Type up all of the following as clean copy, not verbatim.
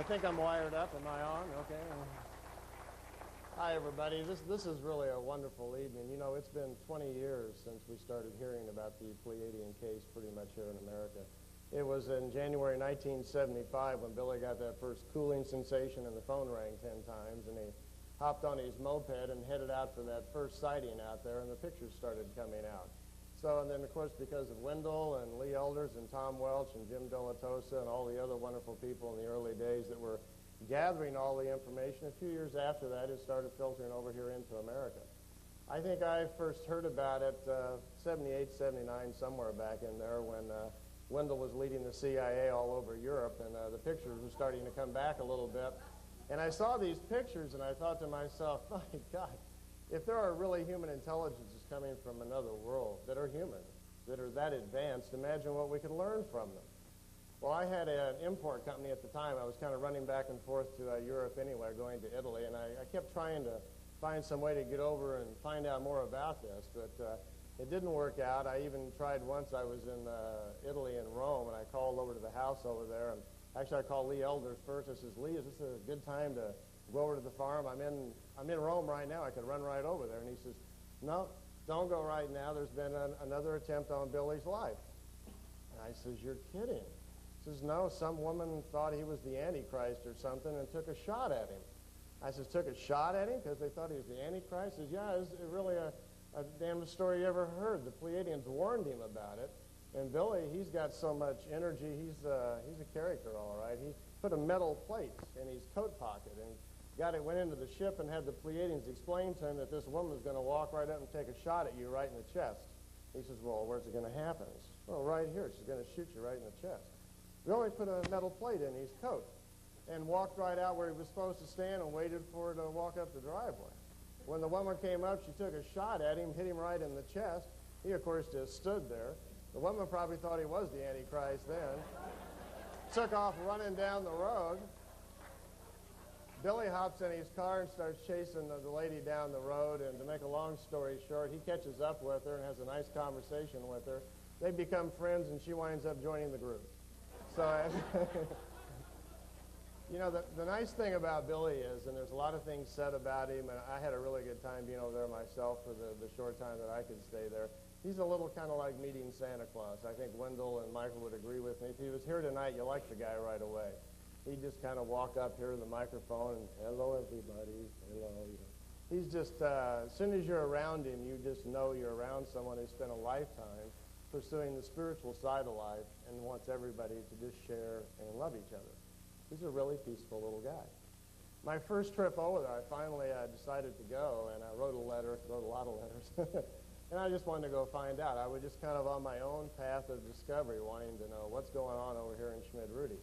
think I'm wired up. Am I on? Okay. Hi, everybody. This is really a wonderful evening. You know, it's been 20 years since we started hearing about the Pleiadian case pretty much here in America. It was in January 1975 when Billy got that first cooling sensation and the phone rang 10 times, and he hopped on his moped and headed out for that first sighting out there, and the pictures started coming out. So, and then, of course, because of Wendell and Lee Elders and Tom Welch and Jim Delatosa and all the other wonderful people in the early days that were gathering all the information, a few years after that, it started filtering over here into America. I think I first heard about it 78, 79, somewhere back in there when Wendell was leading the CIA all over Europe, and the pictures were starting to come back a little bit. And I saw these pictures, and I thought to myself, my God, if there are really human intelligences coming from another world that are human, that are that advanced, imagine what we could learn from them. Well, I had an import company at the time. I was kind of running back and forth to Europe anyway, going to Italy, and I kept trying to find some way to get over and find out more about this, but it didn't work out. I even tried once. I was in Italy and Rome, and I called over to the house over there, and actually I called Lee Elders first. I says, Lee, is this a good time to go over to the farm? I'm in Rome right now. I could run right over there. And he says, no, don't go right now. There's been another attempt on Billy's life. And I says, you're kidding. He says, no, some woman thought he was the Antichrist or something and took a shot at him. I says, took a shot at him because they thought he was the Antichrist? He says, yeah, it's really a damnedest story you ever heard. The Pleiadians warned him about it. And Billy, he's got so much energy. He's a character, all right. He put a metal plate in his coat pocket and went into the ship and had the Pleiadians explain to him that this woman was going to walk right up and take a shot at you right in the chest. He says, well, where's it going to happen? He says, well, right here. She's going to shoot you right in the chest. Billy put a metal plate in his coat and walked right out where he was supposed to stand and waited for her to walk up the driveway. When the woman came up, she took a shot at him, hit him right in the chest. He, of course, just stood there. The woman probably thought he was the Antichrist then. Took off running down the road. Billy hops in his car and starts chasing the lady down the road, and to make a long story short, he catches up with her and has a nice conversation with her. They become friends, and she winds up joining the group. So, you know, the nice thing about Billy is, and there's a lot of things said about him, and I had a really good time being over there myself for the short time that I could stay there. He's a little kind of like meeting Santa Claus. I think Wendell and Michael would agree with me. If he was here tonight, you like the guy right away. He'd just kind of walk up here to the microphone and, hello, everybody, hello. You know. He's just, as soon as you're around him, you just know you're around someone who spent a lifetime pursuing the spiritual side of life and wants everybody to just share and love each other. He's a really peaceful little guy. My first trip over there, I finally decided to go, and I wrote a lot of letters. And I just wanted to go find out. I was just kind of on my own path of discovery, wanting to know what's going on over here in Schmidt-Rudy.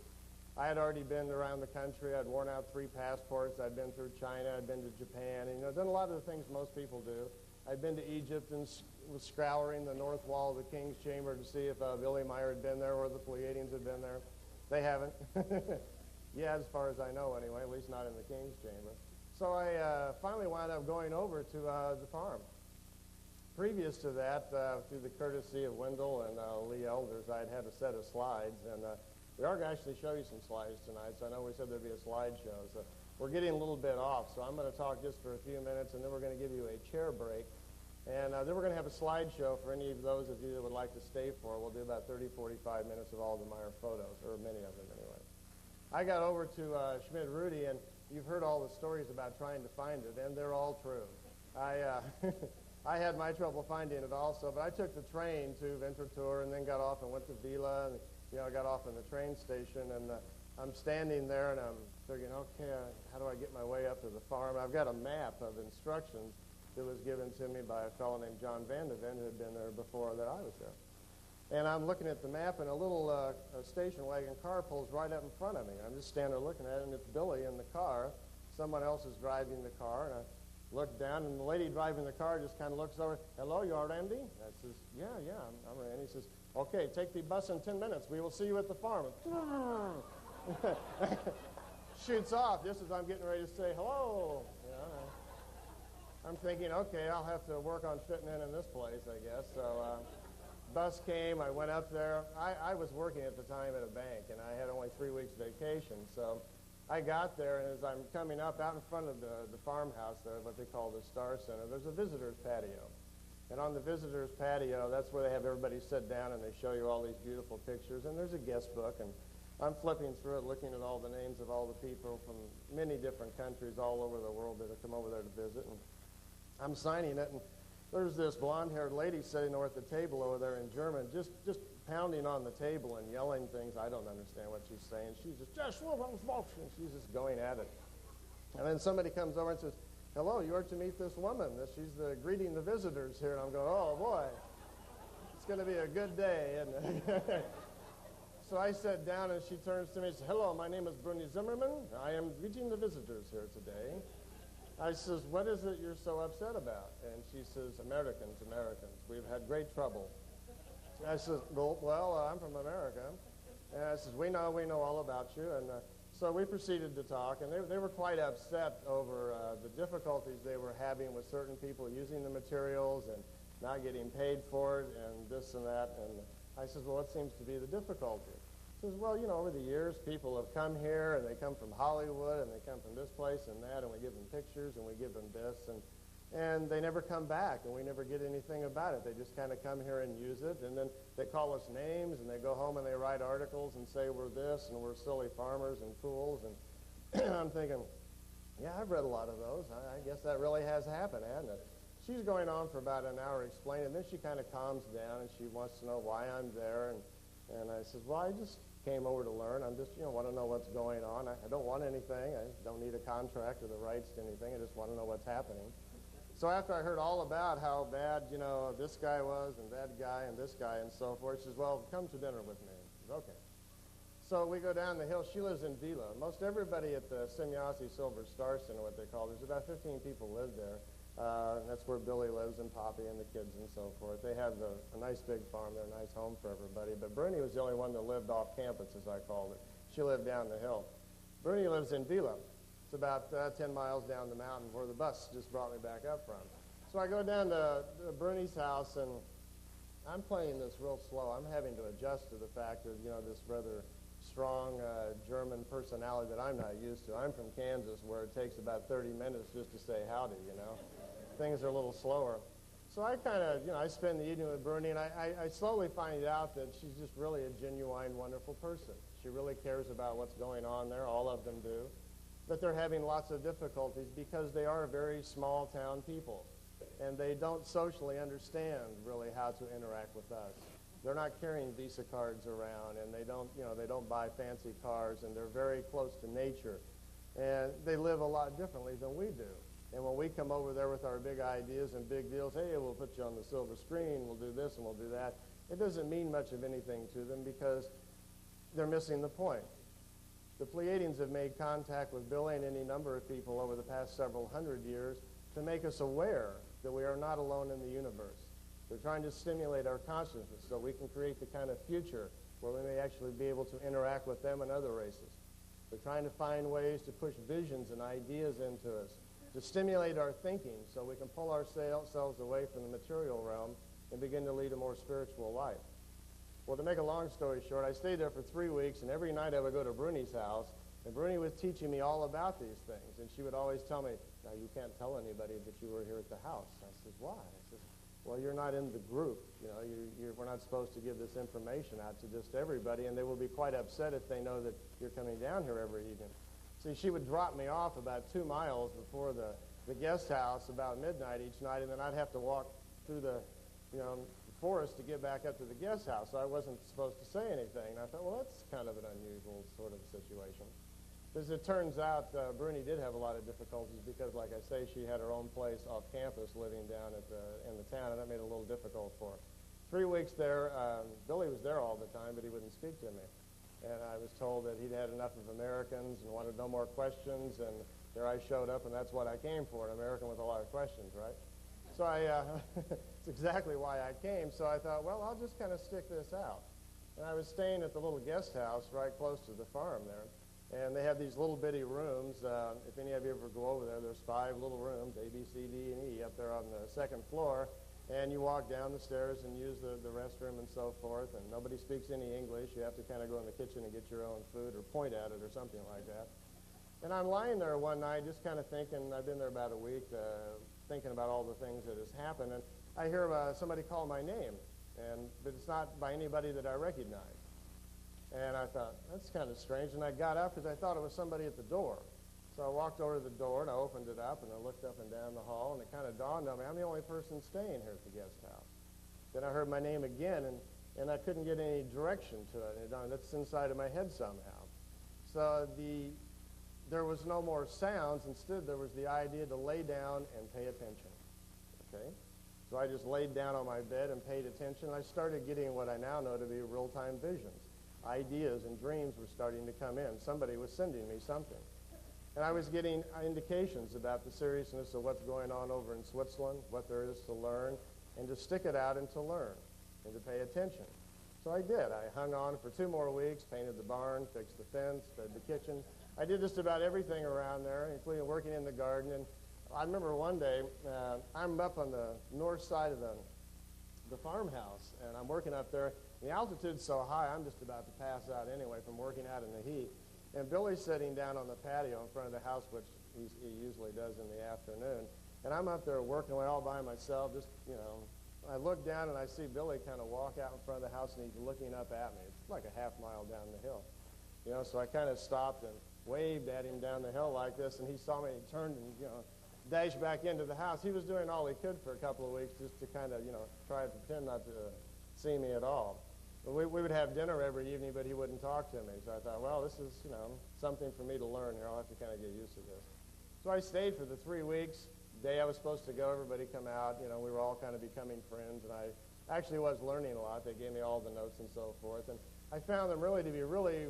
I had already been around the country. I'd worn out 3 passports. I'd been through China. I'd been to Japan. And, you know, done a lot of the things most people do. I'd been to Egypt and was scouring the north wall of the King's Chamber to see if Billy Meier had been there or the Pleiadians had been there. They haven't. Yeah, as far as I know anyway, at least not in the King's Chamber. So I finally wound up going over to the farm. Previous to that, through the courtesy of Wendell and Lee Elders, I'd had a set of slides, and we are going to actually show you some slides tonight, so I know we said there'd be a slideshow, so we're getting a little bit off, so I'm going to talk just for a few minutes, and then we're going to give you a chair break, and then we're going to have a slideshow for any of those of you that would like to stay for. We'll do about 30, 45 minutes of all the Meier photos, or many of them anyway. I got over to Schmidt-Rudy, and you've heard all the stories about trying to find it, and they're all true. I had my trouble finding it also, but I took the train to Winterthur and then got off and went to Vila, and, you know, I got off in the train station, and I'm standing there, and I'm thinking, okay, how do I get my way up to the farm? I've got a map of instructions that was given to me by a fellow named John Van de Ven, who had been there before that I was there. And I'm looking at the map, and a little station wagon car pulls right up in front of me. I'm just standing there looking at it, and it's Billy in the car. Someone else is driving the car, and I look down, and the lady driving the car just kind of looks over. Hello, you are Randy? I says, yeah, I'm Randy. He says, okay, take the bus in 10 minutes. We will see you at the farm. Shoots off just as I'm getting ready to say hello. You know, I'm thinking, okay, I'll have to work on fitting in this place, I guess. So bus came. I went up there. I was working at the time at a bank, and I had only 3 weeks vacation, so I got there, and as I'm coming up out in front of the farmhouse there, what they call the Star Center, there's a visitor's patio. And on the visitor's patio, that's where they have everybody sit down, and they show you all these beautiful pictures. And there's a guest book, and I'm flipping through it, looking at all the names of all the people from many different countries all over the world that have come over there to visit. And I'm signing it, and there's this blonde-haired lady sitting over at the table over there in German, just pounding on the table and yelling things. I don't understand what she's saying. She's just, and she's just going at it. And then somebody comes over and says, hello, you are to meet this woman. She's greeting the visitors here. And I'm going, oh, boy, it's going to be a good day, isn't it? So I sat down, and she turns to me and says, hello, my name is Bruni Zimmerman. I am greeting the visitors here today. I says, what is it you're so upset about? And she says, Americans. We've had great trouble. I says, well, I'm from America. And I says, we know all about you. And so we proceeded to talk, and they were quite upset over the difficulties they were having with certain people using the materials and not getting paid for it and this and that. And I says, well, what seems to be the difficulty? He says, well, over the years, people have come here, and they come from Hollywood, and they come from this place and that, and we give them pictures, and we give them this, and they never come back, and we never get anything about it. They just kind of come here and use it, and then they call us names, and they go home and they write articles and say we're this, and we're silly farmers and fools, and I'm thinking, yeah, I've read a lot of those. I guess that really has happened, hasn't it? She's going on for about an hour explaining, and then she kind of calms down, and she wants to know why I'm there, and I says, well, I just came over to learn. I'm just, want to know what's going on. I don't want anything. I don't need a contract or the rights to anything. I just want to know what's happening. So after I heard all about how bad, this guy was and that guy and this guy and so forth, she says, well, come to dinner with me. I says, okay. So we go down the hill. She lives in Vila. Most everybody at the Semyasi Silver Star Center, what they call, there's about 15 people live there. That's where Billy lives and Poppy and the kids and so forth. They have a nice big farm there, a nice home for everybody. But Bruni was the only one that lived off campus, as I called it. She lived down the hill. Bruni lives in Vila. It's about 10 miles down the mountain where the bus just brought me back up from. So I go down to Bruni's house, and I'm playing this real slow. I'm having to adjust to the fact of, this rather strong German personality that I'm not used to. I'm from Kansas, where it takes about 30 minutes just to say howdy, Things are a little slower. So I kind of, I spend the evening with Bruni, and I slowly find out that she's just really a genuine, wonderful person. She really cares about what's going on there. All of them do. But they're having lots of difficulties because they are very small town people, and they don't socially understand really how to interact with us. They're not carrying Visa cards around, and they don't buy fancy cars, and they're very close to nature. And they live a lot differently than we do. And when we come over there with our big ideas and big deals, hey, we'll put you on the silver screen, we'll do this and we'll do that, it doesn't mean much of anything to them because they're missing the point. The Pleiadians have made contact with Billy and any number of people over the past several hundred years to make us aware that we are not alone in the universe. They're trying to stimulate our consciousness so we can create the kind of future where we may actually be able to interact with them and other races. They're trying to find ways to push visions and ideas into us, to stimulate our thinking so we can pull ourselves away from the material realm and begin to lead a more spiritual life. Well, to make a long story short, I stayed there for 3 weeks, and every night I would go to Bruni's house, and Bruni was teaching me all about these things, and she would always tell me, now, you can't tell anybody that you were here at the house. I says, why? I says, well, you're not in the group. We're not supposed to give this information out to just everybody, and they will be quite upset if they know that you're coming down here every evening. See, she would drop me off about 2 miles before the guest house about midnight each night, and then I'd have to walk through the forest to get back up to the guest house. So I wasn't supposed to say anything. And I thought, well, that's kind of an unusual sort of situation. As it turns out, Bruni did have a lot of difficulties because, like I say, she had her own place off campus living down in the town, and that made it a little difficult for her. 3 weeks there, Billy was there all the time, but he wouldn't speak to me. And I was told that he'd had enough of Americans and wanted no more questions, and there I showed up, and that's what I came for, an American with a lot of questions, right? So it's exactly why I came. So I thought, well, I'll just kind of stick this out. And I was staying at the little guest house right close to the farm there. And they have these little bitty rooms. If any of you ever go over there, there's 5 little rooms, A, B, C, D, and E, up there on the 2nd floor. And you walk down the stairs and use the restroom and so forth. And nobody speaks any English. You have to kind of go in the kitchen and get your own food or point at it or something like that. And I'm lying there one night just kind of thinking, I've been there about a week, thinking about all the things that has happened, and I hear somebody call my name, but it's not by anybody that I recognize. And I thought, that's kind of strange, and I got up because I thought it was somebody at the door. So I walked over to the door, and I opened it up, and I looked up and down the hall, and it kind of dawned on me, I'm the only person staying here at the guest house. Then I heard my name again, and I couldn't get any direction to it. And that's inside of my head somehow. So there was no more sounds. Instead, there was the idea to lay down and pay attention. Okay? So I just laid down on my bed and paid attention. I started getting what I now know to be real-time visions. Ideas and dreams were starting to come in. Somebody was sending me something. And I was getting indications about the seriousness of what's going on over in Switzerland, what there is to learn, and to stick it out and to learn and to pay attention. So I did. I hung on for 2 more weeks, painted the barn, fixed the fence, fed the kitchen. I did just about everything around there, including working in the garden. And I remember one day, I'm up on the north side of the farmhouse, and I'm working up there. The altitude's so high, I'm just about to pass out anyway from working out in the heat. And Billy's sitting down on the patio in front of the house, which he usually does in the afternoon. And I'm up there working away all by myself, just, I look down and I see Billy kind of walk out in front of the house, and he's looking up at me. It's like a half mile down the hill. So I kind of stopped and waved at him down the hill like this, and he saw me, and he turned and, dashed back into the house. He was doing all he could for a couple of weeks just to kind of, try to pretend not to see me at all. We would have dinner every evening, but he wouldn't talk to me. So I thought, well, this is, something for me to learn here. I'll have to kind of get used to this. So I stayed for the 3 weeks. The day I was supposed to go, everybody come out. We were all kind of becoming friends, and I actually was learning a lot. They gave me all the notes and so forth. And I found them really to be really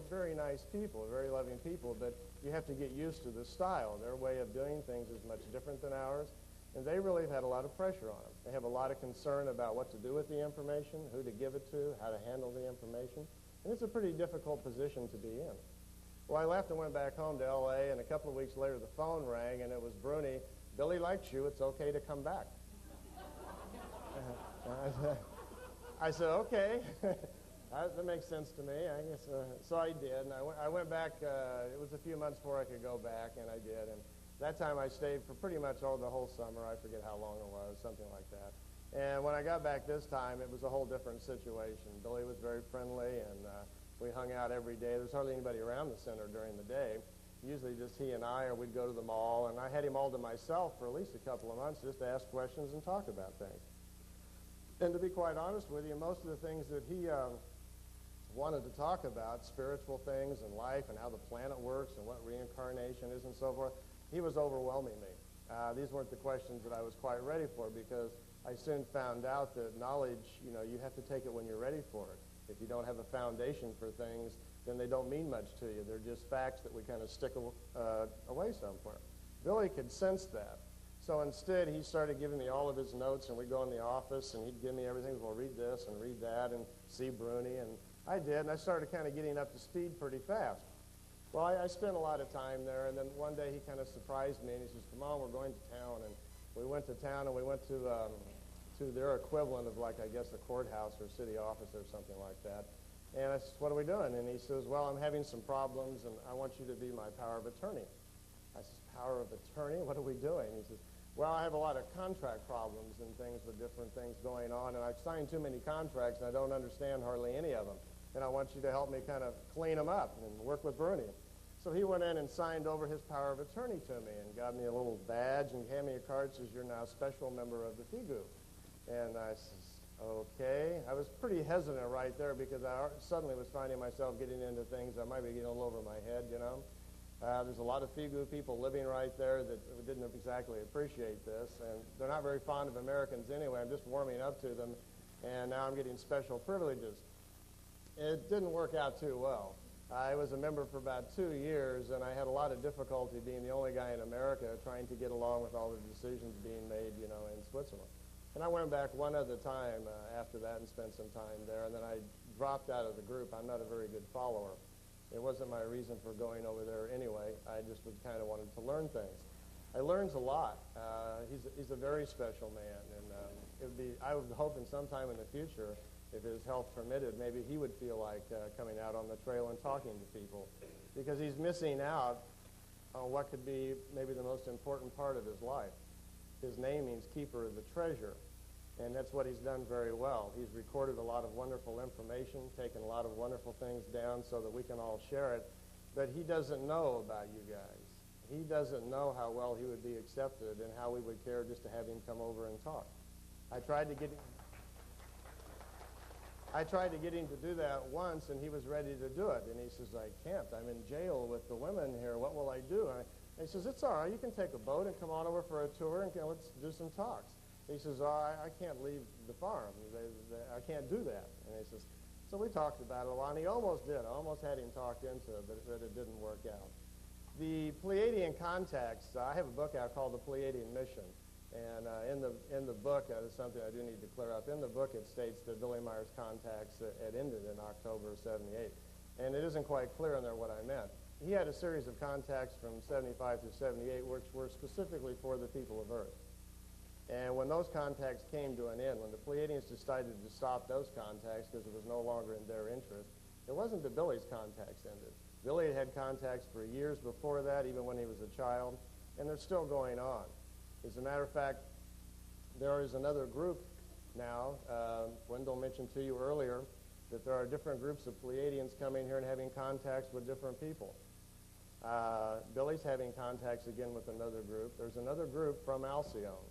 very nice people, very loving people, but you have to get used to the style. Their way of doing things is much different than ours. And they really have had a lot of pressure on them. They have a lot of concern about what to do with the information, who to give it to, how to handle the information. And it's a pretty difficult position to be in. Well, I left and went back home to L.A., and a couple of weeks later the phone rang, and it was Bruni. Billy likes you. It's okay to come back. I said, okay. That makes sense to me, I guess. So I did, and I went back. It was a few months before I could go back, and I did. And that time I stayed for pretty much the whole summer. I forget how long it was, something like that. And when I got back this time, it was a whole different situation. Billy was very friendly, and we hung out every day. There was hardly anybody around the center during the day. Usually just he and I, or we'd go to the mall, and I had him all to myself for at least a couple of months just to ask questions and talk about things. And to be quite honest with you, most of the things that he wanted to talk about, spiritual things and life and how the planet works and what reincarnation is and so forth, he was overwhelming me. These weren't the questions that I was quite ready for, because I soon found out that knowledge, you have to take it when you're ready for it. If you don't have a foundation for things, then they don't mean much to you. They're just facts that we kind of stick away somewhere. Billy could sense that. So instead, he started giving me all of his notes, and we'd go in the office, and he'd give me everything. Well, read this and read that and see Bruni. And I did, and I started kind of getting up to speed pretty fast. Well, I spent a lot of time there, and then one day he kind of surprised me, and he says, come on, we're going to town. And we went to town, and we went to their equivalent of, like, I guess, a courthouse or city office or something like that. And I said, what are we doing? And he says, well, I'm having some problems, and I want you to be my power of attorney. I said, power of attorney? What are we doing? He says, well, I have a lot of contract problems and things with different things going on, and I've signed too many contracts, and I don't understand hardly any of them. And I want you to help me kind of clean them up and work with Bruni. So he went in and signed over his power of attorney to me and got me a little badge and gave me a card that says, you're now a special member of the FIGU. And I says, okay. I was pretty hesitant right there, because I suddenly was finding myself getting into things that might be getting a little over my head, There's a lot of FIGU people living right there that didn't exactly appreciate this, and they're not very fond of Americans anyway. I'm just warming up to them, and now I'm getting special privileges. It didn't work out too well. I was a member for about 2 years, and I had a lot of difficulty being the only guy in America trying to get along with all the decisions being made, in Switzerland. And I went back one other time after that and spent some time there, and then I dropped out of the group. I'm not a very good follower. It wasn't my reason for going over there anyway. I just was kind of wanted to learn things. I learned a lot. He's a very special man, and I was hoping sometime in the future, if his health permitted, maybe he would feel like coming out on the trail and talking to people, because he's missing out on what could be maybe the most important part of his life. His name means keeper of the treasure, and that's what he's done very well. He's recorded a lot of wonderful information, taken a lot of wonderful things down so that we can all share it, but he doesn't know about you guys. He doesn't know how well he would be accepted and how we would care just to have him come over and talk. I tried to get him to do that once, and he was ready to do it. And he says, I can't. I'm in jail with the women here. What will I do? And he says, it's all right. You can take a boat and come on over for a tour, and let's do some talks. He says, I can't leave the farm. I can't do that. And he says, so we talked about it a lot, and he almost did. I almost had him talked into it, but it didn't work out. The Pleiadian contacts, I have a book out called The Pleiadian Mission. And in the book, there's something I do need to clear up. In the book, it states that Billy Meier's contacts had ended in October of '78. And it isn't quite clear in there what I meant. He had a series of contacts from 75 through 78, which were specifically for the people of Earth. And when those contacts came to an end, when the Pleiadians decided to stop those contacts because it was no longer in their interest, it wasn't that Billy's contacts ended. Billy had had contacts for years before that, even when he was a child, and they're still going on. As a matter of fact, there is another group now. Wendell mentioned to you earlier that there are different groups of Pleiadians coming here and having contacts with different people. Billy's having contacts again with another group. There's another group from Alcyone.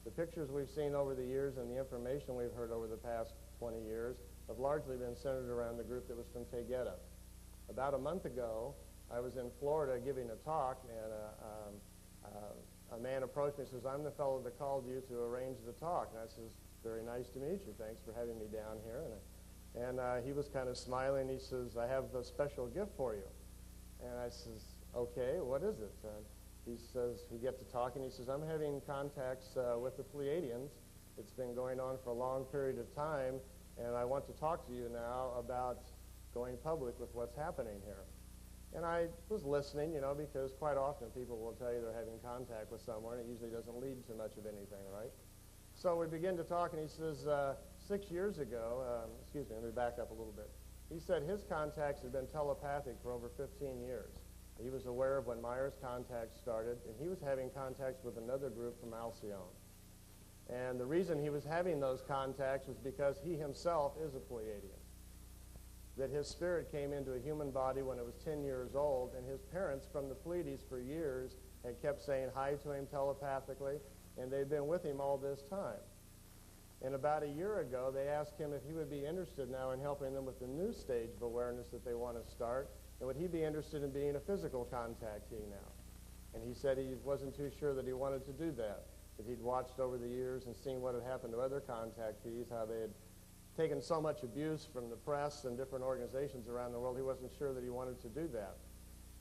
The pictures we've seen over the years and the information we've heard over the past 20 years have largely been centered around the group that was from Tegeta. About a month ago, I was in Florida giving a talk, and a man approached me and says, I'm the fellow that called you to arrange the talk. And I says, very nice to meet you. Thanks for having me down here. And he was kind of smiling. He says, I have a special gift for you. And I says, okay, what is it? He says, we get to talking. He says, I'm having contacts with the Pleiadians. It's been going on for a long period of time, and I want to talk to you now about going public with what's happening here. And I was listening, you know, because quite often people will tell you they're having contact with someone. It usually doesn't lead to much of anything, right? So we begin to talk, and he says, 6 years ago, excuse me, let me back up a little bit. He said his contacts had been telepathic for over 15 years. He was aware of when Meier's contacts started, and he was having contacts with another group from Alcyone. And the reason he was having those contacts was because he himself is a Pleiadian. That his spirit came into a human body when it was 10 years old, and his parents from the Pleiades for years had kept saying hi to him telepathically, and they'd been with him all this time. And about a year ago, they asked him if he would be interested now in helping them with the new stage of awareness that they want to start, and would he be interested in being a physical contactee now? And he said he wasn't too sure that he wanted to do that he'd watched over the years and seen what had happened to other contactees, how they had taken so much abuse from the press and different organizations around the world, he wasn't sure that he wanted to do that.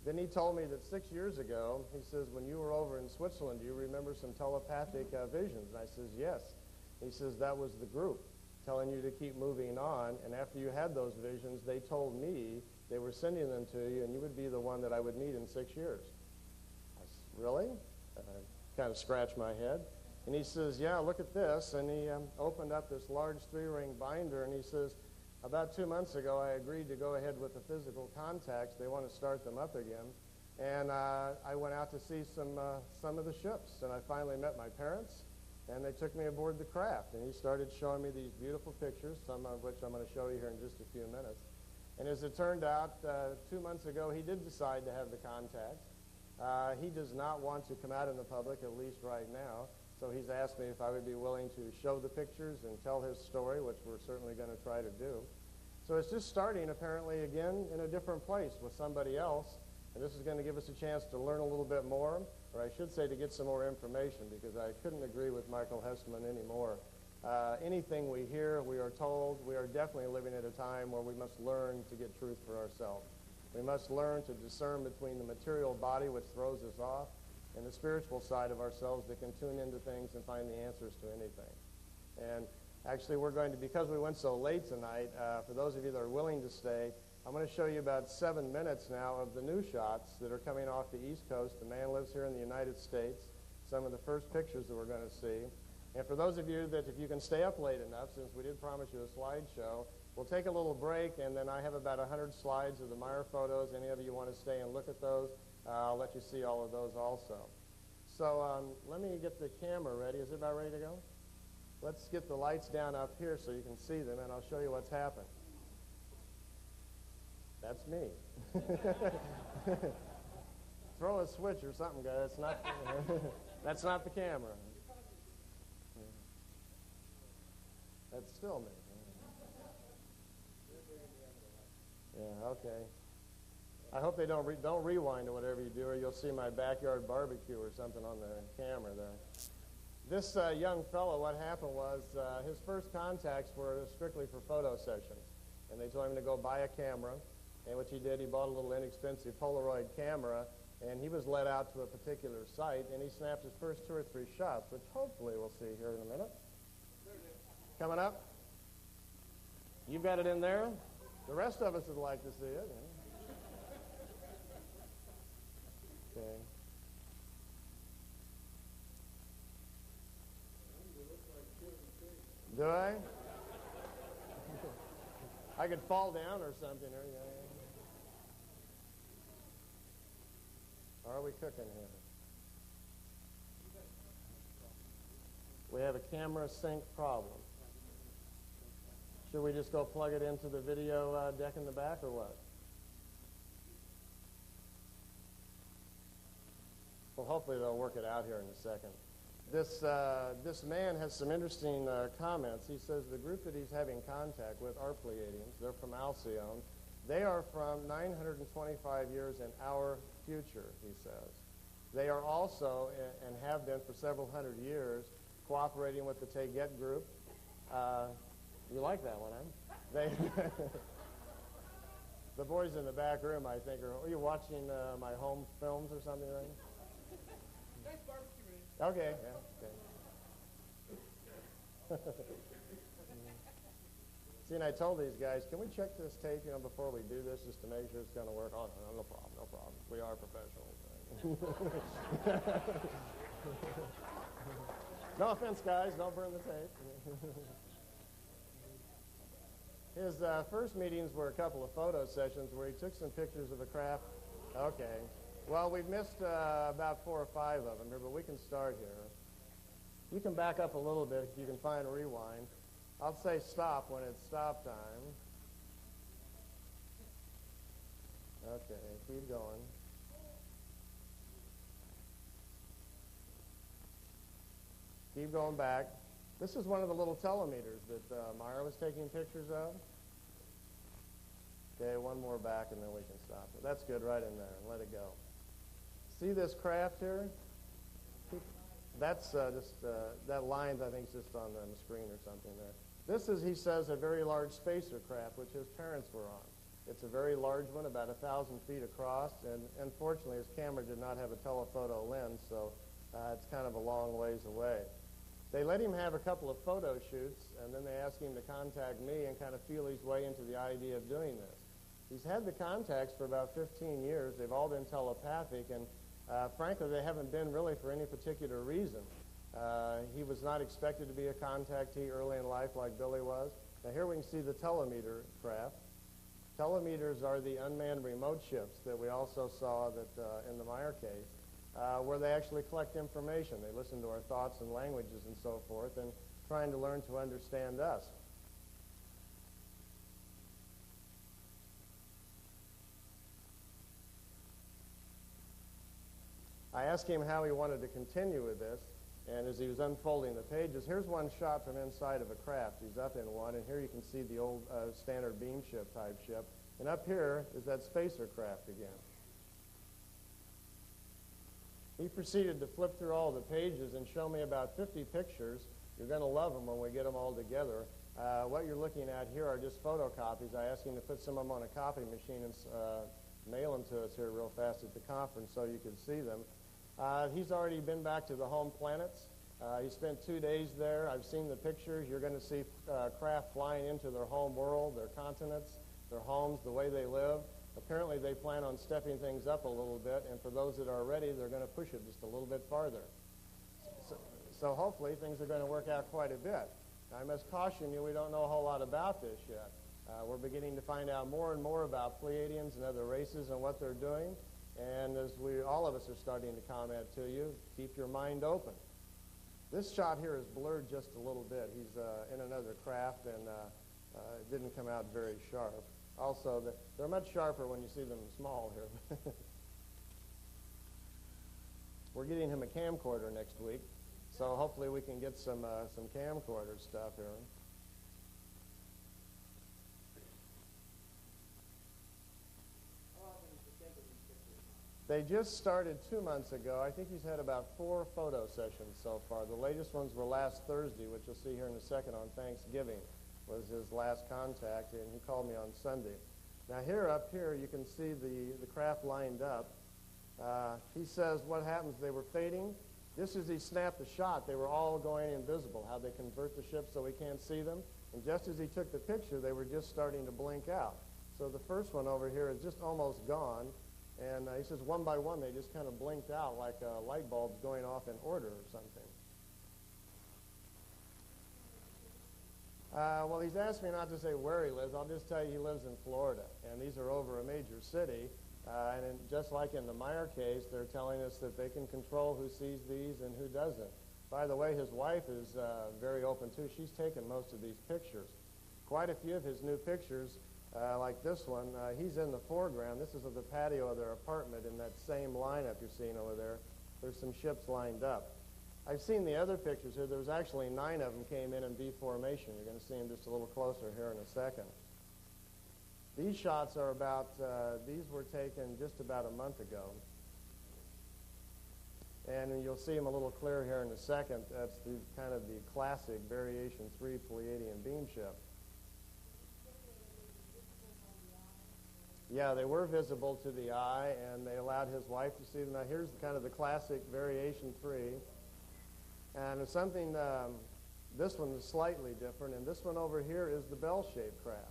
Then he told me that 6 years ago, he says, when you were over in Switzerland, do you remember some telepathic visions? And I says, yes. He says, that was the group telling you to keep moving on, and after you had those visions, they told me they were sending them to you, and you would be the one that I would meet in 6 years. I said, really? Kind of scratched my head. And he says, yeah, look at this. And he opened up this large 3-ring binder, and he says, about 2 months ago, I agreed to go ahead with the physical contacts. They want to start them up again. And I went out to see some of the ships, and I finally met my parents, and they took me aboard the craft. And he started showing me these beautiful pictures, some of which I'm going to show you here in just a few minutes. And as it turned out, 2 months ago, he did decide to have the contacts. He does not want to come out in the public, at least right now. So he's asked me if I would be willing to show the pictures and tell his story, which we're certainly going to try to do. So it's just starting, apparently, again, in a different place with somebody else. And this is going to give us a chance to learn a little bit more, or I should say to get some more information, because I couldn't agree with Michael Hessman anymore. Anything we hear, we are told, we are definitely living at a time where we must learn to get truth for ourselves. We must learn to discern between the material body, which throws us off, and the spiritual side of ourselves that can tune into things and find the answers to anything. And actually, we're going to, because we went so late tonight, for those of you that are willing to stay, I'm going to show you about 7 minutes now of the new shots that are coming off the East Coast. The man lives here in the United States. Some of the first pictures that we're going to see. And for those of you that, if you can stay up late enough, since we did promise you a slideshow, we'll take a little break, and then I have about 100 slides of the Meier photos. Any of you want to stay and look at those? I'll let you see all of those also. So let me get the camera ready. Is it about ready to go? Let's get the lights down up here so you can see them, and I'll show you what's happened. That's me. Throw a switch or something, guys. That's not, that's not the camera. That's still me. Yeah, okay. I hope they don't rewind or whatever you do, or you'll see my backyard barbecue or something on the camera there. This young fellow, what happened was his first contacts were strictly for photo sessions, and they told him to go buy a camera, and which he did. He bought a little inexpensive Polaroid camera, and he was led out to a particular site, and he snapped his first 2 or 3 shots, which hopefully we'll see here in a minute. Coming up. You've got it in there. The rest of us would like to see it. Okay. Do I? I could fall down or something. Are we cooking here? We have a camera sync problem. Should we just go plug it into the video deck in the back or what? Well, hopefully they'll work it out here in a second. This man has some interesting comments. He says the group that he's having contact with are Pleiadians. They're from Alcyone. They are from 925 years in our future, he says. They are also, and have been for several hundred years, cooperating with the Taygete group. You like that one, huh? They the boys in the back room, I think, are you watching my home films or something, right? Nice barbecue, man. Okay, yeah, okay. See, and I told these guys, can we check this tape, before we do this, just to make sure it's going to work? Oh, no problem, no problem. We are professionals. No offense, guys. Don't burn the tape. His first meetings were a couple of photo sessions where he took some pictures of the craft. Okay. Well, we've missed about 4 or 5 of them here, but we can start here. You can back up a little bit if you can find rewind. I'll say stop when it's stop time. Okay, keep going. Keep going back. This is one of the little telemeters that Meier was taking pictures of. Okay, one more back and then we can stop it. That's good, right in there, and let it go. See this craft here? That's that line, I think, is just on the screen or something there. This is, he says, a very large spacer craft, which his parents were on. It's a very large one, about 1,000 feet across, and unfortunately his camera did not have a telephoto lens, so it's kind of a long ways away. They let him have a couple of photo shoots, and then they asked him to contact me and kind of feel his way into the idea of doing this. He's had the contacts for about 15 years. They've all been telepathic, and frankly, they haven't been really for any particular reason. He was not expected to be a contactee early in life like Billy was. Now here we can see the telemeter craft. Telemeters are the unmanned remote ships that we also saw that in the Meier case, where they actually collect information. They listen to our thoughts and languages and so forth, and trying to learn to understand us. I asked him how he wanted to continue with this, and as he was unfolding the pages, here's one shot from inside of a craft. He's up in one, and here you can see the old standard beam ship type ship. And up here is that spacer craft again. He proceeded to flip through all the pages and show me about 50 pictures. You're going to love them when we get them all together. What you're looking at here are just photocopies. I asked him to put some of them on a copy machine and mail them to us here real fast at the conference so you could see them. He's already been back to the home planets. He spent 2 days there. I've seen the pictures. You're going to see craft flying into their home world, their continents, their homes, the way they live. Apparently they plan on stepping things up a little bit, and for those that are ready, they're going to push it just a little bit farther. So hopefully things are going to work out quite a bit. Now, I must caution you, we don't know a whole lot about this yet. We're beginning to find out more and more about Pleiadians and other races and what they're doing. And as all of us are starting to comment to you, keep your mind open. This shot here is blurred just a little bit. He's in another craft, and it didn't come out very sharp. Also, they're much sharper when you see them small here. We're getting him a camcorder next week, so hopefully we can get some camcorder stuff here. They just started 2 months ago. I think he's had about 4 photo sessions so far. The latest ones were last Thursday, which you'll see here in a second on Thanksgiving, was his last contact, and he called me on Sunday. Now up here, you can see the craft lined up. He says what happens, they were fading. Just as he snapped the shot, they were all going invisible, how they convert the ship so we can't see them. And just as he took the picture, they were just starting to blink out. So the first one over here is just almost gone. And he says one by one, they just kind of blinked out like light bulbs going off in order or something. Well, he's asked me not to say where he lives. I'll just tell you he lives in Florida. And these are over a major city. Just like in the Meier case, they're telling us that they can control who sees these and who doesn't. By the way, his wife is very open, too. She's taken most of these pictures. Quite a few of his new pictures, like this one, he's in the foreground. This is of the patio of their apartment in that same lineup you're seeing over there. There's some ships lined up. I've seen the other pictures here. There's actually 9 of them came in V formation. You're going to see them just a little closer here in a second. These shots are these were taken just about a month ago. And you'll see them a little clearer here in a second. That's kind of the classic Variation 3 Pleiadian beam ship. Yeah, they were visible to the eye, and they allowed his wife to see them. Now, here's kind of the classic Variation 3. And it's something, this one is slightly different, and this one over here is the bell-shaped craft.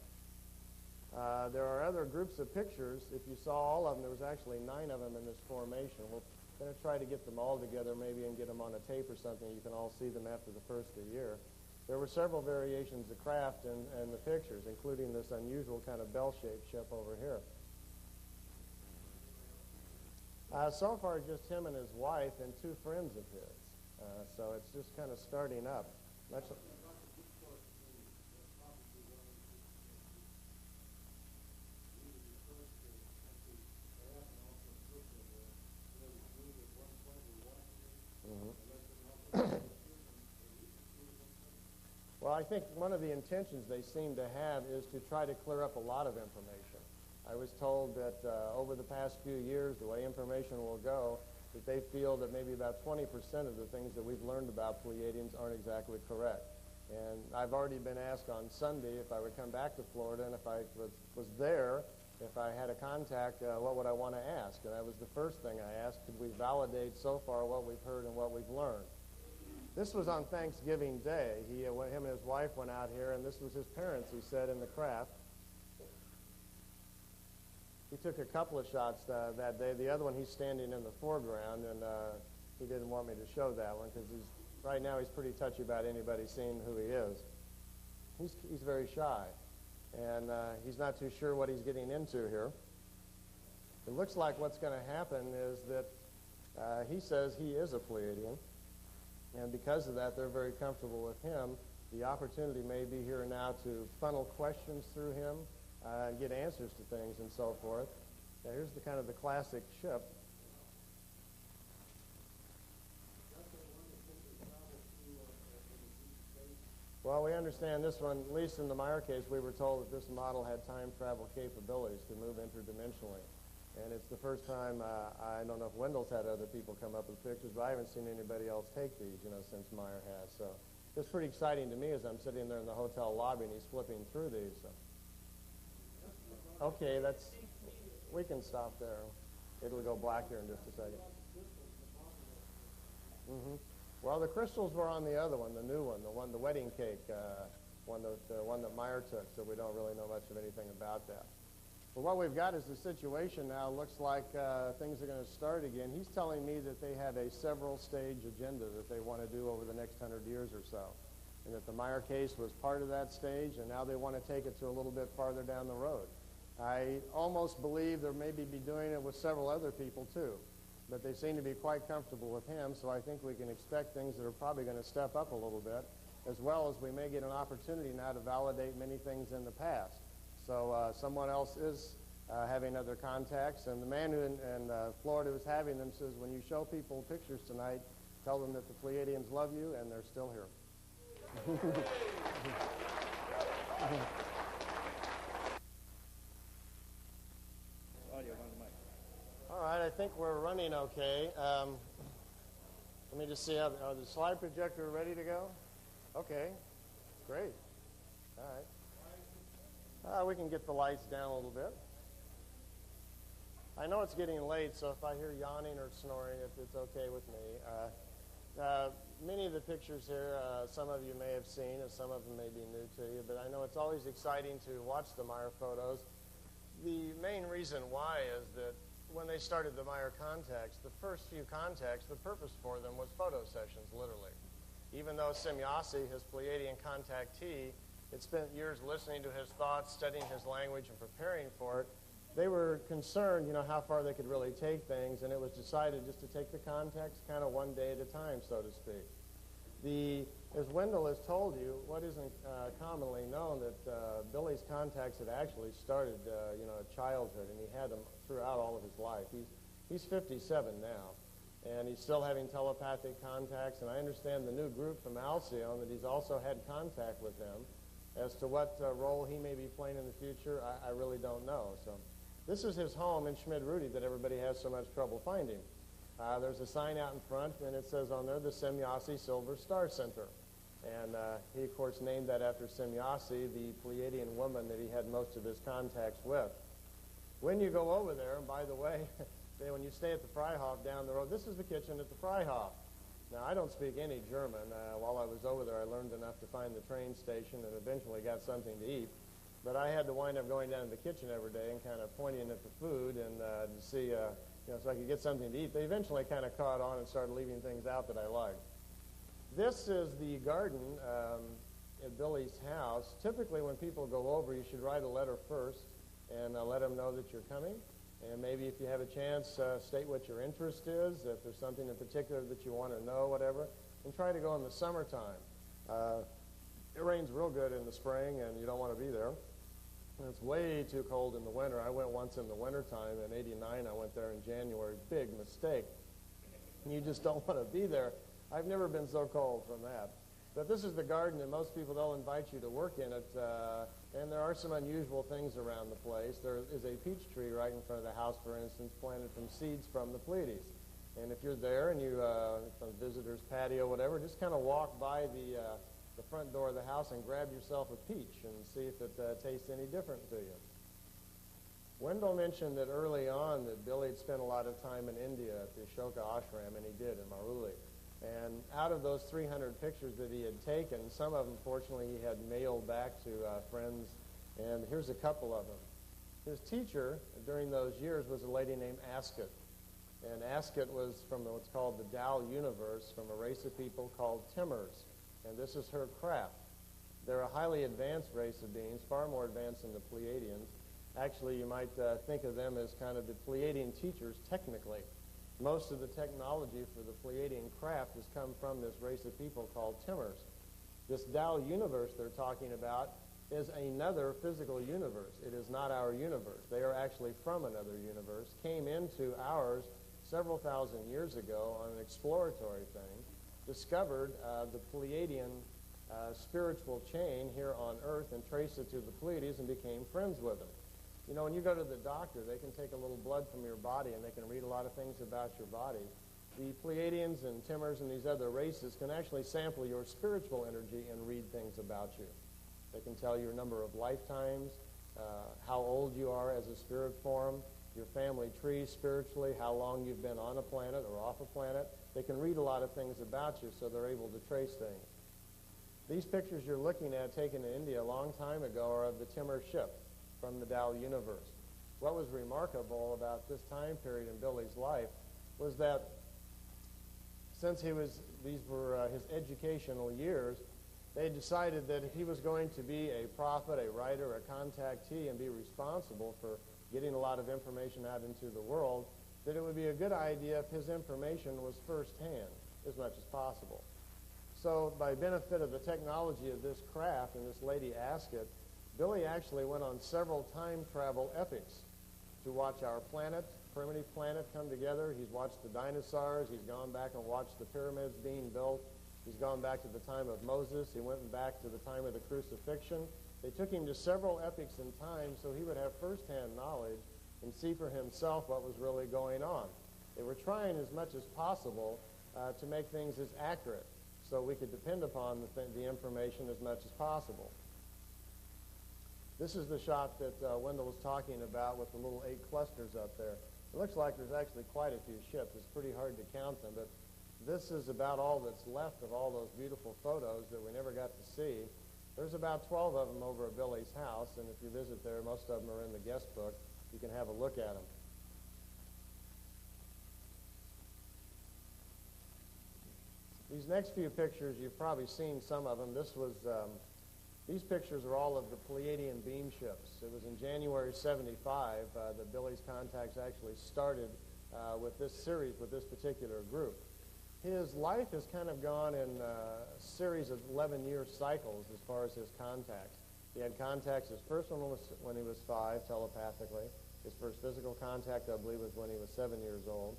There are other groups of pictures. If you saw all of them, there was actually 9 of them in this formation. We're going to try to get them all together maybe and get them on a tape or something. You can all see them after the first of the year. There were several variations of craft in the pictures, including this unusual kind of bell-shaped ship over here. So far, just him and his wife and 2 friends of his. So it's just kind of starting up. Well, I think one of the intentions they seem to have is to try to clear up a lot of information. I was told that over the past few years, the way information will go, that they feel that maybe about 20% of the things that we've learned about Pleiadians aren't exactly correct. And I've already been asked on Sunday if I would come back to Florida, and if I was there, if I had a contact, what would I want to ask? And that was the first thing I asked. Could we validate so far what we've heard and what we've learned? This was on Thanksgiving Day. Him and his wife went out here, and this was his parents, he said, in the craft. He took a couple of shots that day. The other one, he's standing in the foreground, and he didn't want me to show that one because right now he's pretty touchy about anybody seeing who he is. He's very shy, and he's not too sure what he's getting into here. It looks like what's going to happen is that he says he is a Pleiadian, and because of that, they're very comfortable with him. The opportunity may be here now to funnel questions through him, and get answers to things and so forth. Now, here's the kind of the classic ship. Well, we understand this one, at least in the Meier case, we were told that this model had time travel capabilities to move interdimensionally. And it's the first time, I don't know if Wendell's had other people come up with pictures, but I haven't seen anybody else take these, since Meier has. So it's pretty exciting to me as I'm sitting there in the hotel lobby and he's flipping through these. So. Okay, we can stop there. It'll go black here in just a second. Well, the crystals were on the other one, the new one, the wedding cake one, the one that Meier took, so we don't really know much of anything about that. But what we've got is the situation now. Looks like things are going to start again. He's telling me that they have a several-stage agenda that they want to do over the next 100 years or so, and that the Meier case was part of that stage, and now they want to take it to a little bit farther down the road. I almost believe they maybe be doing it with several other people too, but they seem to be quite comfortable with him, so I think we can expect things that are probably going to step up a little bit, as well as we may get an opportunity now to validate many things in the past. So someone else is having other contacts, and the man who in Florida who's having them says, when you show people pictures tonight, tell them that the Pleiadians love you and they're still here. All right, I think we're running okay. Let me just see, are the slide projector ready to go? Okay, great. All right. We can get the lights down a little bit. I know it's getting late, so if I hear yawning or snoring, it's okay with me. Many of the pictures here, some of you may have seen, and some of them may be new to you, but I know it's always exciting to watch the Meier photos. The main reason why is that when they started the Meier contacts, the first few contacts, the purpose for them was photo sessions, literally. Even though Semjase, his Pleiadian contactee, had spent years listening to his thoughts, studying his language, and preparing for it, they were concerned, how far they could really take things, and it was decided just to take the contacts kind of one day at a time, so to speak. As Wendell has told you, what isn't commonly known, that Billy's contacts had actually started, at childhood, and he had them throughout all of his life. He's 57 now, and he's still having telepathic contacts, and I understand the new group from Alcyone that he's also had contact with them. As to what role he may be playing in the future, I really don't know. So this is his home in Schmid-Rudi that everybody has so much trouble finding. There's a sign out in front, and it says on there, the Semjase Silver Star Center. And he, of course, named that after Semjase, the Pleiadian woman that he had most of his contacts with. When you go over there, and by the way, when you stay at the Freihof down the road, this is the kitchen at the Freihof. Now, I don't speak any German. While I was over there, I learned enough to find the train station and eventually got something to eat. But I had to wind up going down to the kitchen every day and kind of pointing at the food and to see, so I could get something to eat. They eventually kind of caught on and started leaving things out that I liked. This is the garden at Billy's house. Typically, when people go over, you should write a letter first and let them know that you're coming. And maybe if you have a chance, state what your interest is, if there's something in particular that you want to know, whatever, and try to go in the summertime. It rains real good in the spring, and you don't want to be there. And it's way too cold in the winter. I went once in the wintertime. In '89, I went there in January. Big mistake. You just don't want to be there. I've never been so cold from that. But this is the garden, and most people, they'll invite you to work in it. And there are some unusual things around the place. There is a peach tree right in front of the house, for instance, planted from seeds from the Pleiades. And if you're there and you, from visitor's patio, whatever, just kind of walk by the front door of the house and grab yourself a peach and see if it tastes any different to you. Wendell mentioned that early on that Billy had spent a lot of time in India at the Ashoka Ashram, and he did in Maruli. And out of those 300 pictures that he had taken, some of them, fortunately, he had mailed back to friends, and here's a couple of them. His teacher during those years was a lady named Asket. And Asket was from what's called the Tao universe, from a race of people called Timmers. And this is her craft. They're a highly advanced race of beings, far more advanced than the Pleiadians. Actually, you might think of them as kind of the Pleiadian teachers, technically. Most of the technology for the Pleiadian craft has come from this race of people called Timmers. This Tao universe they're talking about is another physical universe. It is not our universe. They are actually from another universe, came into ours several thousand years ago on an exploratory thing, discovered the Pleiadian spiritual chain here on Earth and traced it to the Pleiades and became friends with them. You know, when you go to the doctor, they can take a little blood from your body and they can read a lot of things about your body. The Pleiadians and Timmers and these other races can actually sample your spiritual energy and read things about you. They can tell you your number of lifetimes, how old you are as a spirit form, your family tree spiritually, how long you've been on a planet or off a planet. They can read a lot of things about you, so they're able to trace things. These pictures you're looking at taken in India a long time ago are of the Timmer ship from the Tao universe. What was remarkable about this time period in Billy's life was that since these were his educational years, They decided that if he was going to be a prophet, a writer, a contactee, and be responsible for getting a lot of information out into the world, that it would be a good idea if his information was firsthand as much as possible. So by benefit of the technology of this craft and this lady Ascot, Billy actually went on several time travel epics to watch our planet, primitive planet, come together. He's watched the dinosaurs. He's gone back and watched the pyramids being built. He's gone back to the time of Moses. He went back to the time of the crucifixion. They took him to several epochs in time so he would have firsthand knowledge and see for himself what was really going on. They were trying as much as possible to make things as accurate so we could depend upon the information as much as possible. This is the shot that Wendell was talking about with the little 8 clusters up there. It looks like there's actually quite a few ships. It's pretty hard to count them, but this is about all that's left of all those beautiful photos that we never got to see. There's about 12 of them over at Billy's house, and if you visit there, most of them are in the guest book. You can have a look at them. These next few pictures, you've probably seen some of them. These pictures are all of the Pleiadian beam ships. It was in January 75 that Billy's contacts actually started with this series, with this particular group. His life has kind of gone in a series of 11-year cycles as far as his contacts. He had contacts. His first one was when he was 5, telepathically. His first physical contact, I believe, was when he was 7 years old.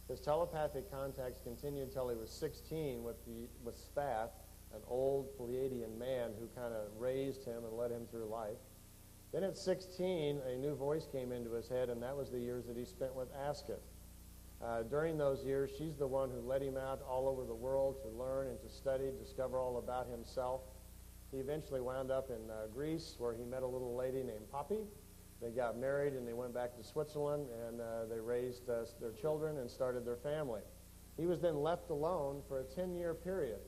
His telepathic contacts continued until he was 16 with Spath, an old Pleiadian man who kind of raised him and led him through life. Then at 16, a new voice came into his head, and that was the years that he spent with Ascot. During those years, she's the one who led him out all over the world to learn and to study, discover all about himself. He eventually wound up in Greece, where he met a little lady named Poppy. They got married, and they went back to Switzerland, and they raised their children and started their family. He was then left alone for a 10-year period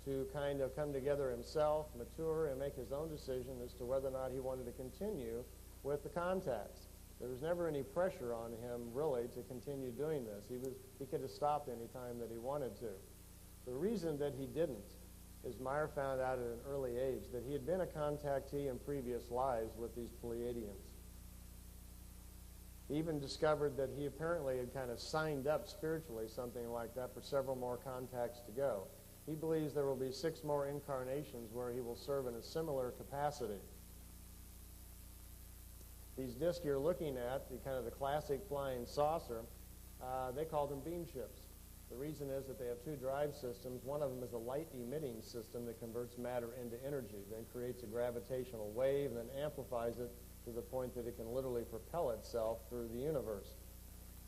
to kind of come together himself, mature, and make his own decision as to whether or not he wanted to continue with the contacts. There was never any pressure on him, really, to continue doing this. He could have stopped any time that he wanted to. The reason that he didn't is Meier found out at an early age that he had been a contactee in previous lives with these Pleiadians. He even discovered that he apparently had kind of signed up spiritually, something like that, for several more contacts to go. He believes there will be 6 more incarnations where he will serve in a similar capacity. These discs you're looking at, the classic flying saucer, they call them beam ships. The reason is that they have 2 drive systems. One of them is a light-emitting system that converts matter into energy, then creates a gravitational wave, and then amplifies it to the point that it can literally propel itself through the universe.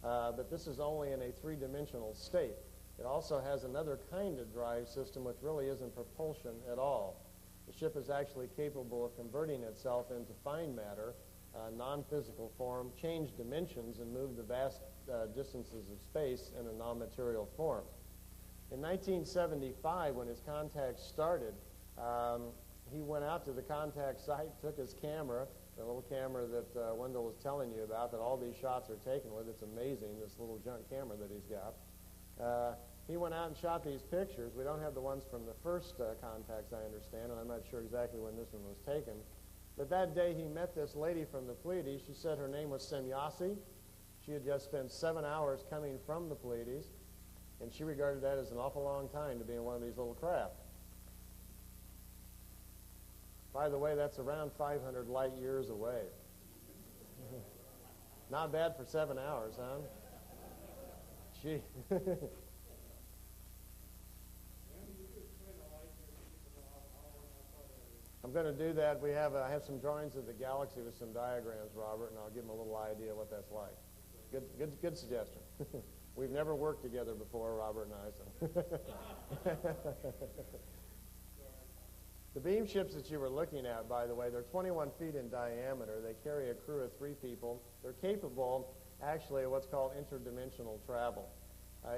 But this is only in a 3-dimensional state. It also has another kind of drive system which really isn't propulsion at all. The ship is actually capable of converting itself into fine matter, non-physical form, change dimensions, and move the vast distances of space in a non-material form. In 1975, when his contacts started, he went out to the contact site, took his camera, the little camera that Wendell was telling you about, that all these shots are taken with. It's amazing, this little junk camera that he's got. He went out and shot these pictures. We don't have the ones from the first contacts, I understand, and I'm not sure exactly when this one was taken. But that day he met this lady from the Pleiades. She said her name was Semyasi. She had just spent 7 hours coming from the Pleiades, and she regarded that as an awful long time to be in one of these little craft. By the way, that's around 500 light years away. Not bad for 7 hours, huh? She... I'm going to do that. I have some drawings of the galaxy with some diagrams, Robert, and I'll give them a little idea what that's like. Good suggestion. We've never worked together before, Robert and I. So. The beam ships that you were looking at, by the way, they're 21 feet in diameter. They carry a crew of 3 people. They're capable, actually, of what's called interdimensional travel.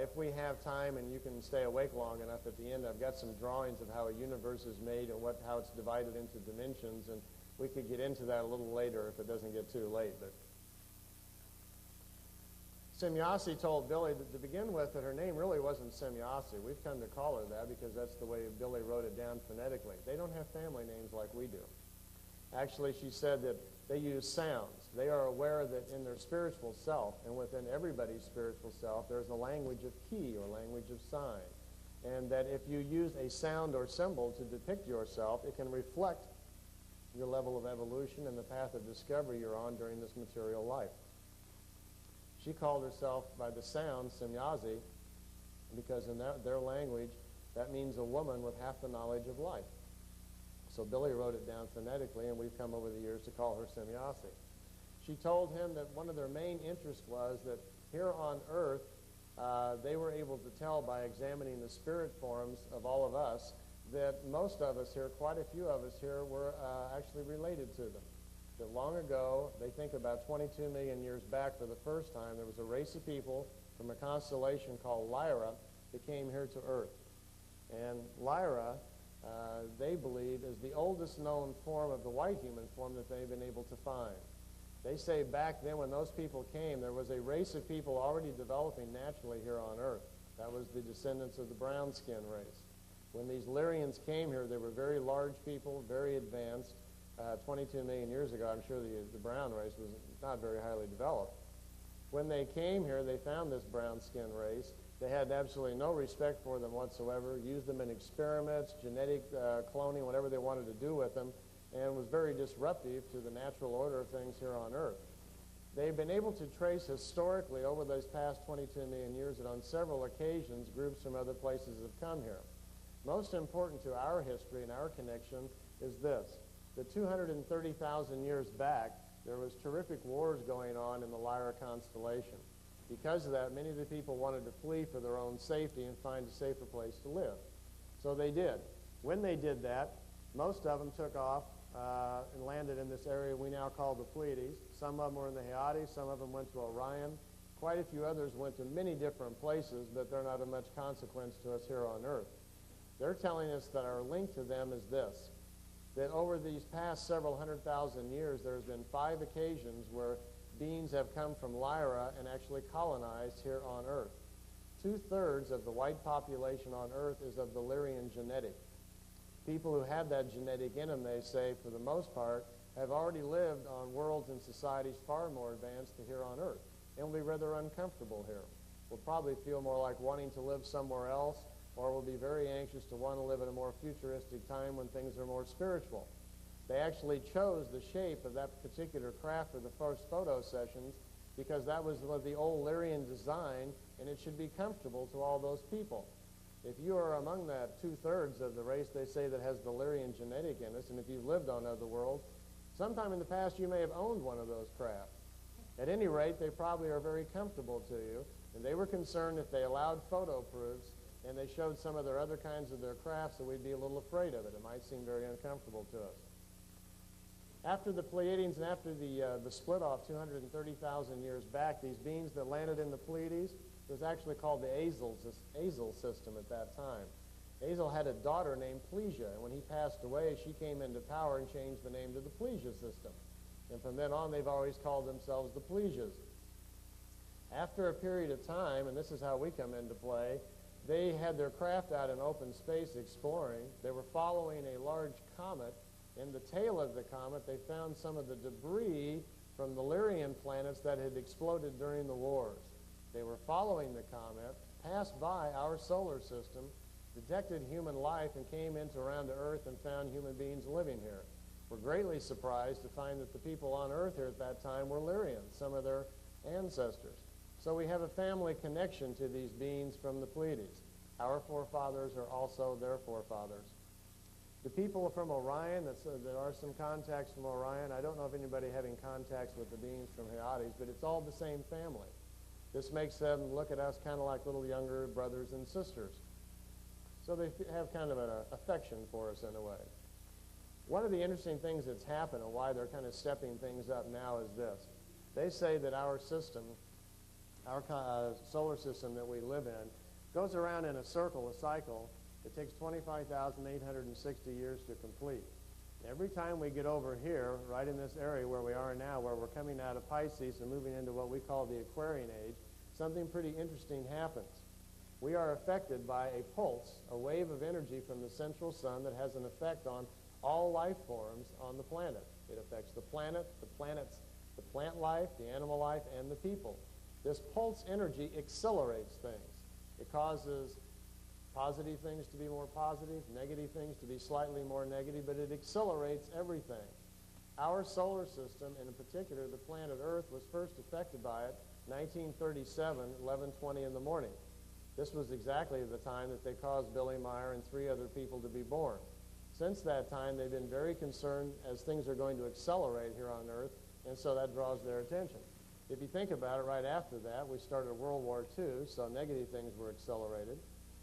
If we have time and you can stay awake long enough at the end, I've got some drawings of how a universe is made and how it's divided into dimensions, and we could get into that a little later if it doesn't get too late. But Semjase told Billy that to begin with that her name really wasn't Semjase. We've come to call her that because that's the way Billy wrote it down phonetically. They don't have family names like we do. Actually, she said that they use sounds. They are aware that in their spiritual self and within everybody's spiritual self, there's a language of key or language of sign. And that if you use a sound or symbol to depict yourself, it can reflect your level of evolution and the path of discovery you're on during this material life. She called herself by the sound Semjase because in their language, that means a woman with half the knowledge of life. So Billy wrote it down phonetically, and we've come over the years to call her Semjase. She told him that one of their main interests was that here on Earth, they were able to tell by examining the spirit forms of all of us that most of us here, quite a few of us here, were actually related to them. That long ago, they think about 22 million years back for the first time, there was a race of people from a constellation called Lyra that came here to Earth. And Lyra, they believe, is the oldest known form of the white human form that they've been able to find. They say back then when those people came, there was a race of people already developing naturally here on Earth. That was the descendants of the brown skin race. When these Lyrians came here, they were very large people, very advanced. 22 million years ago, I'm sure the brown race was not very highly developed. When they came here, they found this brown skin race. They had absolutely no respect for them whatsoever, used them in experiments, genetic cloning, whatever they wanted to do with them, and was very disruptive to the natural order of things here on Earth. They've been able to trace historically over those past 22 million years that on several occasions groups from other places have come here. Most important to our history and our connection is this. The 230,000 years back, there was terrific wars going on in the Lyra constellation. Because of that, many of the people wanted to flee for their own safety and find a safer place to live. So they did. When they did that, most of them took off and landed in this area we now call the Pleiades. Some of them were in the how-tos, some of them went to Orion. Quite a few others went to many different places, but they're not of much consequence to us here on Earth. They're telling us that our link to them is this, that over these past several 100,000 years, there's been 5 occasions where beings have come from Lyra and actually colonized here on Earth. 2/3 of the white population on Earth is of the Lyrian genetic. People who have that genetic in them, they say, for the most part, have already lived on worlds and societies far more advanced than here on Earth, and will be rather uncomfortable here. Will probably feel more like wanting to live somewhere else, or will be very anxious to want to live at a more futuristic time when things are more spiritual. They actually chose the shape of that particular craft for the first photo sessions because that was the old Lyrian design, and it should be comfortable to all those people. If you are among that 2/3 of the race, they say, that has the Lyrian genetic in us, and if you've lived on other worlds, sometime in the past you may have owned one of those craft. At any rate, they probably are very comfortable to you, and they were concerned if they allowed photo proofs and they showed some of their other kinds of their crafts that we'd be a little afraid of it. It might seem very uncomfortable to us. After the Pleiadians and after the split off 230,000 years back, these beings that landed in the Pleiades was actually called the Azel system at that time. Azel had a daughter named Plesia, and when he passed away, she came into power and changed the name to the Plesia system. And from then on, they've always called themselves the Plesias. After a period of time, and this is how we come into play, they had their craft out in open space exploring. They were following a large comet. In the tail of the comet, they found some of the debris from the Lyrian planets that had exploded during the wars. They were following the comet, passed by our solar system, detected human life, and came into around to Earth and found human beings living here. We're greatly surprised to find that the people on Earth here at that time were Lyrians, some of their ancestors. So we have a family connection to these beings from the Pleiades. Our forefathers are also their forefathers. The people from Orion, there are some contacts from Orion. I don't know of anybody having contacts with the beings from how-tos, but it's all the same family. This makes them look at us kind of like little younger brothers and sisters. So they have kind of an affection for us in a way. One of the interesting things that's happened and why they're kind of stepping things up now is this. They say that our system, our solar system that we live in, goes around in a circle, a cycle. It takes 25,860 years to complete. Every time we get over here, right in this area where we are now, where we're coming out of Pisces and moving into what we call the Aquarian age, something pretty interesting happens. We are affected by a pulse, a wave of energy from the central sun that has an effect on all life forms on the planet. It affects the planet, the plant life, the animal life, and the people. This pulse energy accelerates things. It causes positive things to be more positive, negative things to be slightly more negative, but it accelerates everything. Our solar system, and in particular the planet Earth, was first affected by it 1937, 11:20 in the morning. This was exactly the time that they caused Billy Meier and 3 other people to be born. Since that time, they've been very concerned as things are going to accelerate here on Earth, and so that draws their attention. If you think about it, right after that, we started World War II, so negative things were accelerated.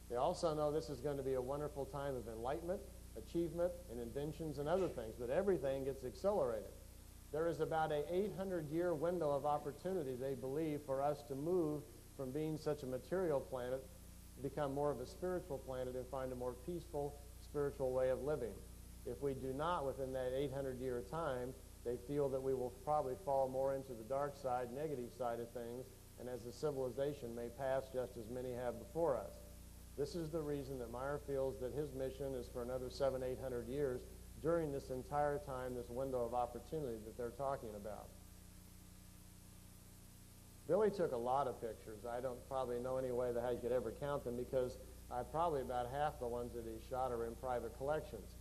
They also know this is going to be a wonderful time of enlightenment, achievement, and inventions and other things, but everything gets accelerated. There is about an 800-year window of opportunity, they believe, for us to move from being such a material planet, become more of a spiritual planet, and find a more peaceful, spiritual way of living. If we do not within that 800-year time, they feel that we will probably fall more into the dark side, negative side of things, and as a civilization may pass just as many have before us. This is the reason that Meier feels that his mission is for another 700-800 years during this entire time, this window of opportunity that they're talking about. Billy took a lot of pictures. I don't probably know any way that how you could ever count them, because probably about half the ones that he shot are in private collections.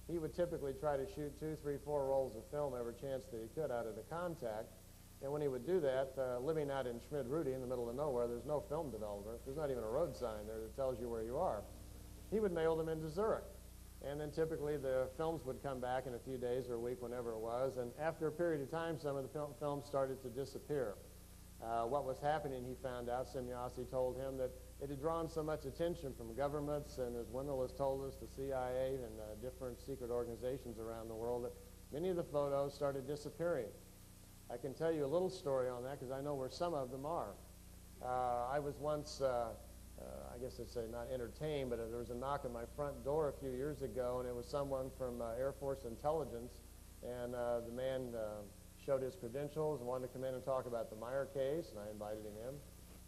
He would typically try to shoot 2, 3, 4 rolls of film every chance that he could out of the contact. And when he would do that, living out in Schmid-Rudy in the middle of nowhere, there's no film developer. There's not even a road sign there that tells you where you are. He would mail them into Zurich. And then typically the films would come back in a few days or a week, whenever it was. And after a period of time, some of the films started to disappear. What was happening, he found out, Semyosi told him, that it had drawn so much attention from governments, and as Wendell has told us, the CIA and different secret organizations around the world, that many of the photos started disappearing. I can tell you a little story on that because I know where some of them are. I was once, I guess I'd say not entertained, but there was a knock on my front door a few years ago, and it was someone from Air Force Intelligence, and the man showed his credentials and wanted to come in and talk about the Meier case, and I invited him in.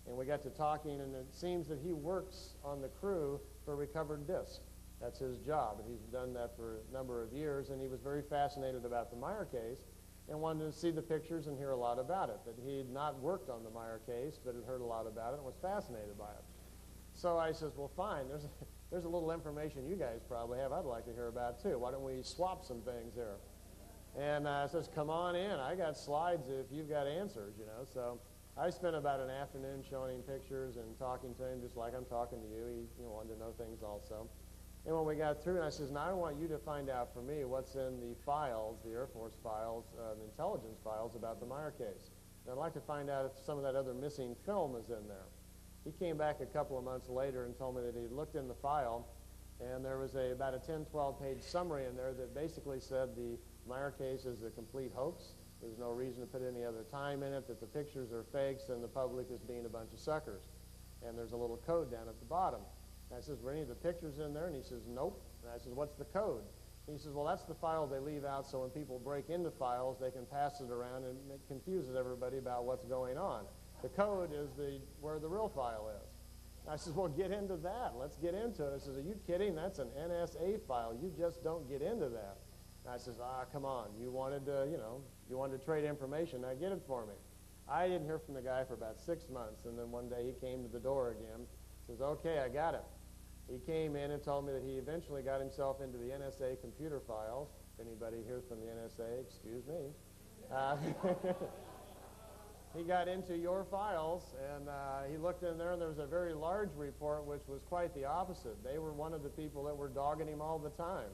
And we got to talking, and it seems that he works on the crew for Recovered Disc. That's his job, and he's done that for a number of years, and he was very fascinated about the Meier case and wanted to see the pictures and hear a lot about it. That he had not worked on the Meier case, but had heard a lot about it and was fascinated by it. So I says, well, fine, there's a little information you guys probably have I'd like to hear about too. Why don't we swap some things here? And I says, come on in. I got slides if you've got answers, you know. So I spent about an afternoon showing him pictures and talking to him just like I'm talking to you. He wanted to know things also. And when we got through, and I says, now I want you to find out for me what's in the files, the Air Force files, the intelligence files about the Meier case. And I'd like to find out if some of that other missing film is in there. He came back a couple of months later and told me that he looked in the file, and there was about a 10, 12-page summary in there that basically said the Meier case is a complete hoax. There's no reason to put any other time in it, that the pictures are fakes, and the public is being a bunch of suckers. And there's a little code down at the bottom. And I says, were any of the pictures in there? And he says, nope. And I says, what's the code? And he says, well, that's the file they leave out so when people break into files, they can pass it around, and it confuses everybody about what's going on. The code is where the real file is. And I says, well, get into that. Let's get into it. I says, are you kidding? That's an NSA file. You just don't get into that. And I says, come on. You wanted to, you wanted to trade information. Now get it for me. I didn't hear from the guy for about 6 months, and then one day he came to the door again. Says, okay, I got it. He came in and told me that he eventually got himself into the NSA computer files. If anybody here from the NSA, excuse me. He got into your files, and he looked in there, and there was a very large report, which was quite the opposite. They were one of the people that were dogging him all the time.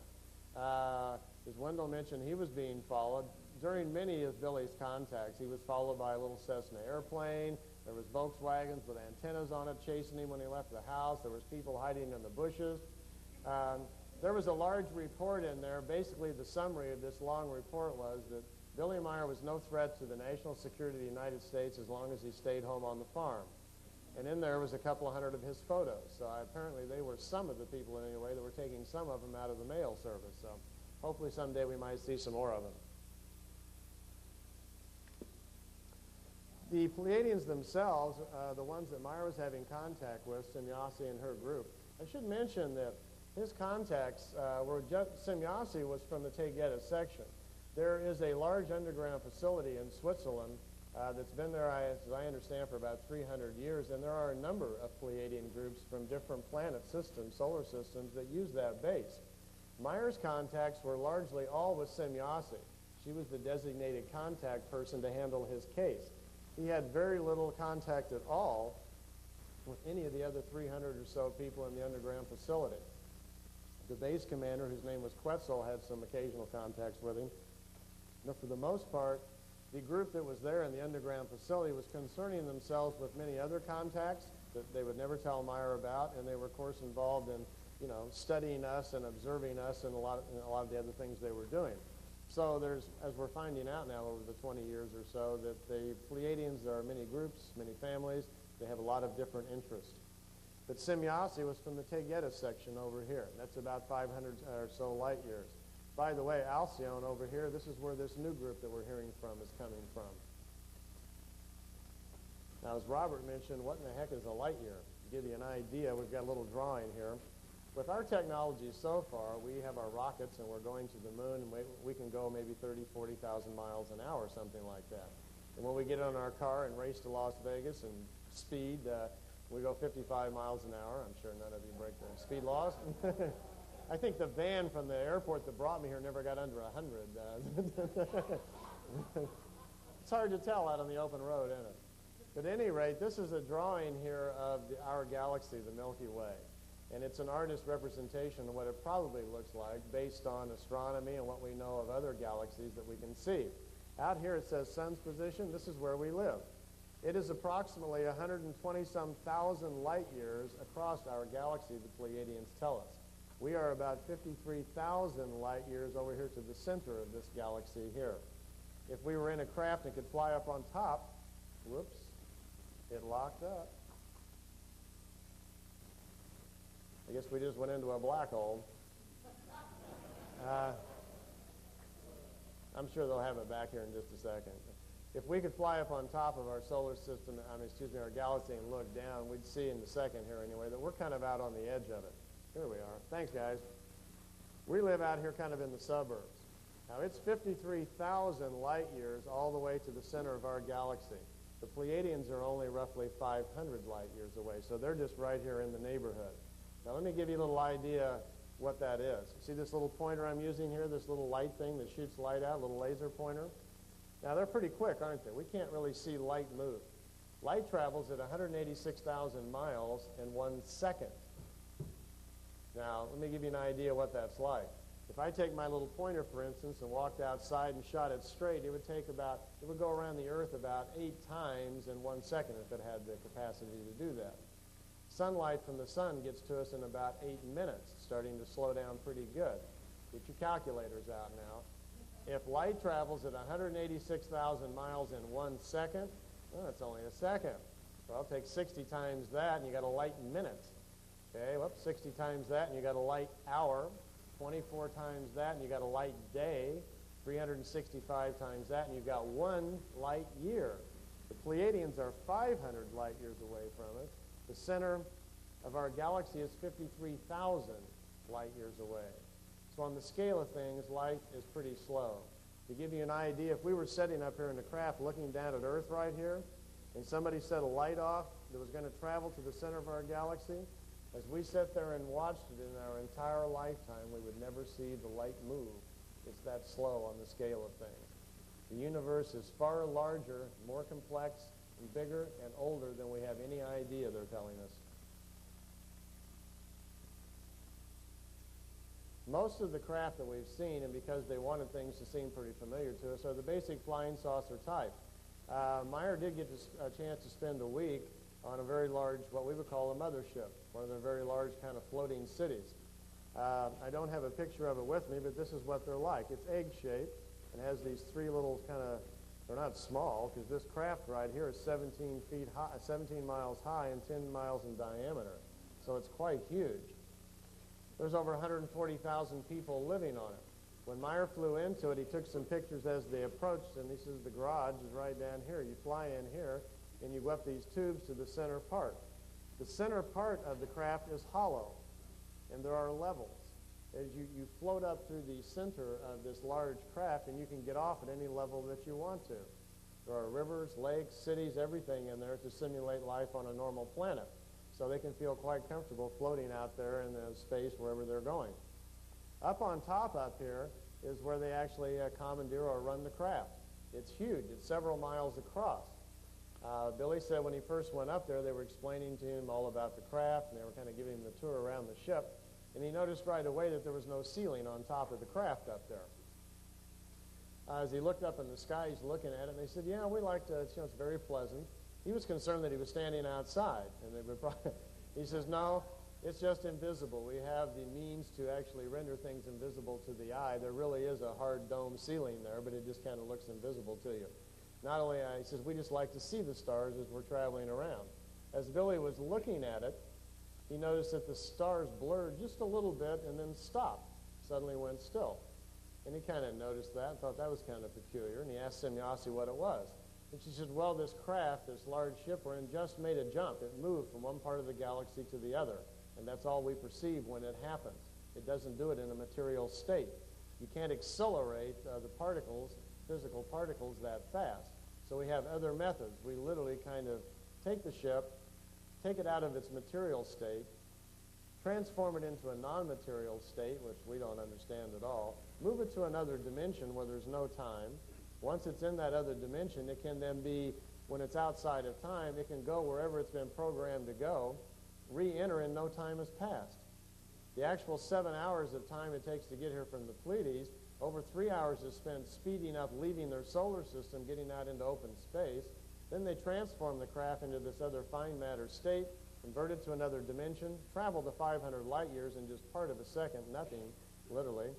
As Wendell mentioned, he was being followed. During many of Billy's contacts, he was followed by a little Cessna airplane. There was Volkswagens with antennas on it chasing him when he left the house. There was people hiding in the bushes. There was a large report in there. Basically, the summary of this long report was that Billy Meier was no threat to the national security of the United States as long as he stayed home on the farm. And in there was a couple of hundred of his photos. So apparently they were some of the people in any way that were taking some of them out of the mail service. So hopefully someday we might see some more of them. The Pleiadians themselves, the ones that Meier was having contact with, Semjase and her group, I should mention that his contacts Semjase was from the Tegeta section. There is a large underground facility in Switzerland that's been there, as I understand, for about 300 years, and there are a number of Pleiadian groups from different planet systems, solar systems, that use that base. Meier's contacts were largely all with Semjase. She was the designated contact person to handle his case. He had very little contact at all with any of the other 300 or so people in the underground facility. The base commander, whose name was Quetzal, had some occasional contacts with him. But for the most part, the group that was there in the underground facility was concerning themselves with many other contacts that they would never tell Meier about, and they were, of course, involved in, studying us and observing us and a lot of the other things they were doing. So there's, as we're finding out now over the 20 years or so, that the Pleiadians, there are many groups, many families. They have a lot of different interests. But Semjase was from the Tegeta section over here. That's about 500 or so light years. By the way, Alcyone over here, this is where this new group that we're hearing from is coming from. Now, as Robert mentioned, what in the heck is a light year? To give you an idea, we've got a little drawing here. With our technology so far, we have our rockets and we're going to the moon, and we can go maybe 30, 40,000 miles an hour, something like that. And when we get on our car and race to Las Vegas and speed, we go 55 miles an hour. I'm sure none of you break the speed laws. I think the van from the airport that brought me here never got under 100. It's hard to tell out on the open road, isn't it? But at any rate, this is a drawing here of our galaxy, the Milky Way. And it's an artist's representation of what it probably looks like based on astronomy and what we know of other galaxies that we can see. Out here it says sun's position. This is where we live. It is approximately 120-some thousand light years across our galaxy, the Pleiadians tell us. We are about 53,000 light years over here to the center of this galaxy here. If we were in a craft and could fly up on top, whoops, it locked up. I guess we just went into a black hole. I'm sure they'll have it back here in just a second. If we could fly up on top of our solar system, our galaxy, and look down, we'd see in a second here anyway that we're kind of out on the edge of it. Here we are. Thanks, guys. We live out here kind of in the suburbs. Now, it's 53,000 light years all the way to the center of our galaxy. The Pleiadians are only roughly 500 light years away, so they're just right here in the neighborhood. Now, let me give you a little idea what that is. See this little pointer I'm using here, this little light thing that shoots light out, little laser pointer? Now, they're pretty quick, aren't they? We can't really see light move. Light travels at 186,000 miles in 1 second. Now, let me give you an idea what that's like. If I take my little pointer, for instance, and walked outside and shot it straight, it would go around the Earth about 8 times in 1 second if it had the capacity to do that. Sunlight from the sun gets to us in about 8 minutes, starting to slow down pretty good. Get your calculators out now. If light travels at 186,000 miles in 1 second, well, that's only a second. Well, take 60 times that, and you got a light minute. Okay, well, 60 times that, and you got a light hour. 24 times that, and you got a light day. 365 times that, and you've got 1 light year. The Pleiadians are 500 light years away from us. The center of our galaxy is 53,000 light years away. So on the scale of things, light is pretty slow. To give you an idea, if we were sitting up here in the craft looking down at Earth right here, and somebody set a light off that was going to travel to the center of our galaxy, as we sat there and watched it in our entire lifetime, we would never see the light move. It's that slow on the scale of things. The universe is far larger, more complex, and bigger and older than we have any idea, they're telling us. Most of the craft that we've seen, and because they wanted things to seem pretty familiar to us, are the basic flying saucer type. Meier did get a chance to spend a week on a very large, what we would call a mothership, one of their very large kind of floating cities. I don't have a picture of it with me, but this is what they're like. It's egg-shaped and has these 3 little kind of, they're not small, because this craft right here is 17 miles high and 10 miles in diameter. So it's quite huge. There's over 140,000 people living on it. When Meier flew into it, he took some pictures as they approached, and he says the garage is right down here. You fly in here, and you go up these tubes to the center part. The center part of the craft is hollow, and there are levels. As you float up through the center of this large craft, and you can get off at any level that you want to. There are rivers, lakes, cities, everything in there to simulate life on a normal planet. So they can feel quite comfortable floating out there in the space wherever they're going. Up on top up here is where they actually commandeer or run the craft. It's huge. It's several miles across. Billy said when he first went up there, they were explaining to him all about the craft, and they were kind of giving him the tour around the ship. And he noticed right away that there was no ceiling on top of the craft up there. As he looked up in the sky, he's looking at it, and they said, yeah, we like to, it's very pleasant. He was concerned that he was standing outside. And they would probably, he says, no, it's just invisible. We have the means to actually render things invisible to the eye. There really is a hard dome ceiling there, but it just kind of looks invisible to you. Not only, he says, we just like to see the stars as we're traveling around. As Billy was looking at it, he noticed that the stars blurred just a little bit and then stopped, suddenly went still. And he kind of noticed that and thought that was kind of peculiar, and he asked Semyasi what it was. And she said, well, this craft, this large ship we're in, just made a jump. It moved from one part of the galaxy to the other, and that's all we perceive when it happens. It doesn't do it in a material state. You can't accelerate the particles, physical particles, that fast. So we have other methods. We literally kind of take the ship, take it out of its material state, transform it into a non-material state, which we don't understand at all, move it to another dimension where there's no time. Once it's in that other dimension, it can then be, when it's outside of time, it can go wherever it's been programmed to go, re-enter, and no time has passed. The actual 7 hours of time it takes to get here from the Pleiades, over 3 hours is spent speeding up, leaving their solar system, getting out into open space. Then they transform the craft into this other fine matter state, convert it to another dimension, travel to 500 light years in just part of a second, nothing, literally.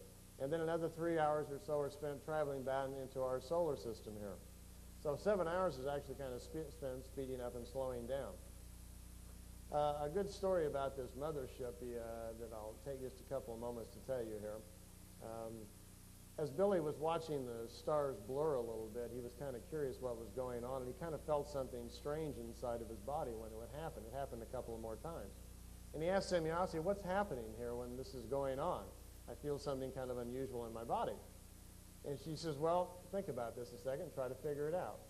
And then another 3 hours or so are spent traveling back into our solar system here. So 7 hours is actually kind of spent speeding up and slowing down. A good story about this mothership that I'll take just a couple of moments to tell you here. As Billy was watching the stars blur a little bit, he was kind of curious what was going on, and he kind of felt something strange inside of his body when it would happen. It happened a couple of more times. And he asked Semyasi, what's happening here when this is going on? I feel something kind of unusual in my body. And she says, well, think about this a second, try to figure it out.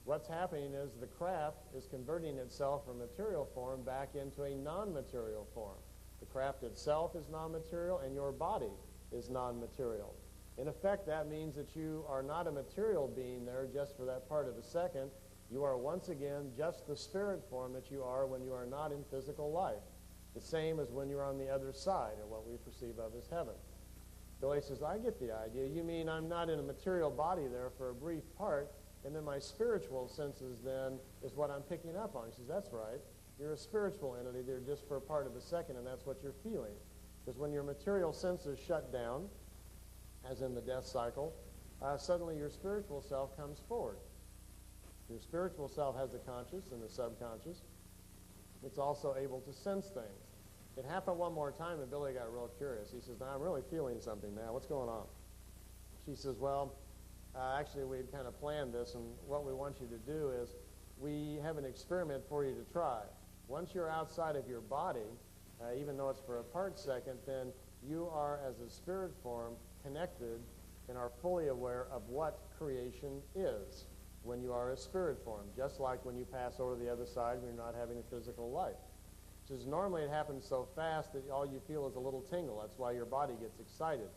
What's happening is the craft is converting itself from material form back into a non-material form. The craft itself is non-material, and your body is non-material. In effect, that means that you are not a material being there just for that part of a second. You are once again just the spirit form that you are when you are not in physical life. The same as when you're on the other side of what we perceive of as heaven. Billy says, I get the idea. You mean I'm not in a material body there for a brief part, and then my spiritual senses then is what I'm picking up on. He says, that's right. You're a spiritual entity there just for a part of a second, and that's what you're feeling. Because when your material senses shut down, as in the death cycle, suddenly your spiritual self comes forward. Your spiritual self has a conscious and a subconscious. It's also able to sense things. It happened one more time, and Billy got real curious. He says, now I'm really feeling something now. What's going on? She says, well, actually, we had kind of planned this, and what we want you to do is we have an experiment for you to try. Once you're outside of your body, even though it's for a part second, then you are, as a spirit form, connected and are fully aware of what creation is when you are a spirit form, just like when you pass over the other side when you're not having a physical life. Because normally it happens so fast that all you feel is a little tingle. That's why your body gets excited.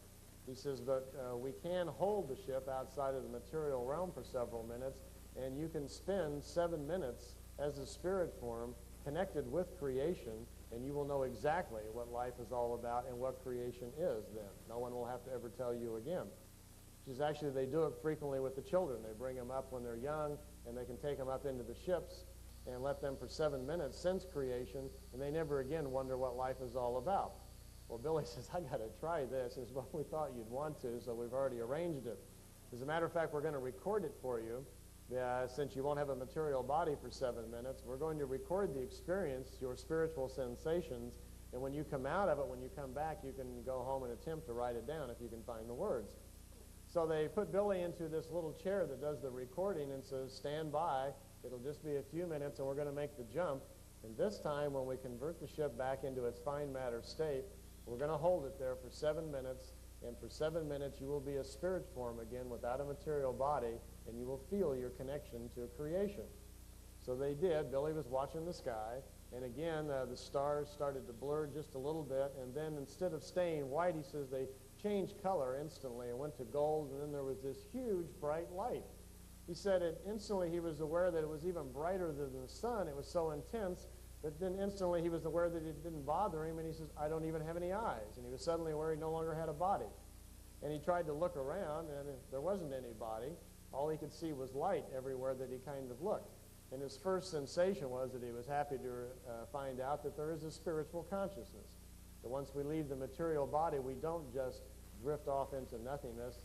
He says, but we can hold the ship outside of the material realm for several minutes, and you can spend 7 minutes as a spirit form connected with creation, and you will know exactly what life is all about and what creation is then. No one will have to ever tell you again. Which is actually, they do it frequently with the children. They bring them up when they're young, and they can take them up into the ships and let them for 7 minutes sense creation, and they never again wonder what life is all about. Well, Billy says, I got to try this. He says, well, we thought you'd want to, so we've already arranged it. As a matter of fact, we're going to record it for you. Since you won't have a material body for 7 minutes, we're going to record the experience, your spiritual sensations, And when you come out of it, when you come back, you can go home and attempt to write it down if you can find the words. So they put Billy into this little chair that does the recording and says, stand by. It'll just be a few minutes, and we're going to make the jump. And this time, when we convert the ship back into its fine matter state, we're going to hold it there for 7 minutes. And for 7 minutes, you will be a spirit form again without a material body, and you will feel your connection to creation. So they did. Billy was watching the sky. And again, the stars started to blur just a little bit. And then instead of staying white, he says they changed color instantly and went to gold. And then there was this huge bright light. He said instantly he was aware that it was even brighter than the sun. It was so intense. But then instantly he was aware that it didn't bother him. And he says, I don't even have any eyes. And he was suddenly aware he no longer had a body. And he tried to look around, and there wasn't any body. All he could see was light everywhere that he kind of looked. And his first sensation was that he was happy to find out that there is a spiritual consciousness. That once we leave the material body, we don't just drift off into nothingness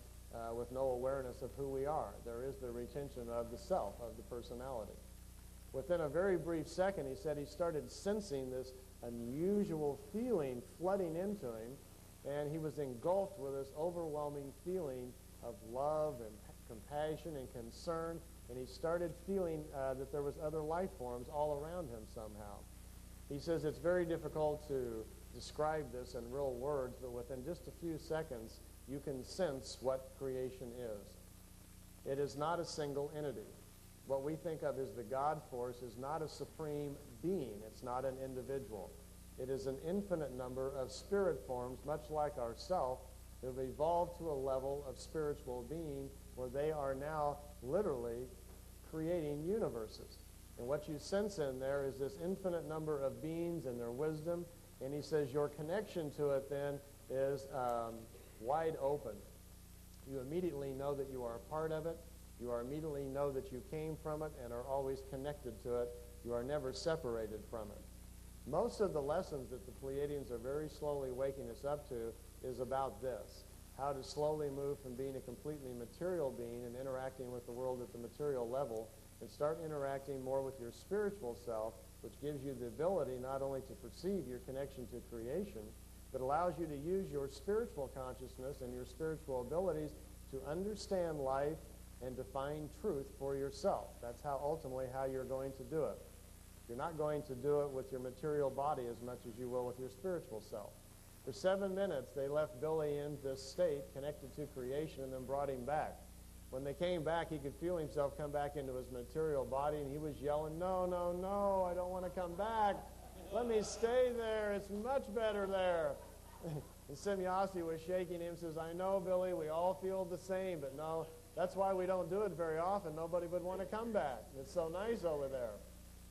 with no awareness of who we are. There is the retention of the self, of the personality. Within a very brief second, he said he started sensing this unusual feeling flooding into him, and he was engulfed with this overwhelming feeling of love and compassion and concern. And he started feeling that there was other life forms all around him somehow. He says it's very difficult to describe this in real words, but within just a few seconds, you can sense what creation is. It is not a single entity. What we think of as the God force is not a supreme being. It's not an individual. It is an infinite number of spirit forms, much like ourself, that have evolved to a level of spiritual being where they are now literally creating universes. And what you sense in there is this infinite number of beings and their wisdom. And he says your connection to it then is wide open. You immediately know that you are a part of it. You immediately know that you came from it and are always connected to it. You are never separated from it. Most of the lessons that the Pleiadians are very slowly waking us up to is about this. How to slowly move from being a completely material being and interacting with the world at the material level and start interacting more with your spiritual self, which gives you the ability not only to perceive your connection to creation, but allows you to use your spiritual consciousness and your spiritual abilities to understand life and to find truth for yourself. That's how ultimately how you're going to do it. You're not going to do it with your material body as much as you will with your spiritual self. For 7 minutes, they left Billy in this state, connected to creation, and then brought him back. When they came back, he could feel himself come back into his material body, and he was yelling, no, no, no, I don't want to come back. Let me stay there. It's much better there. And Semyasi was shaking him, says, I know, Billy, we all feel the same, but no, that's why we don't do it very often. Nobody would want to come back. It's so nice over there.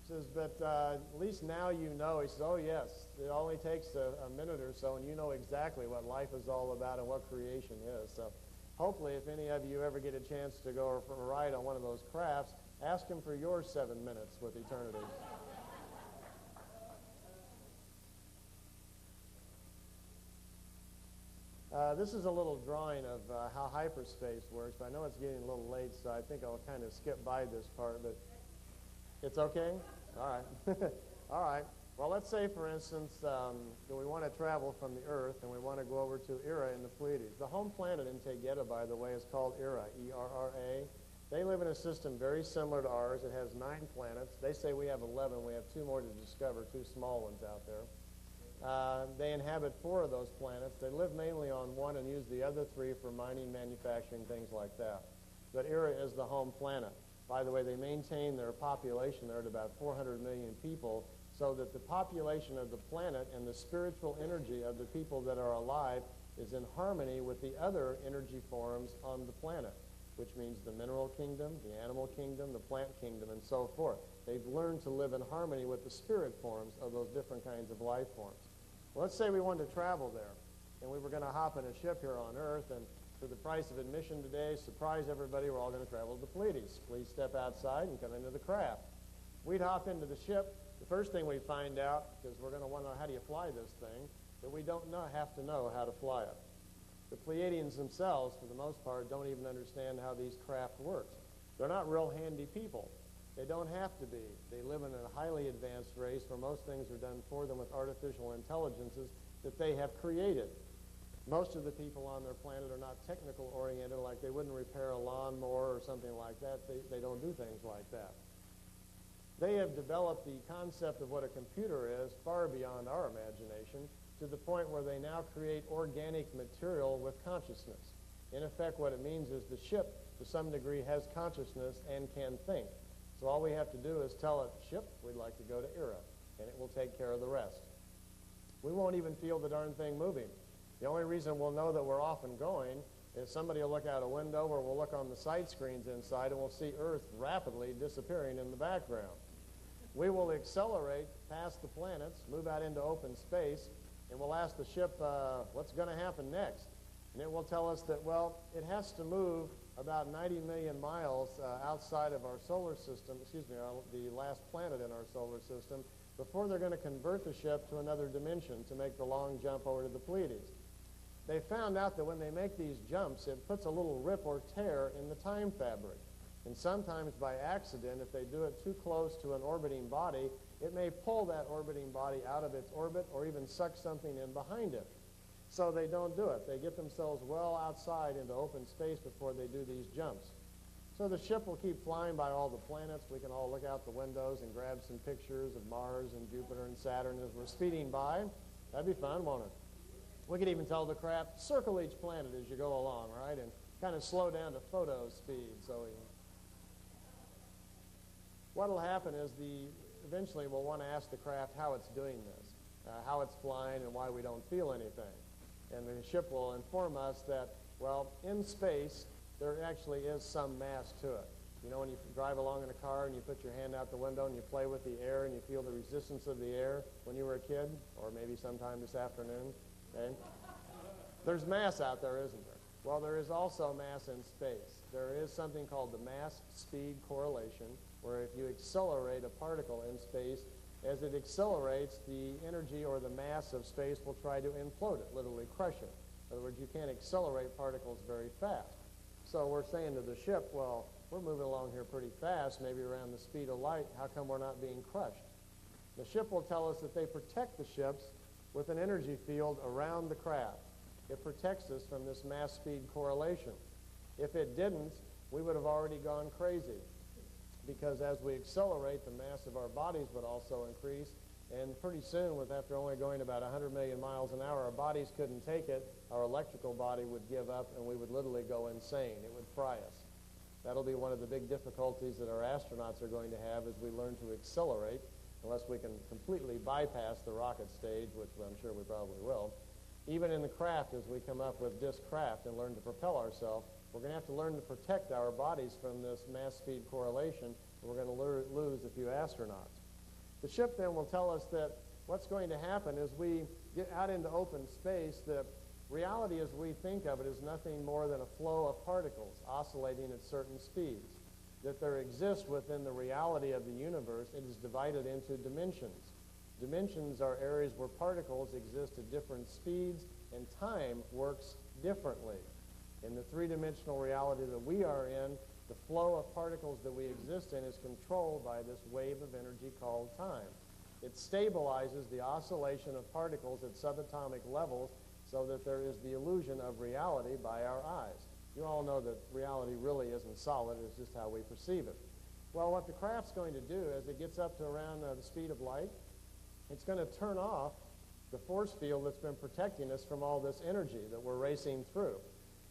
Says, but at least now you know. He says, oh, yes, it only takes a minute or so, and you know exactly what life is all about and what creation is. So hopefully, if any of you ever get a chance to go for a ride on one of those crafts, ask him for your 7 minutes with eternity. This is a little drawing of how hyperspace works, but I know it's getting a little late, so I think I'll kind of skip by this part, but it's okay? All right. All right. Well, let's say, for instance, that we want to travel from the Earth, and we want to go over to Ira in the Pleiades. The home planet in Tegeta, by the way, is called Ira, E-R-R-A. They live in a system very similar to ours. It has 9 planets. They say we have 11. We have 2 more to discover, 2 small ones out there. They inhabit 4 of those planets. They live mainly on 1 and use the other 3 for mining, manufacturing, things like that. But Ira is the home planet. By the way, they maintain their population there at about 400 million people, so that the population of the planet and the spiritual energy of the people that are alive is in harmony with the other energy forms on the planet, which means the mineral kingdom, the animal kingdom, the plant kingdom, and so forth. They've learned to live in harmony with the spirit forms of those different kinds of life forms. Well, let's say we wanted to travel there, and we were going to hop in a ship here on Earth, and for the price of admission today, surprise everybody, we're all going to travel to the Pleiades. Please step outside and come into the craft. We'd hop into the ship. The first thing we find out, because we're going to want to know how do you fly this thing, that we don't have to know how to fly it. The Pleiadians themselves, for the most part, don't even understand how these craft works. They're not real handy people. They don't have to be. They live in a highly advanced race where most things are done for them with artificial intelligences that they have created. Most of the people on their planet are not technical oriented, like they wouldn't repair a lawnmower or something like that. They don't do things like that. They have developed the concept of what a computer is far beyond our imagination, to the point where they now create organic material with consciousness. In effect, what it means is the ship, to some degree, has consciousness and can think. So all we have to do is tell it, ship, we'd like to go to Era, and it will take care of the rest. We won't even feel the darn thing moving. The only reason we'll know that we're off and going is somebody will look out a window, or we'll look on the sight screens inside, and we'll see Earth rapidly disappearing in the background. We will accelerate past the planets, move out into open space, and we'll ask the ship, what's going to happen next? And it will tell us that, well, it has to move about 90 million miles outside of our solar system, the last planet in our solar system, before they're going to convert the ship to another dimension to make the long jump over to the Pleiades. They found out that when they make these jumps, it puts a little rip or tear in the time fabric. And sometimes by accident, if they do it too close to an orbiting body, it may pull that orbiting body out of its orbit or even suck something in behind it. So they don't do it. They get themselves well outside into open space before they do these jumps. So the ship will keep flying by all the planets. We can all look out the windows and grab some pictures of Mars and Jupiter and Saturn as we're speeding by. That'd be fun, won't it? We could even tell the craft, circle each planet as you go along, right? And kind of slow down to photo speed. So what'll happen is eventually we'll want to ask the craft how it's doing this, how it's flying and why we don't feel anything. And the ship will inform us that, well, in space, there actually is some mass to it. You know, when you drive along in a car and you put your hand out the window and you play with the air and you feel the resistance of the air when you were a kid, or maybe sometime this afternoon, okay? There's mass out there, isn't there? Well, there is also mass in space. There is something called the mass-speed correlation, where if you accelerate a particle in space, as it accelerates, the energy or the mass of space will try to implode it, literally crush it. In other words, you can't accelerate particles very fast. So we're saying to the ship, well, we're moving along here pretty fast, maybe around the speed of light. How come we're not being crushed? The ship will tell us that they protect the ships with an energy field around the craft. It protects us from this mass-speed correlation. If it didn't, we would have already gone crazy, because as we accelerate, the mass of our bodies would also increase, and pretty soon, after only going about 100 million miles an hour, our bodies couldn't take it, our electrical body would give up, and we would literally go insane. It would fry us. That'll be one of the big difficulties that our astronauts are going to have as we learn to accelerate, unless we can completely bypass the rocket stage, which I'm sure we probably will. Even in the craft, as we come up with this craft and learn to propel ourselves, we're going to have to learn to protect our bodies from this mass-speed correlation, and we're going to lose a few astronauts. The ship then will tell us that what's going to happen is we get out into open space. The reality as we think of it is nothing more than a flow of particles oscillating at certain speeds. That there exists within the reality of the universe, it is divided into dimensions. Dimensions are areas where particles exist at different speeds, and time works differently. In the three-dimensional reality that we are in, the flow of particles that we exist in is controlled by this wave of energy called time. It stabilizes the oscillation of particles at subatomic levels so that there is the illusion of reality by our eyes. You all know that reality really isn't solid, it's just how we perceive it. Well, what the craft's going to do as it gets up to around the speed of light, it's going to turn off the force field that's been protecting us from all this energy that we're racing through.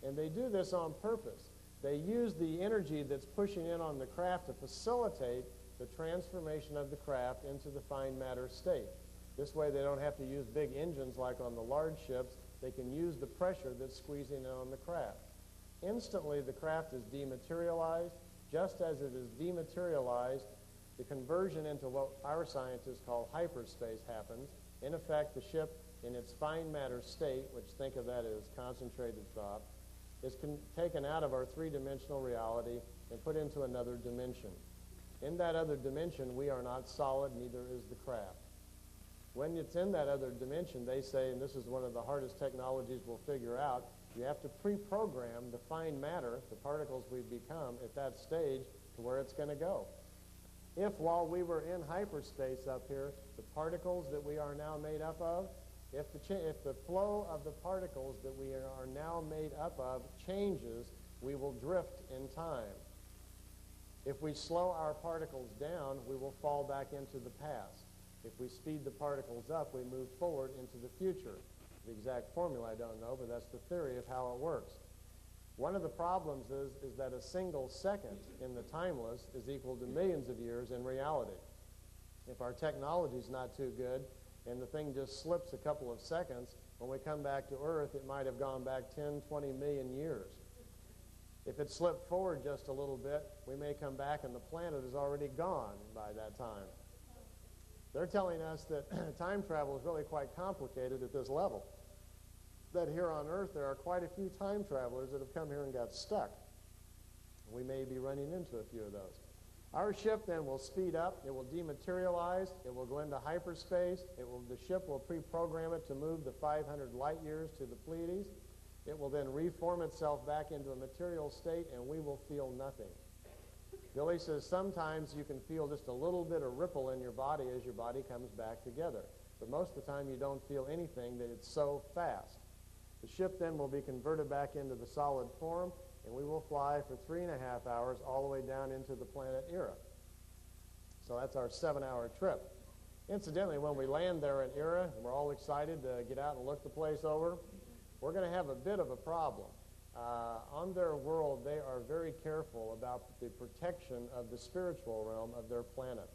And they do this on purpose. They use the energy that's pushing in on the craft to facilitate the transformation of the craft into the fine matter state. This way they don't have to use big engines like on the large ships. They can use the pressure that's squeezing in on the craft. Instantly the craft is dematerialized. Just as it is dematerialized, the conversion into what our scientists call hyperspace happens. In effect, the ship in its fine matter state, which think of that as concentrated thought, is taken out of our three-dimensional reality and put into another dimension. In that other dimension, we are not solid, neither is the craft. When it's in that other dimension, they say, and this is one of the hardest technologies we'll figure out, you have to pre-program the fine matter, the particles we've become, at that stage to where it's going to go. If while we were in hyperspace up here, the particles that we are now made up of, if the flow of the particles that we are now made up of changes, we will drift in time. If we slow our particles down, we will fall back into the past. If we speed the particles up, we move forward into the future. The exact formula I don't know, but that's the theory of how it works. One of the problems is that a single second in the timeless is equal to millions of years in reality. If our technology is not too good and the thing just slips a couple of seconds, when we come back to Earth, it might have gone back 10, 20 million years. If it slipped forward just a little bit, we may come back and the planet is already gone by that time. They're telling us that time travel is really quite complicated at this level. That here on Earth there are quite a few time travelers that have come here and got stuck. We may be running into a few of those. Our ship then will speed up, it will dematerialize, it will go into hyperspace, the ship will pre-program it to move the 500 light years to the Pleiades. It will then reform itself back into a material state and we will feel nothing. Billy says sometimes you can feel just a little bit of ripple in your body as your body comes back together. But most of the time you don't feel anything, that it's so fast. The ship then will be converted back into the solid form, and we will fly for 3.5 hours all the way down into the planet Era. So that's our 7-hour trip. Incidentally, when we land there at Era, and we're all excited to get out and look the place over, we're going to have a bit of a problem. On their world, they are very careful about the protection of the spiritual realm of their planet.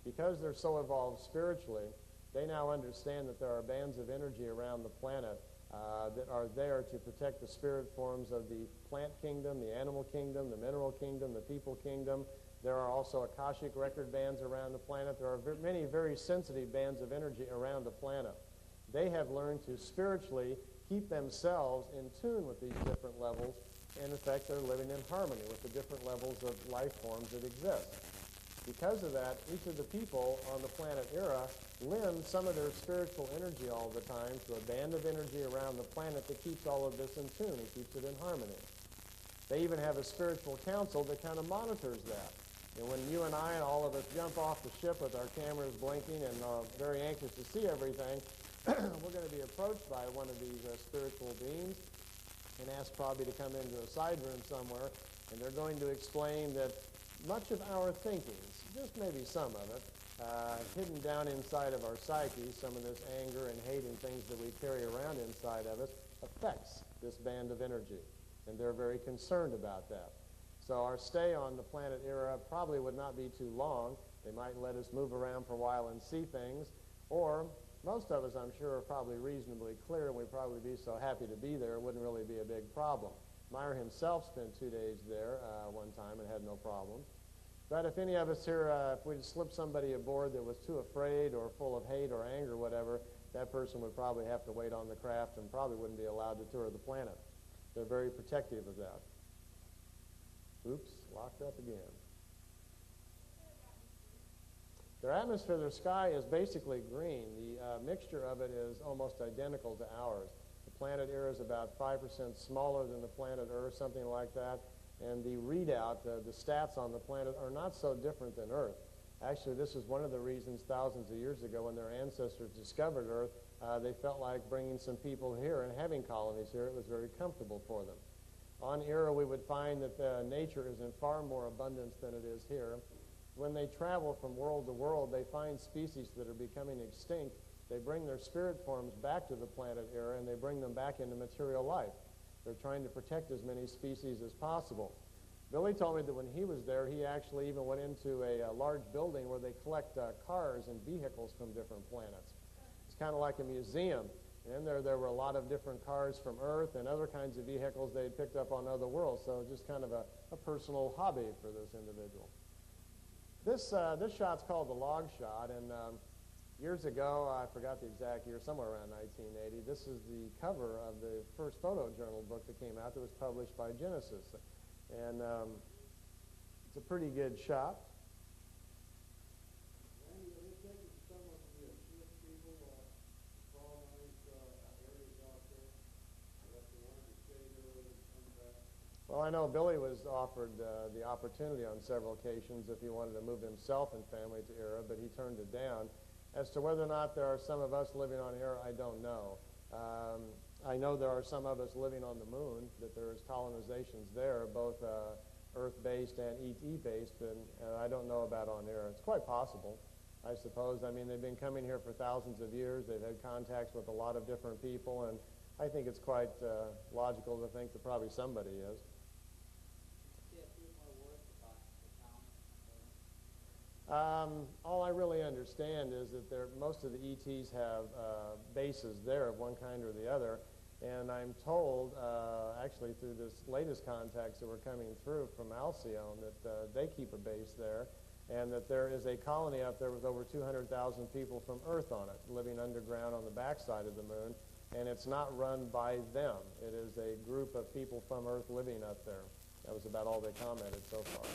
Because they're so evolved spiritually, they now understand that there are bands of energy around the planet that are there to protect the spirit forms of the plant kingdom, the animal kingdom, the mineral kingdom, the people kingdom. There are also Akashic record bands around the planet. There are many very sensitive bands of energy around the planet. They have learned to spiritually keep themselves in tune with these different levels, and in fact they're living in harmony with the different levels of life forms that exist. Because of that, each of the people on the planet Era lend some of their spiritual energy all the time to a band of energy around the planet that keeps all of this in tune and keeps it in harmony. They even have a spiritual council that kind of monitors that. And when you and I and all of us jump off the ship with our cameras blinking and very anxious to see everything, we're going to be approached by one of these spiritual beings and asked probably to come into a side room somewhere, and they're going to explain that much of our thinking, just maybe some of it, hidden down inside of our psyche, some of this anger and hate and things that we carry around inside of us, affects this band of energy, and they're very concerned about that. So our stay on the planet Era probably would not be too long. They might let us move around for a while and see things, or most of us, I'm sure, are probably reasonably clear, and we'd probably be so happy to be there, it wouldn't really be a big problem. Meier himself spent 2 days there one time and had no problems. But if any of us here, if we just slipped somebody aboard that was too afraid or full of hate or anger or whatever, that person would probably have to wait on the craft and probably wouldn't be allowed to tour the planet. They're very protective of that. Oops, locked up again. Their atmosphere, their sky is basically green. The mixture of it is almost identical to ours. The planet Era is about 5% smaller than the planet Earth, something like that. And the readout, the stats on the planet are not so different than Earth. Actually, this is one of the reasons thousands of years ago when their ancestors discovered Earth, they felt like bringing some people here and having colonies here. It was very comfortable for them. On Era, we would find that nature is in far more abundance than it is here. When they travel from world to world, they find species that are becoming extinct. They bring their spirit forms back to the planet Era, and they bring them back into material life. They're trying to protect as many species as possible. Billy told me that when he was there, he actually even went into a large building where they collect cars and vehicles from different planets. It's kind of like a museum. And there were a lot of different cars from Earth and other kinds of vehicles they had picked up on other worlds. So just kind of a personal hobby for this individual. This shot's called the log shot, and years ago, I forgot the exact year, somewhere around 1980, this is the cover of the first photojournal book that came out that was published by Genesis. And it's a pretty good shot. Well, I know Billy was offered the opportunity on several occasions if he wanted to move himself and family to Era, but he turned it down. As to whether or not there are some of us living on Era, I don't know. I know there are some of us living on the moon, that there is colonizations there, both Earth-based and ET-based, and I don't know about on Era. It's quite possible, I suppose. I mean, they've been coming here for thousands of years. They've had contacts with a lot of different people, and I think it's quite logical to think that probably somebody is. All I really understand is that most of the ETs have bases there of one kind or the other, and I'm told, actually through this latest contacts that were coming through from Alcyone, that they keep a base there, and that there is a colony up there with over 200,000 people from Earth on it, living underground on the backside of the moon, and it's not run by them. It is a group of people from Earth living up there. That was about all they commented so far.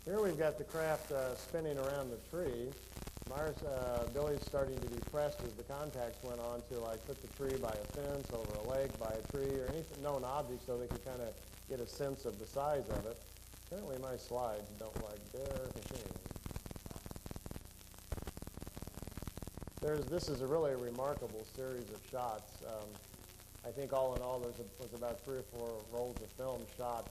Here we've got the craft spinning around the tree. Billy's starting to be pressed as the contacts went on to like put the tree by a fence, over a lake, by a tree, or any known object so they could kind of get a sense of the size of it. Apparently my slides don't like their machines. This is a really remarkable series of shots. I think all in all there was about 3 or 4 rolls of film shot.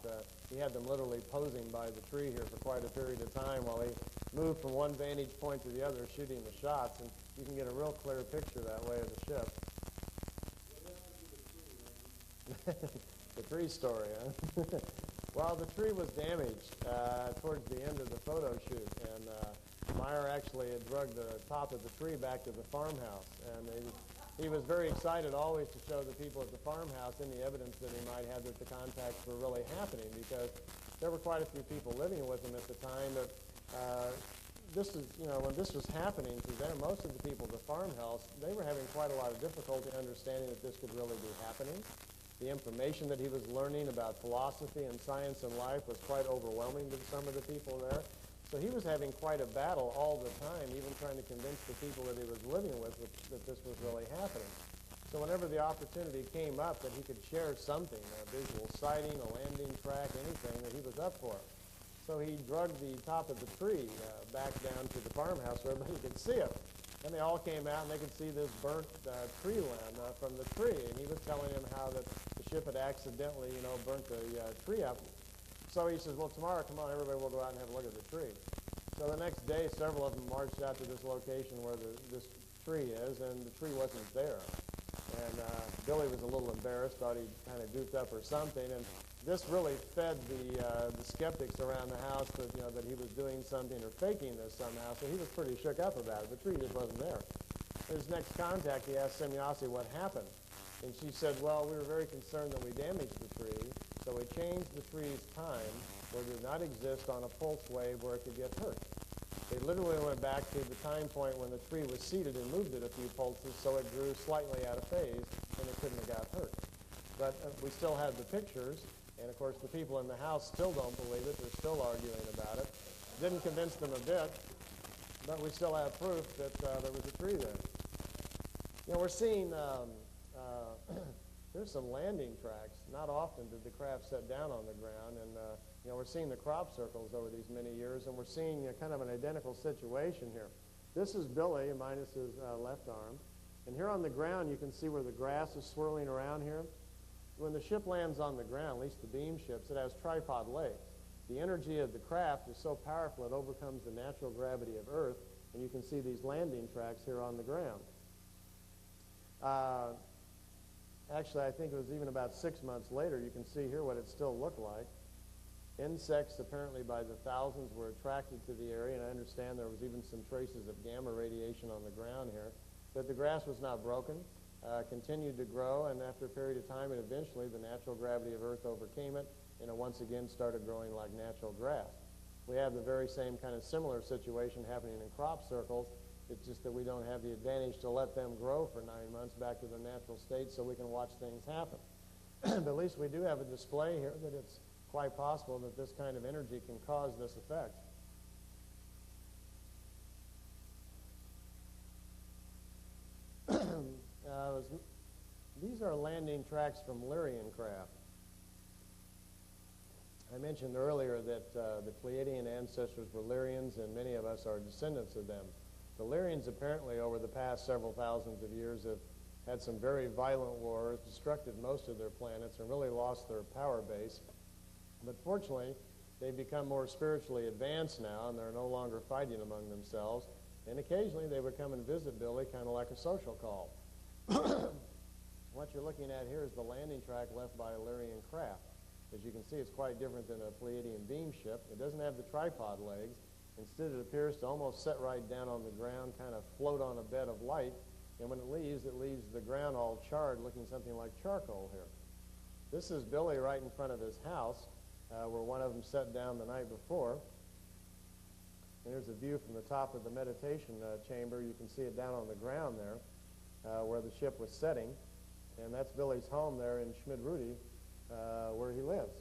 He had them literally posing by the tree here for quite a period of time while he moved from one vantage point to the other shooting the shots, and you can get a real clear picture that way of the ship. The tree story, huh? Well, the tree was damaged towards the end of the photo shoot, and Meier actually had drugged the top of the tree back to the farmhouse, and he was very excited always to show the people at the farmhouse any evidence that he might have that the contacts were really happening, because there were quite a few people living with him at the time. But when this was happening to them, most of the people at the farmhouse, they were having quite a lot of difficulty understanding that this could really be happening. The information that he was learning about philosophy and science and life was quite overwhelming to some of the people there. So he was having quite a battle all the time, even trying to convince the people that he was living with that this was really happening. So whenever the opportunity came up that he could share something, a visual sighting, a landing track, anything, that he was up for it. So he drugged the top of the tree back down to the farmhouse so everybody could see it. And they all came out and they could see this burnt tree limb from the tree. And he was telling them how that the ship had accidentally, burnt the tree up. So he says, well, tomorrow, come on, everybody will go out and have a look at the tree. So the next day, several of them marched out to this location where this tree is, and the tree wasn't there. And Billy was a little embarrassed, thought he'd kind of goofed up or something, and this really fed the skeptics around the house that, that he was doing something or faking this somehow, so he was pretty shook up about it. The tree just wasn't there. His next contact, he asked Semyasi what happened, and she said, well, we were very concerned that we damaged the tree, so we changed the tree's time where it did not exist on a pulse wave where it could get hurt. They literally went back to the time point when the tree was seated and moved it a few pulses so it grew slightly out of phase and it couldn't have got hurt. But we still have the pictures, and of course the people in the house still don't believe it. They're still arguing about it. Didn't convince them a bit, but we still have proof that there was a tree there. We're seeing there's some landing tracks. Not often did the craft set down on the ground, and we're seeing the crop circles over these many years, and we're seeing kind of an identical situation here. This is Billy, minus his left arm, and here on the ground you can see where the grass is swirling around here. When the ship lands on the ground, at least the beam ships, it has tripod legs. The energy of the craft is so powerful it overcomes the natural gravity of Earth, and you can see these landing tracks here on the ground. Actually, I think it was even about 6 months later, you can see here what it still looked like. Insects, apparently by the thousands, were attracted to the area, and I understand there was even some traces of gamma radiation on the ground here. But the grass was not broken, continued to grow, and after a period of time, and eventually the natural gravity of Earth overcame it, and it once again started growing like natural grass. We have the very same kind of similar situation happening in crop circles. It's just that we don't have the advantage to let them grow for 9 months back to their natural state so we can watch things happen. But at least we do have a display here that it's quite possible that this kind of energy can cause this effect. These are landing tracks from Lyrian craft. I mentioned earlier that the Pleiadian ancestors were Lyrians, and many of us are descendants of them. The Lyrians apparently over the past several thousands of years have had some very violent wars, destructed most of their planets, and really lost their power base. But fortunately, they've become more spiritually advanced now, and they're no longer fighting among themselves. And occasionally they would come and visit Billy, kind of like a social call. What you're looking at here is the landing track left by a Lyrian craft. As you can see, it's quite different than a Pleiadian beam ship. It doesn't have the tripod legs. Instead, it appears to almost set right down on the ground, kind of float on a bed of light. And when it leaves the ground all charred, looking something like charcoal here. This is Billy right in front of his house, where one of them set down the night before. And here's a view from the top of the meditation chamber. You can see it down on the ground there, where the ship was setting. And that's Billy's home there in Schmidrudi, where he lives.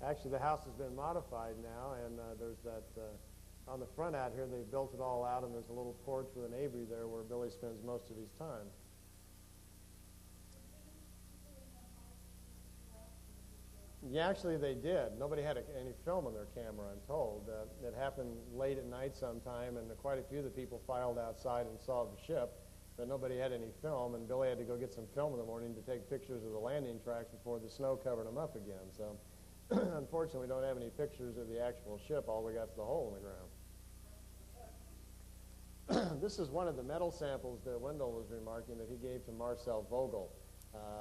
Actually, the house has been modified now, and there's that, on the front out here, they've built it all out, and there's a little porch with an aviary there where Billy spends most of his time. Yeah, actually, they did. Nobody had any film on their camera, I'm told. It happened late at night sometime, and quite a few of the people filed outside and saw the ship, but nobody had any film, and Billy had to go get some film in the morning to take pictures of the landing tracks before the snow covered them up again. So, unfortunately, we don't have any pictures of the actual ship. All we got is the hole in the ground. This is one of the metal samples that Wendell was remarking that he gave to Marcel Vogel.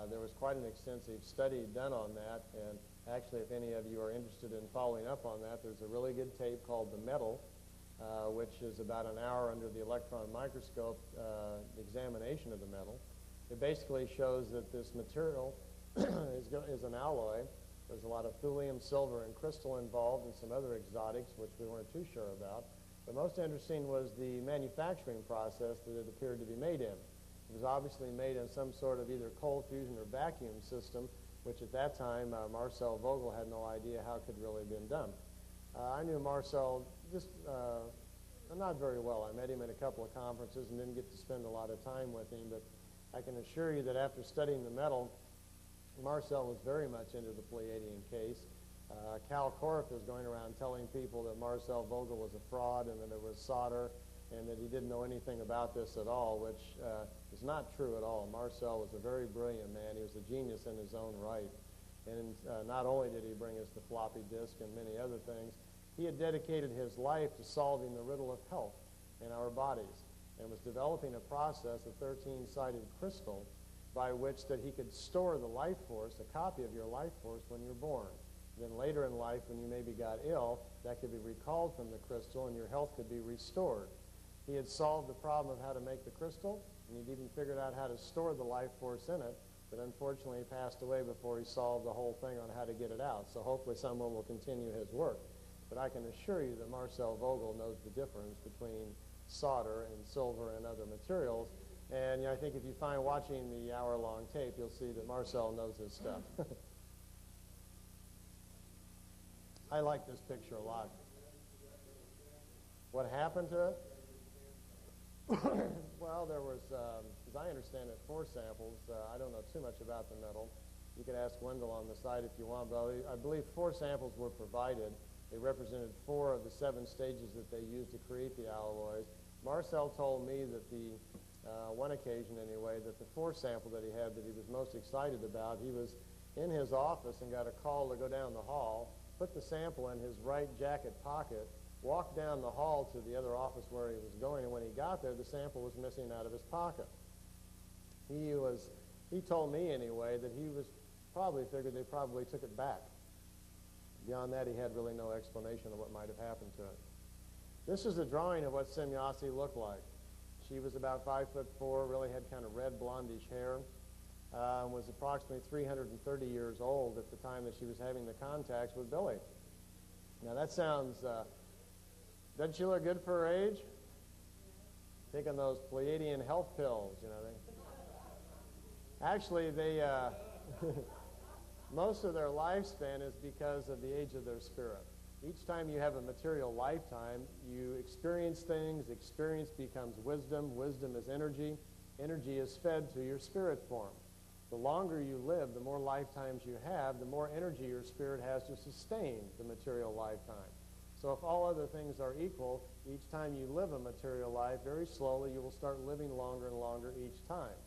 There was quite an extensive study done on that, and actually, if any of you are interested in following up on that, there's a really good tape called The Metal, which is about an hour under the electron microscope examination of the metal. It basically shows that this material is an alloy. There's a lot of thulium, silver, and crystal involved, and some other exotics, which we weren't too sure about. But most interesting was the manufacturing process that it appeared to be made in. It was obviously made in some sort of either cold fusion or vacuum system, which at that time Marcel Vogel had no idea how it could really been done. I knew Marcel just not very well. I met him at a couple of conferences and didn't get to spend a lot of time with him, but I can assure you that after studying the metal, Marcel was very much into the Pleiadian case. Cal Korff is going around telling people that Marcel Vogel was a fraud and that it was solder and that he didn't know anything about this at all, which is not true at all. Marcel was a very brilliant man. He was a genius in his own right. And not only did he bring us the floppy disk and many other things, he had dedicated his life to solving the riddle of health in our bodies and was developing a process, a 13-sided crystal, by which that he could store the life force, a copy of your life force, when you're born. Then later in life, when you maybe got ill, that could be recalled from the crystal and your health could be restored. He had solved the problem of how to make the crystal, and he'd even figured out how to store the life force in it, but unfortunately he passed away before he solved the whole thing on how to get it out. So hopefully someone will continue his work. But I can assure you that Marcel Vogel knows the difference between solder and silver and other materials. And I think if you find watching the hour-long tape, you'll see that Marcel knows his stuff. I like this picture a lot. What happened to it? Well, there was, as I understand it, 4 samples. I don't know too much about the metal. You could ask Wendell on the side if you want, but I believe 4 samples were provided. They represented 4 of the 7 stages that they used to create the alloys. Marcel told me that the, one occasion anyway, that the 4th sample that he had that he was most excited about, he was in his office and got a call to go down the hall, put the sample in his right jacket pocket, walked down the hall to the other office where he was going, and when he got there, the sample was missing out of his pocket. He told me anyway that he was probably figured they probably took it back. Beyond that, he had really no explanation of what might have happened to it. This is a drawing of what Semjase looked like. She was about 5'4", really had kind of red blondish hair, was approximately 330 years old at the time that she was having the contacts with Billy. Now that sounds, doesn't she look good for her age? Taking those Pleiadian health pills, you know. Actually, they, most of their lifespan is because of the age of their spirit. Each time you have a material lifetime, you experience things, experience becomes wisdom, wisdom is energy, energy is fed to your spirit form. The longer you live, the more lifetimes you have, the more energy your spirit has to sustain the material lifetime. So if all other things are equal, each time you live a material life, very slowly you will start living longer and longer each time.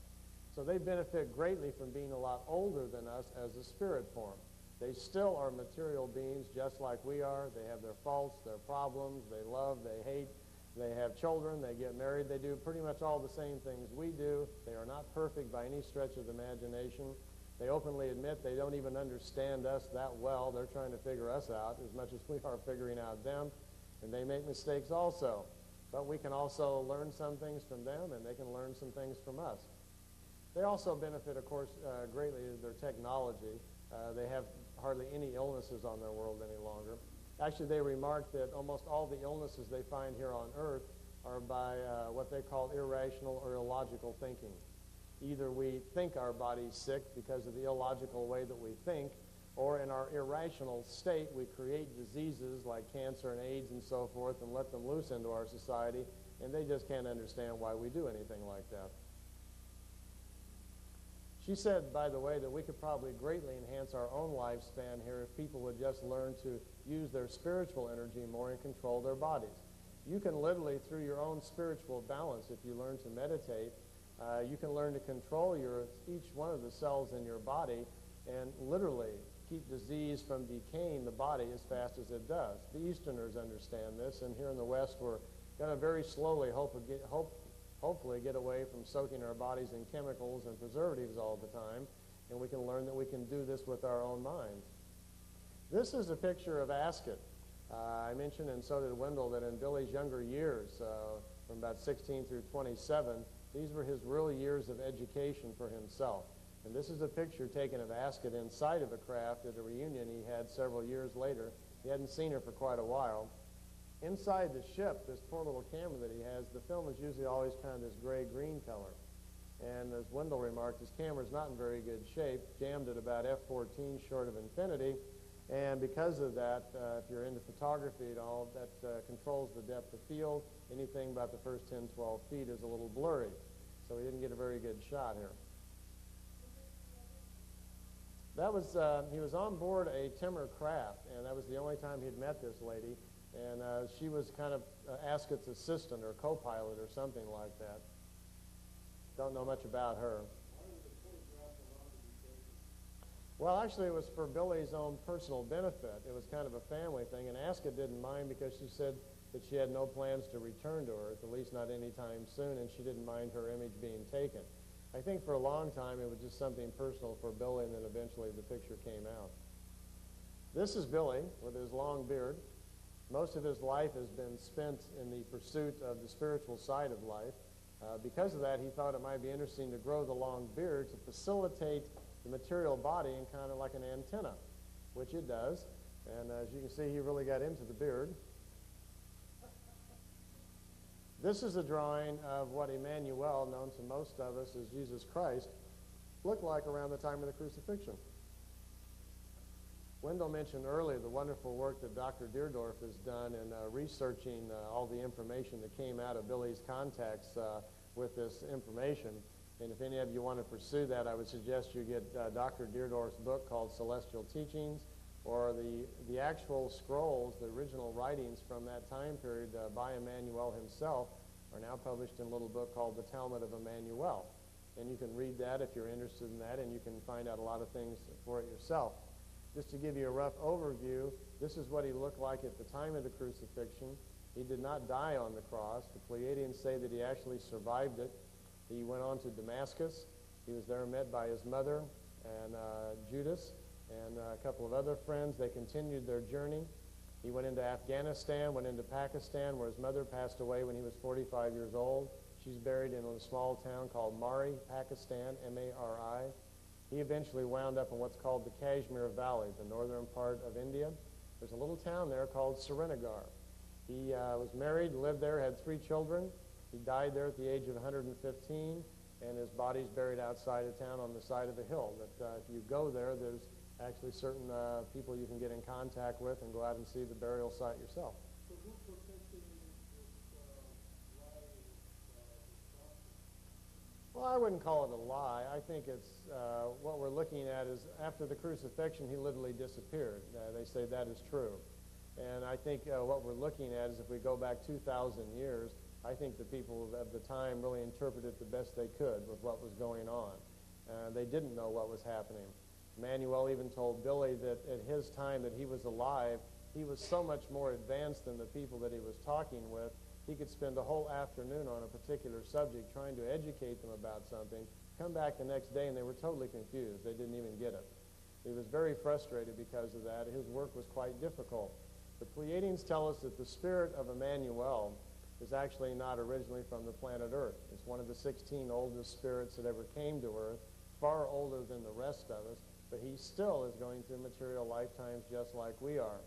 So they benefit greatly from being a lot older than us as a spirit form. They still are material beings just like we are. They have their faults, their problems, they love, they hate, they have children, they get married, they do pretty much all the same things we do. They are not perfect by any stretch of the imagination. They openly admit they don't even understand us that well. They're trying to figure us out as much as we are figuring out them, and they make mistakes also. But we can also learn some things from them, and they can learn some things from us. They also benefit, of course, greatly of their technology. They have hardly any illnesses on their world any longer. Actually, they remark that almost all the illnesses they find here on Earth are by what they call irrational or illogical thinking. Either we think our body's sick because of the illogical way that we think, or in our irrational state, we create diseases like cancer and AIDS and so forth and let them loose into our society, and they just can't understand why we do anything like that. She said, by the way, that we could probably greatly enhance our own lifespan here if people would just learn to use their spiritual energy more and control their bodies. You can literally, through your own spiritual balance, if you learn to meditate, you can learn to control each one of the cells in your body and literally keep disease from decaying the body as fast as it does. The Easterners understand this, and here in the West we're going to very slowly hopefully get away from soaking our bodies in chemicals and preservatives all the time, and we can learn that we can do this with our own minds. This is a picture of Ascot. I mentioned, and so did Wendell, that in Billy's younger years, from about 16 through 27, these were his real years of education for himself. And this is a picture taken of Ascot inside of a craft at a reunion he had several years later. He hadn't seen her for quite a while. Inside the ship, this poor little camera that he has, the film is usually always kind of this gray-green color. And as Wendell remarked, his camera's not in very good shape, jammed at about f14 short of infinity. And because of that, if you're into photography and all, that controls the depth of field. Anything about the first 10, 12 feet is a little blurry. So he didn't get a very good shot here. That was, he was on board a timber craft, and that was the only time he'd met this lady. And she was kind of Ascot's assistant or co-pilot or something like that. Don't know much about her. Well, actually, it was for Billy's own personal benefit. It was kind of a family thing, and Ascot didn't mind because she said that she had no plans to return to Earth, at least not anytime soon, and she didn't mind her image being taken. I think for a long time it was just something personal for Billy, and then eventually the picture came out. This is Billy with his long beard. Most of his life has been spent in the pursuit of the spiritual side of life. Because of that, he thought it might be interesting to grow the long beard to facilitate the material body in kind of like an antenna, which it does. And as you can see, he really got into the beard. This is a drawing of what Emmanuel, known to most of us as Jesus Christ, looked like around the time of the crucifixion. Wendell mentioned earlier the wonderful work that Dr. Deerdorf has done in researching all the information that came out of Billy's contacts with this information. And if any of you want to pursue that, I would suggest you get Dr. Deerdorf's book called Celestial Teachings, or the actual scrolls, the original writings from that time period by Emmanuel himself are now published in a little book called The Talmud of Emmanuel. And you can read that if you're interested in that, and you can find out a lot of things for it yourself. Just to give you a rough overview, this is what he looked like at the time of the crucifixion. He did not die on the cross. The Pleiadians say that he actually survived it. He went on to Damascus. He was there met by his mother and Judas and a couple of other friends. They continued their journey. He went into Afghanistan, went into Pakistan, where his mother passed away when he was 45 years old. She's buried in a small town called Mari, Pakistan, M-A-R-I. He eventually wound up in what's called the Kashmir Valley, the northern part of India. There's a little town there called Srinagar. He was married, lived there, had 3 children. He died there at the age of 115, and his body's buried outside of town on the side of a hill. That if you go there, there's actually certain people you can get in contact with and go out and see the burial site yourself. So who protected this, why, Well, I wouldn't call it a lie. I think it's what we're looking at is after the crucifixion, he literally disappeared. They say that is true. And I think what we're looking at is if we go back 2,000 years, I think the people of the time really interpreted it the best they could with what was going on. They didn't know what was happening. Manuel even told Billy that at his time that he was alive, he was so much more advanced than the people that he was talking with. He could spend a whole afternoon on a particular subject trying to educate them about something, come back the next day, and they were totally confused. They didn't even get it. He was very frustrated because of that. His work was quite difficult. The Pleiadians tell us that the spirit of Emmanuel is actually not originally from the planet Earth. It's one of the 16 oldest spirits that ever came to Earth, far older than the rest of us, but he still is going through material lifetimes just like we are.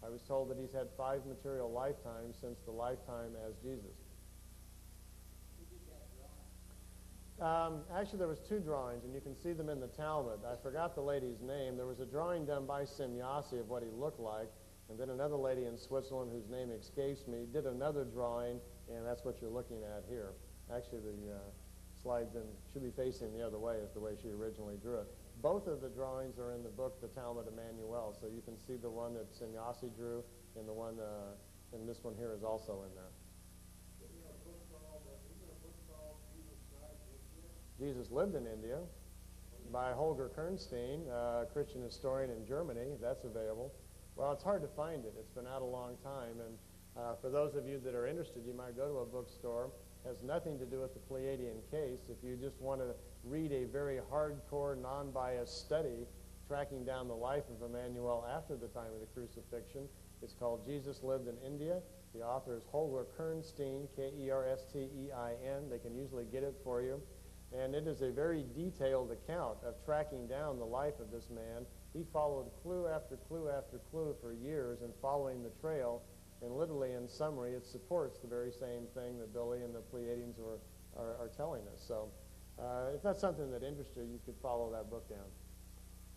I was told that he's had 5 material lifetimes since the lifetime as Jesus. Actually, there was 2 drawings, and you can see them in the Talmud. I forgot the lady's name. There was a drawing done by Simyasi of what he looked like, and then another lady in Switzerland, whose name escapes me, did another drawing, and that's what you're looking at here. Actually, the slides should be facing the other way as the way she originally drew it. Both of the drawings are in the book, The Talmud Emmanuel, so you can see the one that Simyasi drew, and the one, and this one here is also in there. Jesus Lived in India, by Holger Kernstein, a Christian historian in Germany. That's available. Well, it's hard to find it. It's been out a long time, and for those of you that are interested, you might go to a bookstore. It has nothing to do with the Pleiadian case. If you just want to read a very hardcore, non-biased study tracking down the life of Emmanuel after the time of the crucifixion, it's called Jesus Lived in India. The author is Holger Kernstein, K-E-R-S-T-E-I-N. They can usually get it for you. And it is a very detailed account of tracking down the life of this man. He followed clue after clue after clue for years and following the trail. And literally, in summary, it supports the very same thing that Billy and the Pleiadians are telling us. So if that's something that interests you, you could follow that book down.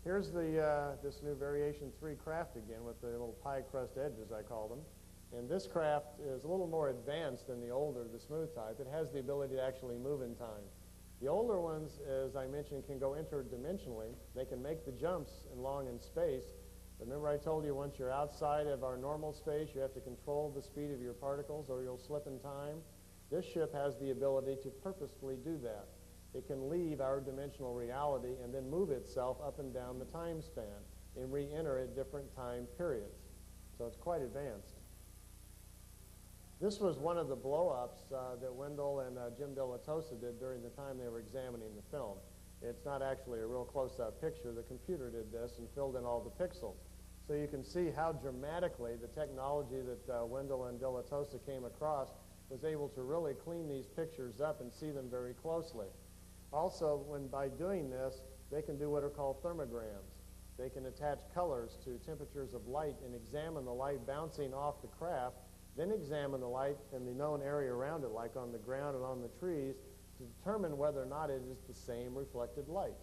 Here's this new Variation 3 craft again with the little pie crust edges, I call them. And this craft is a little more advanced than the older, the smooth type. It has the ability to actually move in time. The older ones, as I mentioned, can go interdimensionally. They can make the jumps long in space. Remember I told you once you're outside of our normal space, you have to control the speed of your particles or you'll slip in time. This ship has the ability to purposefully do that. It can leave our dimensional reality and then move itself up and down the time span and re-enter at different time periods. So it's quite advanced. This was one of the blow-ups that Wendell and Jim De La Tosa did during the time they were examining the film. It's not actually a real close-up picture. The computer did this and filled in all the pixels. So you can see how dramatically the technology that Wendell and De La Tosa came across was able to really clean these pictures up and see them very closely. Also, by doing this, they can do what are called thermograms. They can attach colors to temperatures of light and examine the light bouncing off the craft, then examine the light in the known area around it, like on the ground and on the trees, to determine whether or not it is the same reflected light.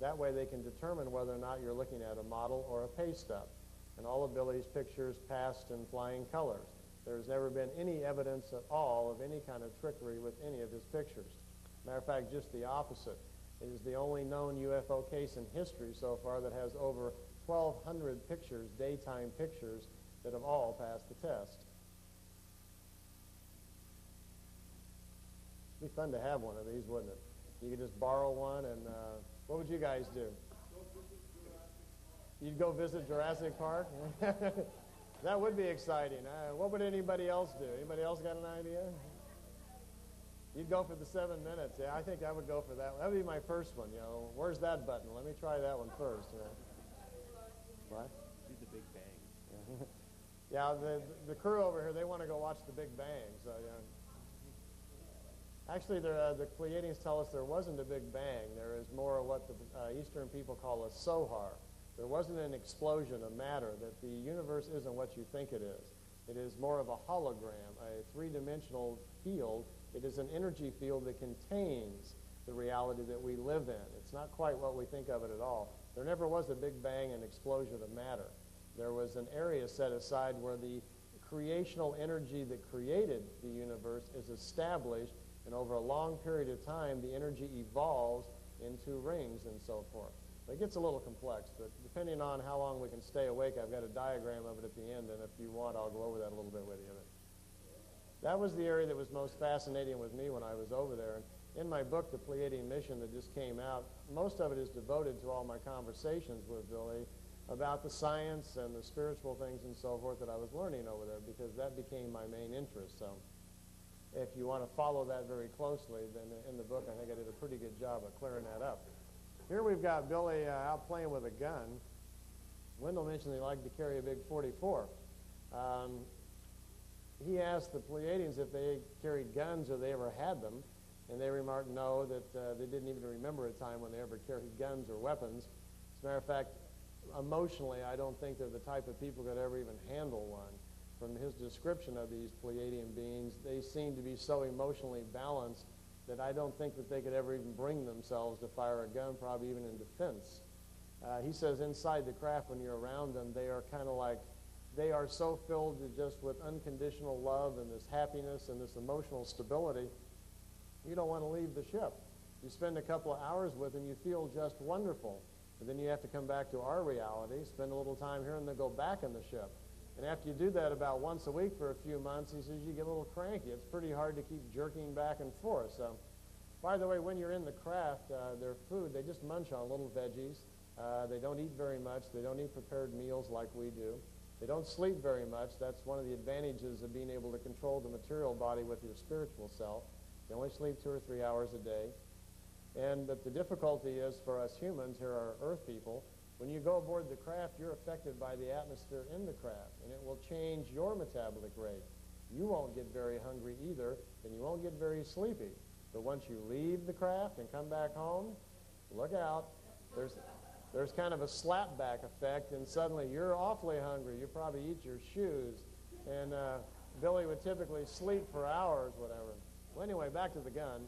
That way they can determine whether or not you're looking at a model or a paste up. And all of Billy's pictures passed in flying colors. There's never been any evidence at all of any kind of trickery with any of his pictures. Matter of fact, just the opposite. It is the only known UFO case in history so far that has over 1,200 pictures, daytime pictures, that have all passed the test. It'd be fun to have one of these, wouldn't it? You could just borrow one, and what would you guys do? You'd go visit Jurassic Park? That would be exciting. What would anybody else do? Anybody else got an idea? You'd go for the 7 minutes. Yeah, I think I would go for that one. That would be my first one, you know. Where's that button? Let me try that one first. You know. What? Do the Big Bang. Yeah, the crew over here, they want to go watch the Big Bang. So, yeah. Actually, the Pleiadians tell us there wasn't a Big Bang. There is more of what the Eastern people call a sohar. There wasn't an explosion of matter, that the universe isn't what you think it is. It is more of a hologram, a three-dimensional field. It is an energy field that contains the reality that we live in. It's not quite what we think of it at all. There never was a Big Bang and explosion of matter. There was an area set aside where the creational energy that created the universe is established, And over a long period of time, the energy evolves into rings and so forth. It gets a little complex, but depending on how long we can stay awake, I've got a diagram of it at the end, and if you want, I'll go over that a little bit with you. That was the area that was most fascinating with me when I was over there. And in my book, The Pleiadian Mission, that just came out, most of it is devoted to all my conversations with Billy about the science and the spiritual things and so forth that I was learning over there, because that became my main interest. So if you want to follow that very closely, then in the book, I think I did a pretty good job of clearing that up. Here we've got Billy out playing with a gun. Wendell mentioned he liked to carry a big 44. He asked the Pleiadians if they carried guns or they ever had them, and they remarked no, that they didn't even remember a time when they ever carried guns or weapons. As a matter of fact, emotionally, I don't think they're the type of people that ever even handle one. From his description of these Pleiadian beings, they seem to be so emotionally balanced that I don't think that they could ever even bring themselves to fire a gun, probably even in defense. He says inside the craft, when you're around them, they are kind of like, they are so filled just with unconditional love and this happiness and this emotional stability, you don't want to leave the ship. You spend a couple of hours with them, you feel just wonderful. But then you have to come back to our reality, spend a little time here, and then go back in the ship. And after you do that about once a week for a few months, he says you get a little cranky. It's pretty hard to keep jerking back and forth. So, by the way, when you're in the craft, their food, they just munch on little veggies. They don't eat very much. They don't eat prepared meals like we do. They don't sleep very much. That's one of the advantages of being able to control the material body with your spiritual self. They only sleep 2 or 3 hours a day. But the difficulty is for us humans, here are Earth people, when you go aboard the craft, you're affected by the atmosphere in the craft, and it will change your metabolic rate. You won't get very hungry either, and you won't get very sleepy. But once you leave the craft and come back home, look out. There's kind of a slapback effect, and suddenly you're awfully hungry. You probably eat your shoes. And Billy would typically sleep for hours, whatever. Well, anyway, back to the gun.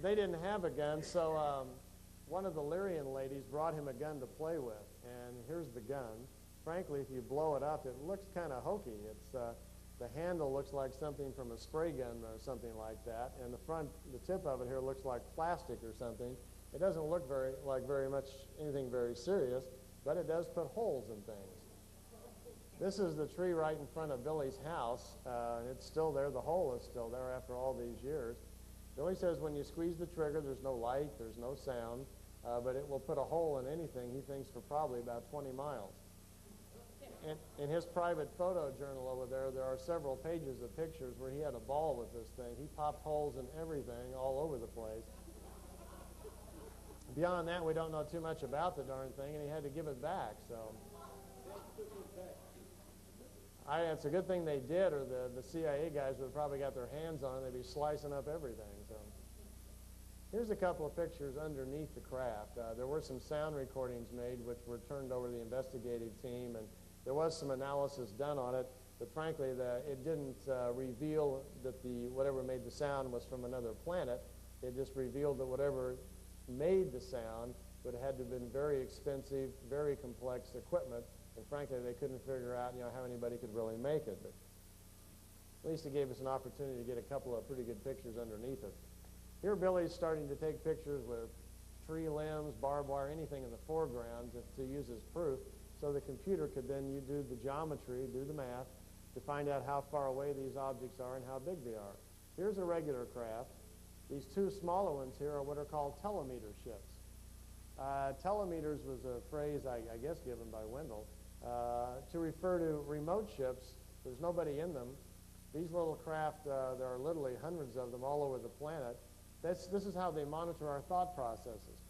They didn't have a gun, so one of the Lyrian ladies brought him a gun to play with. And here's the gun. Frankly, if you blow it up, it looks kind of hokey. It's the handle looks like something from a spray gun or something like that, and the tip of it here looks like plastic or something. It doesn't look very much anything very serious, but it does put holes in things. This is the tree right in front of Billy's house. It's still there. The hole is still there after all these years. Billy says when you squeeze the trigger, there's no light, there's no sound, but it will put a hole in anything, he thinks, for probably about 20 miles. In his private photo journal over there, there are several pages of pictures where he had a ball with this thing. He popped holes in everything all over the place. Beyond that, we don't know too much about the darn thing, and he had to give it back. So it's a good thing they did, or the CIA guys would have probably got their hands on it. They'd be slicing up everything. So here's a couple of pictures underneath the craft. There were some sound recordings made, which were turned over to the investigative team, and there was some analysis done on it. But frankly, it didn't reveal that whatever made the sound was from another planet. It just revealed that whatever made the sound would have had to have been very expensive, very complex equipment, and frankly, they couldn't figure out, how anybody could really make it. But at least it gave us an opportunity to get a couple of pretty good pictures underneath it. Here, Billy's starting to take pictures with tree limbs, barbed wire, anything in the foreground to use as proof, so the computer could then do the geometry, do the math, to find out how far away these objects are and how big they are. Here's a regular craft. These two smaller ones here are what are called telemeter ships. Telemeters was a phrase, I guess, given by Wendell, to refer to remote ships. There's nobody in them. These little craft, there are literally hundreds of them all over the planet. This is how they monitor our thought processes.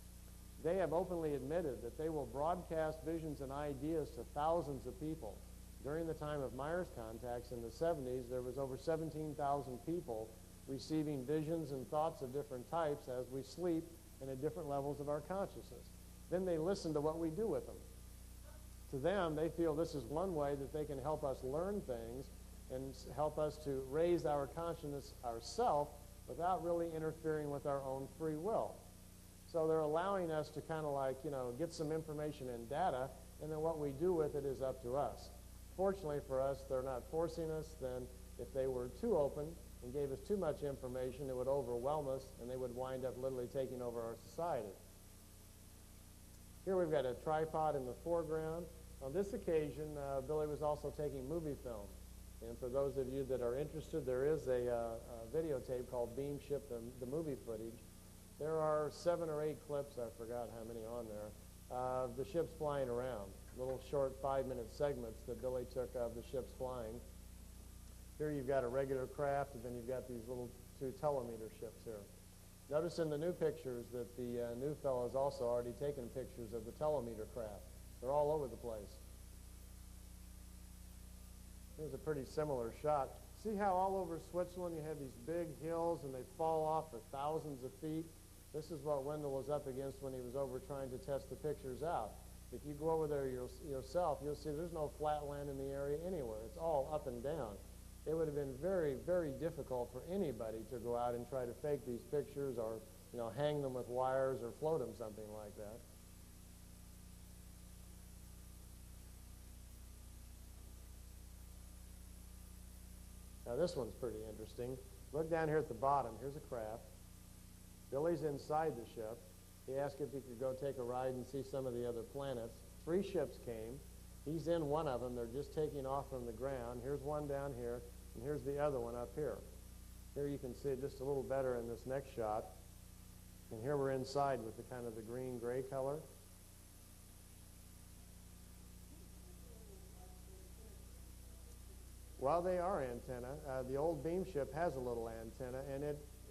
They have openly admitted that they will broadcast visions and ideas to thousands of people. During the time of Meier's contacts in the 70s, there was over 17,000 people receiving visions and thoughts of different types as we sleep and at different levels of our consciousness. Then they listen to what we do with them. To them, they feel this is one way that they can help us learn things and help us to raise our consciousness ourselves without really interfering with our own free will. So they're allowing us to kind of get some information and data, and then what we do with it is up to us. Fortunately for us, they're not forcing us. Then if they were too open, and gave us too much information, it would overwhelm us, and they would wind up literally taking over our society. Here we've got a tripod in the foreground. On this occasion, Billy was also taking movie film. And for those of you that are interested, there is a videotape called Beam Ship, the movie footage. There are 7 or 8 clips, I forgot how many on there, of the ships flying around. Little short 5-minute segments that Billy took of the ships flying. Here you've got a regular craft, and then you've got these little 2 telemeter ships here. Notice in the new pictures that the new fellow has also already taken pictures of the telemeter craft. They're all over the place. Here's a pretty similar shot. See how all over Switzerland you have these big hills and they fall off for thousands of feet? This is what Wendell was up against when he was over trying to test the pictures out. If you go over there yourself, you'll see there's no flat land in the area anywhere. It's all up and down. It would have been very, very difficult for anybody to go out and try to fake these pictures or, hang them with wires or float them, something like that. Now this one's pretty interesting. Look down here at the bottom. Here's a craft. Billy's inside the ship. He asked if he could go take a ride and see some of the other planets. 3 ships came. He's in one of them. They're just taking off from the ground. Here's one down here, and here's the other one up here. Here you can see it just a little better in this next shot. And here we're inside with the kind of the green-gray color. Well, they are antenna. The old beam ship has a little antenna, and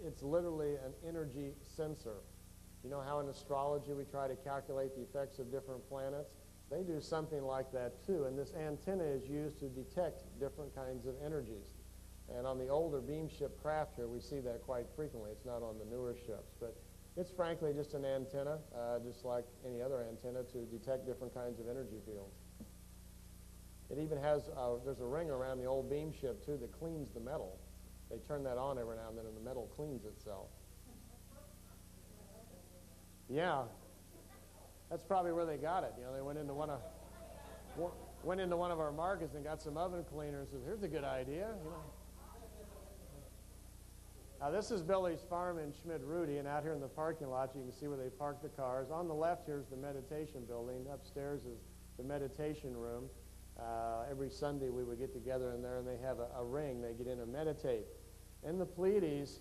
it's literally an energy sensor. You know how in astrology we try to calculate the effects of different planets? They do something like that too, and this antenna is used to detect different kinds of energies. And on the older beam ship craft here, we see that quite frequently. It's not on the newer ships, but it's frankly just an antenna, just like any other antenna, to detect different kinds of energy fields. It even has, there's a ring around the old beam ship too that cleans the metal. They turn that on every now and then and the metal cleans itself. Yeah, that's probably where they got it. They went into one of our markets and got some oven cleaners and said, here's a good idea. Now this is Billy's farm in Schmidt-Rudy, and out here in the parking lot you can see where they park the cars. On the left here's the meditation building. Upstairs is the meditation room. Every Sunday we would get together in there and they have a ring. They get in and meditate. In the Pleiades,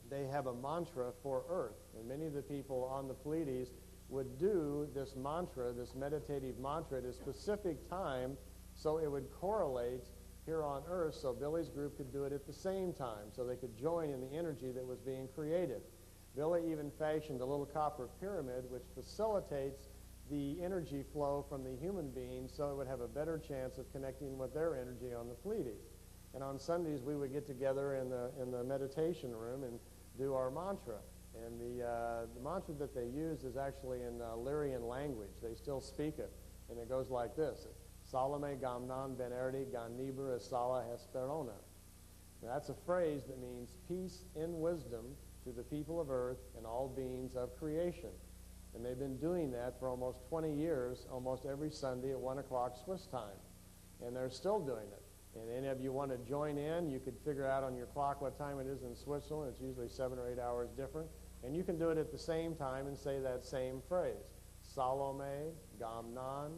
they have a mantra for Earth. And many of the people on the Pleiades would do this mantra, this meditative mantra at a specific time so it would correlate here on Earth so Billy's group could do it at the same time so they could join in the energy that was being created. Billy even fashioned a little copper pyramid which facilitates the energy flow from the human beings so it would have a better chance of connecting with their energy on the Pleiades. And on Sundays we would get together in the meditation room and do our mantra. And the mantra that they use is actually in Lyrian language. They still speak it. And it goes like this. Salome gamnan ben erdi gan niber esala hesperona. Now, that's a phrase that means peace in wisdom to the people of earth and all beings of creation. And they've been doing that for almost 20 years, almost every Sunday at 1 o'clock Swiss time. And they're still doing it. And any of you want to join in, you could figure out on your clock what time it is in Switzerland. It's usually 7 or 8 hours different. And you can do it at the same time and say that same phrase. Salome, Gamnan,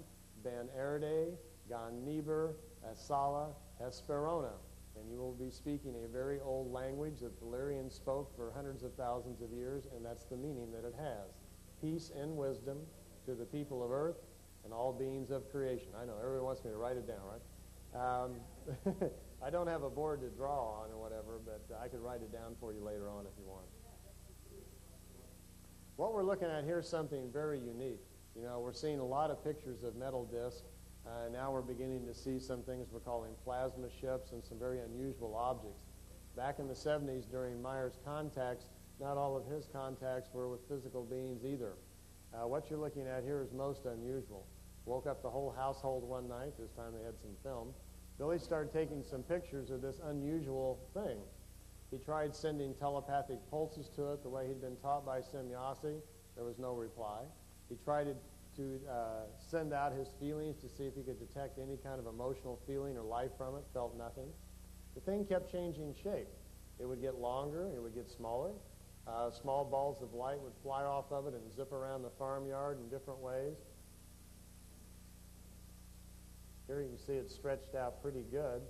Ben Erde, Gan Niber, Esala, Hesperona. And you will be speaking a very old language that the Lyrians spoke for hundreds of thousands of years, and that's the meaning that it has. Peace and wisdom to the people of earth and all beings of creation. I know, everyone wants me to write it down, right? I don't have a board to draw on or whatever, but I could write it down for you later on if you want. What we're looking at here is something very unique. We're seeing a lot of pictures of metal discs. Now we're beginning to see some things we're calling plasma ships and some very unusual objects. Back in the 70s during Meier's contacts, not all of his contacts were with physical beings either. What you're looking at here is most unusual. Woke up the whole household one night. This time they had some film. Billy started taking some pictures of this unusual thing. He tried sending telepathic pulses to it the way he'd been taught by Semyasi. There was no reply. He tried to send out his feelings to see if he could detect any kind of emotional feeling or life from it. Felt nothing. The thing kept changing shape. It would get longer, it would get smaller. Small balls of light would fly off of it and zip around the farmyard in different ways. Here you can see it's stretched out pretty good.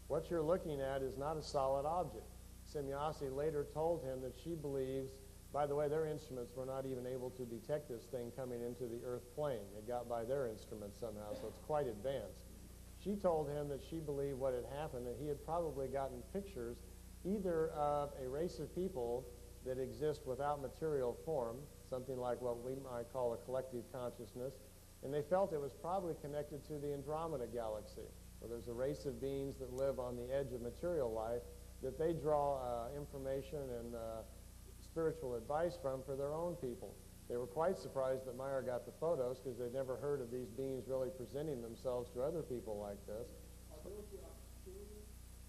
What you're looking at is not a solid object. Semjase later told him that she believes, by the way, their instruments were not even able to detect this thing coming into the earth plane. It got by their instruments somehow, so it's quite advanced. She told him that she believed what had happened, that he had probably gotten pictures either of a race of people that exist without material form, something like what we might call a collective consciousness, and they felt it was probably connected to the Andromeda galaxy, where there's a race of beings that live on the edge of material life that they draw information and spiritual advice from for their own people. They were quite surprised that Meier got the photos because they'd never heard of these beings really presenting themselves to other people like this. Are those the Arcturians?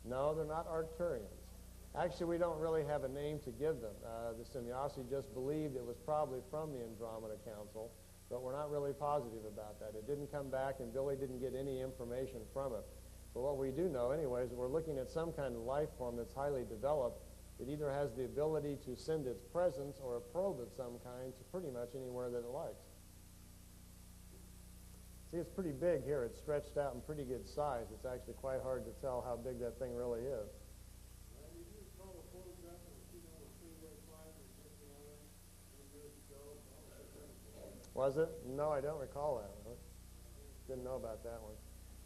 No, they're not Arcturians. Actually, we don't really have a name to give them. The Semjase just believed it was probably from the Andromeda Council, but we're not really positive about that. It didn't come back, and Billy didn't get any information from it. But what we do know, anyways, we're looking at some kind of life form that's highly developed. It either has the ability to send its presence or a probe of some kind to pretty much anywhere that it likes. See, it's pretty big here. It's stretched out in pretty good size. It's actually quite hard to tell how big that thing really is. Did you recall a photograph of the Freeway 5 and Griffin Island many years ago? Was it? No, I don't recall that one. Didn't know about that one.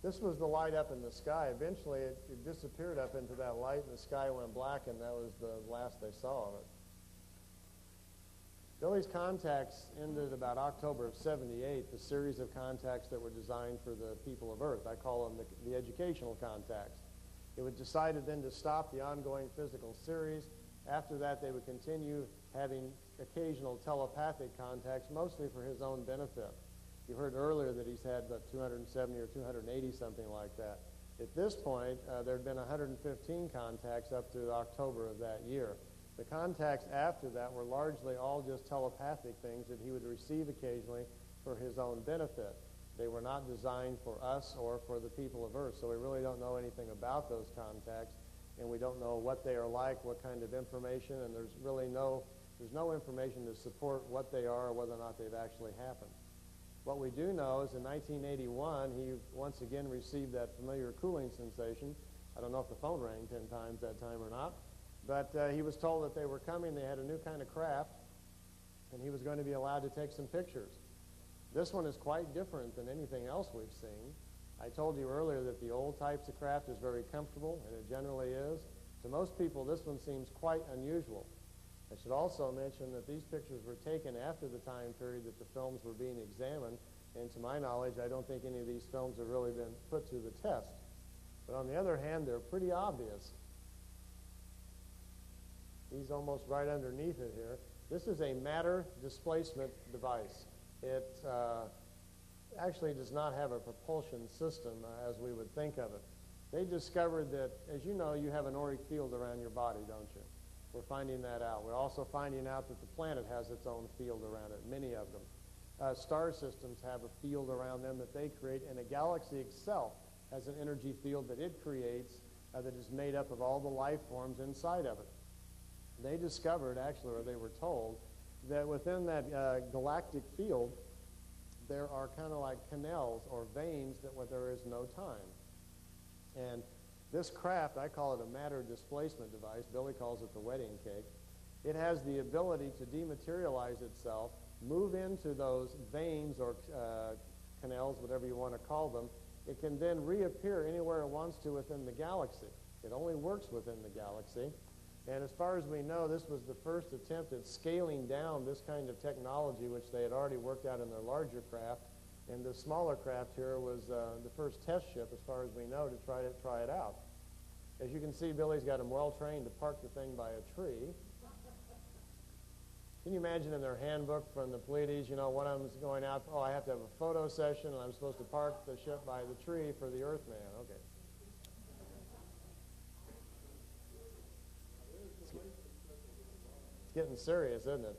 This was the light up in the sky. Eventually, it disappeared up into that light, and the sky went black, and that was the last they saw of it. Billy's contacts ended about October of '78, the series of contacts that were designed for the people of Earth. I call them the educational contacts. It was decided then to stop the ongoing physical series. After that, they would continue having occasional telepathic contacts, mostly for his own benefit. You heard earlier that he's had about 270 or 280, something like that. At this point, there had been 115 contacts up to October of that year. The contacts after that were largely all just telepathic things that he would receive occasionally for his own benefit. They were not designed for us or for the people of Earth, so we really don't know anything about those contacts, and we don't know what they are like, what kind of information, and there's no information to support what they are or whether or not they've actually happened. What we do know is in 1981, he once again received that familiar cooling sensation. I don't know if the phone rang 10 times that time or not, but he was told that they were coming. They had a new kind of craft, and he was going to be allowed to take some pictures. This one is quite different than anything else we've seen. I told you earlier that the old types of craft is very comfortable, and it generally is. To most people, this one seems quite unusual. I should also mention that these pictures were taken after the time period that the films were being examined, and to my knowledge, I don't think any of these films have really been put to the test. But on the other hand, they're pretty obvious. He's almost right underneath it here. This is a matter displacement device. It actually does not have a propulsion system as we would think of it. They discovered that, as you know, you have an auric field around your body, don't you? We're finding that out. We're also finding out that the planet has its own field around it, many of them. Star systems have a field around them that they create, and a galaxy itself has an energy field that it creates that is made up of all the life forms inside of it. They discovered, actually, or they were told, that within that galactic field, there are kind of like canals or veins where there is no time. And this craft, I call it a matter displacement device. Billy calls it the wedding cake. It has the ability to dematerialize itself, move into those veins or canals, whatever you want to call them. It can then reappear anywhere it wants to within the galaxy. It only works within the galaxy. And as far as we know, this was the first attempt at scaling down this kind of technology, which they had already worked out in their larger craft. And the smaller craft here was the first test ship, as far as we know, to try it out. As you can see, Billy's got them well trained to park the thing by a tree. Can you imagine in their handbook from the Pleiades, you know, one of them's going out, oh, I have to have a photo session, and I'm supposed to park the ship by the tree for the Earthman. Okay. It's getting serious, isn't it?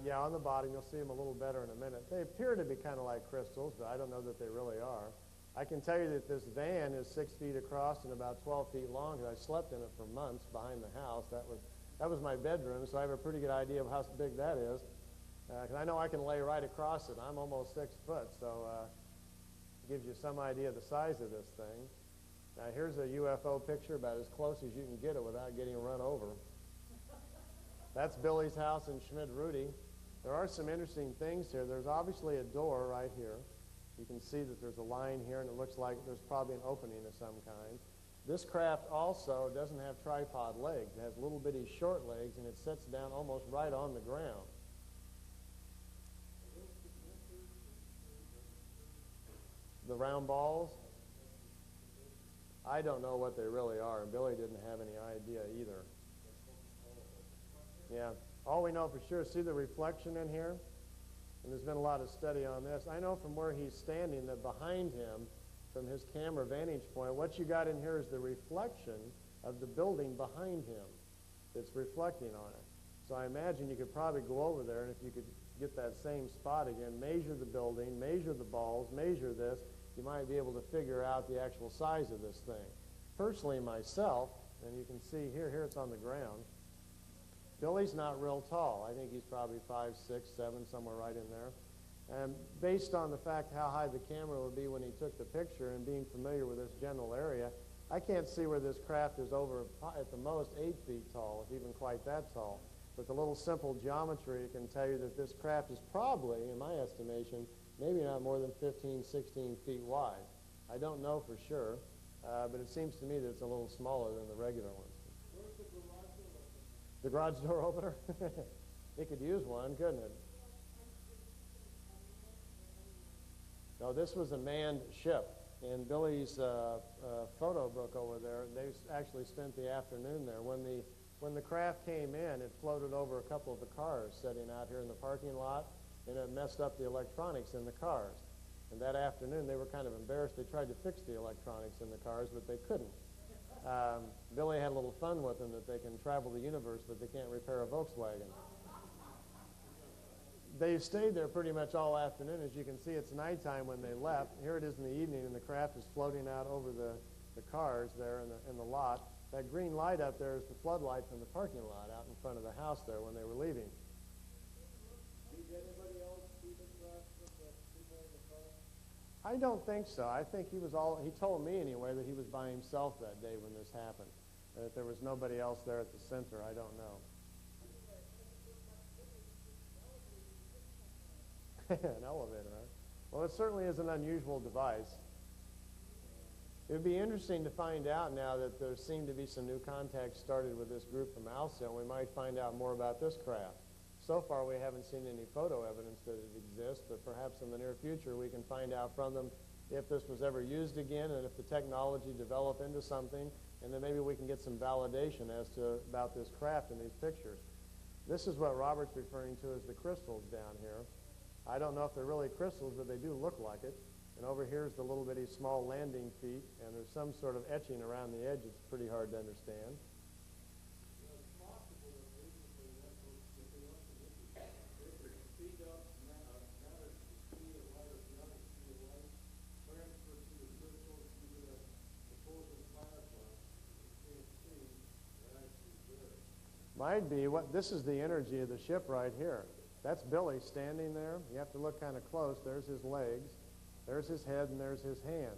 Yeah, on the bottom, you'll see them a little better in a minute. They appear to be kind of like crystals, but I don't know that they really are. I can tell you that this van is 6 feet across and about 12 feet long, and I slept in it for months behind the house. That was my bedroom, so I have a pretty good idea of how big that is. Because I know I can lay right across it. I'm almost 6 foot, so it gives you some idea of the size of this thing. Now here's a UFO picture about as close as you can get it without getting run over. That's Billy's house in Schmidt-Rudy. There are some interesting things here. There's obviously a door right here. You can see that there's a line here, and it looks like there's probably an opening of some kind. This craft also doesn't have tripod legs. It has little bitty short legs, and it sits down almost right on the ground. The round balls? I don't know what they really are, and Billy didn't have any idea either. Yeah. All we know for sure, see the reflection in here? And there's been a lot of study on this. I know from where he's standing that behind him, from his camera vantage point, what you got in here is the reflection of the building behind him that's reflecting on it. So I imagine you could probably go over there, and if you could get that same spot again, measure the building, measure the balls, measure this, you might be able to figure out the actual size of this thing. Personally, myself, and you can see here it's on the ground, Billy's not real tall. I think he's probably 5, 6, 7, somewhere right in there. And based on the fact how high the camera would be when he took the picture and being familiar with this general area, I can't see where this craft is over at the most 8 feet tall, if even quite that tall. With a little simple geometry, it can tell you that this craft is probably, in my estimation, maybe not more than 15, 16 feet wide. I don't know for sure, but it seems to me that it's a little smaller than the regular ones. The garage door opener? It could use one, couldn't it? No, this was a manned ship. In Billy's photo book over there, they actually spent the afternoon there. When the craft came in, it floated over a couple of the cars sitting out here in the parking lot, and it messed up the electronics in the cars. And that afternoon, they were kind of embarrassed. They tried to fix the electronics in the cars, but they couldn't. Billy had a little fun with them that they can travel the universe, but they can't repair a Volkswagen. They stayed there pretty much all afternoon. As you can see, it's nighttime when they left. Here it is in the evening, and the craft is floating out over the cars there in the lot. That green light up there is the floodlight from the parking lot out in front of the house there when they were leaving. Did anybody else see the craft with the people in the car? I don't think so. I think he told me anyway that he was by himself that day when this happened. That there was nobody else there at the center, I don't know. An elevator, huh? Well, it certainly is an unusual device. It would be interesting to find out now that there seem to be some new contacts started with this group from Alcyon. We might find out more about this craft. So far, we haven't seen any photo evidence that it exists, but perhaps in the near future we can find out from them if this was ever used again and if the technology developed into something, and then maybe we can get some validation about this craft in these pictures. This is what Robert's referring to as the crystals down here. I don't know if they're really crystals, but they do look like it. And over here is the little bitty small landing feet, and there's some sort of etching around the edge. It's pretty hard to understand. It's possible that basically that's what they want to do. They could speed up matter to the speed of light or the other speed of light, transfer to the crystals through the opposing plasma. You can't see that actually there. Might be. This is the energy of the ship right here. That's Billy standing there. You have to look kind of close. There's his legs. There's his head, and there's his hand.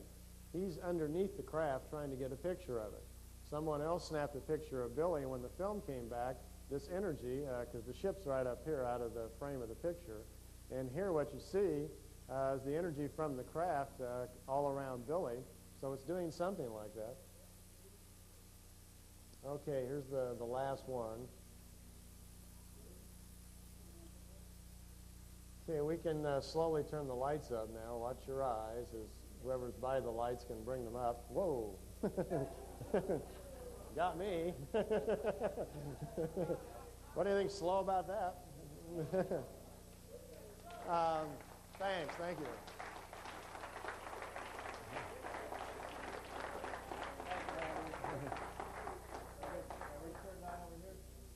He's underneath the craft trying to get a picture of it. Someone else snapped a picture of Billy, and when the film came back, this energy, because the ship's right up here out of the frame of the picture, and here what you see is the energy from the craft all around Billy, so it's doing something like that. Okay, here's the last one. Okay, we can slowly turn the lights up now. Watch your eyes as whoever's by the lights can bring them up. Whoa. Got me. What do you think slow about that? Thanks, thank you.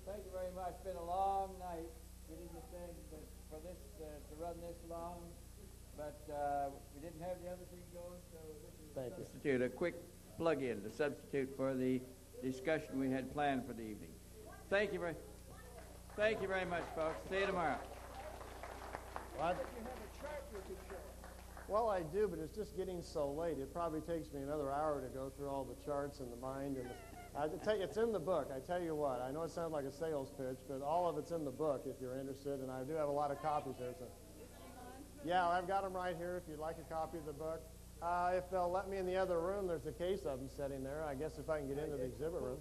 Thank you very much. It's been a long night getting the thing for this to run this long, but we didn't have the other thing going, so this Thank you. Substitute, a quick plug-in to substitute for the discussion we had planned for the evening. Thank you very much, folks. See you tomorrow. What? You have a chart you could show. Well, I do, but it's just getting so late. It probably takes me another hour to go through all the charts and the mind. And I tell you, it's in the book. I tell you what. I know it sounds like a sales pitch, but all of it's in the book if you're interested. And I do have a lot of copies there. So. Yeah, I've got them right here if you'd like a copy of the book. If they'll let me in the other room, there's a case of them sitting there. I guess if I can get into the exhibit room.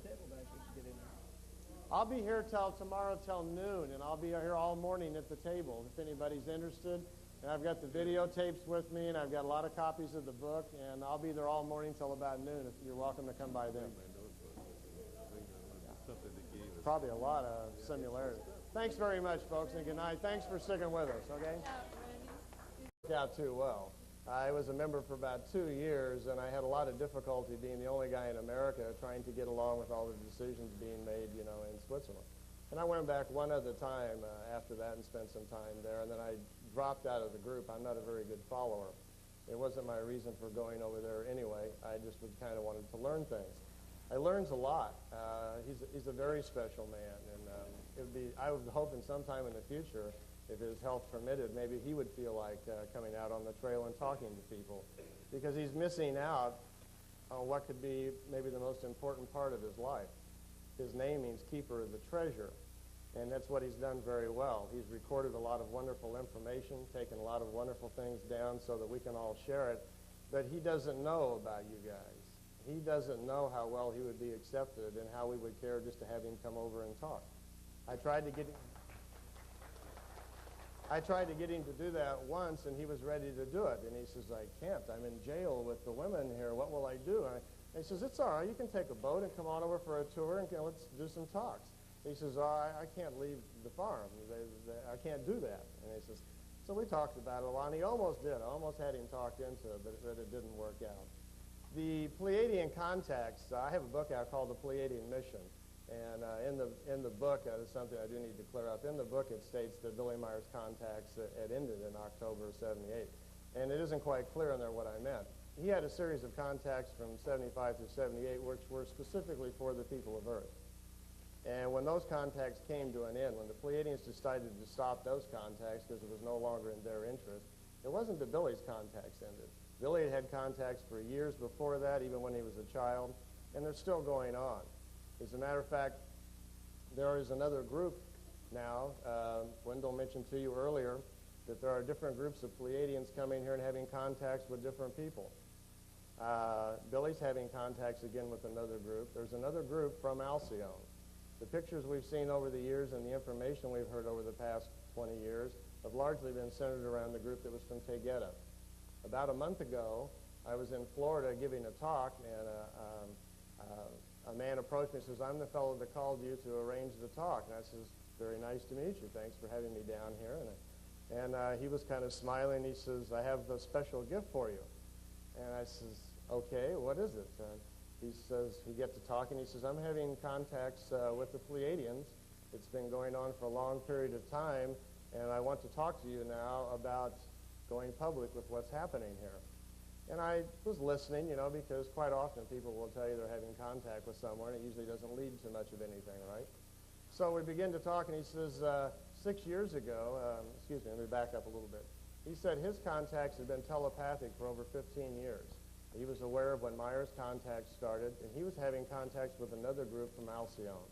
I'll be here tomorrow till noon, and I'll be here all morning at the table if anybody's interested. And I've got the videotapes with me, and I've got a lot of copies of the book, and I'll be there all morning till about noon. If you're welcome to come by then. Probably a lot of similarity. Thanks very much, folks, and good night. Thanks for sticking with us, okay? Worked out too well. I was a member for about 2 years, and I had a lot of difficulty being the only guy in America trying to get along with all the decisions being made, you know, in Switzerland. And I went back one other time after that and spent some time there, and then I dropped out of the group. I'm not a very good follower. It wasn't my reason for going over there anyway. I just kind of wanted to learn things. I learned a lot. He's a very special man, and I would hope in sometime in the future, if his health permitted, maybe he would feel like coming out on the trail and talking to people, because he's missing out on what could be maybe the most important part of his life. His name means keeper of the treasure, and that's what he's done very well. He's recorded a lot of wonderful information, taken a lot of wonderful things down so that we can all share it, but he doesn't know about you guys. He doesn't know how well he would be accepted and how we would care just to have him come over and talk. I tried to get him to do that once, and he was ready to do it. And he says, I can't. I'm in jail with the women here. What will I do? And he says, it's all right. You can take a boat and come on over for a tour, and let's do some talks. He says, I can't leave the farm. I can't do that. And he says, so we talked about it a lot, and he almost did. I almost had him talked into it, but it didn't work out. The Pleiadian contacts, I have a book out called The Pleiadian Mission. And in the book, there's something I do need to clear up. In the book, it states that Billy Meier's contacts had ended in October of '78. And it isn't quite clear in there what I meant. He had a series of contacts from '75 through '78, which were specifically for the people of Earth. And when those contacts came to an end, when the Pleiadians decided to stop those contacts because it was no longer in their interest, it wasn't that Billy's contacts ended. Billy had had contacts for years before that, even when he was a child, and they're still going on. As a matter of fact, there is another group now. Wendell mentioned to you earlier that there are different groups of Pleiadians coming here and having contacts with different people. Billy's having contacts again with another group. There's another group from Alcyone. The pictures we've seen over the years and the information we've heard over the past 20 years have largely been centered around the group that was from Tegeta. About a month ago, I was in Florida giving a talk, and a man approached me and says, I'm the fellow that called you to arrange the talk. And I says, very nice to meet you. Thanks for having me down here. And he was kind of smiling. He says, I have a special gift for you. And I says, okay, what is it? He says, we get to talking. He says, I'm having contacts with the Pleiadians. It's been going on for a long period of time, and I want to talk to you now about going public with what's happening here. And I was listening, you know, because quite often people will tell you they're having contact with someone. It usually doesn't lead to much of anything, right? So we begin to talk, and he says, 6 years ago, excuse me, let me back up a little bit. He said his contacts had been telepathic for over 15 years. He was aware of when Meier's contacts started, and he was having contacts with another group from Alcyone.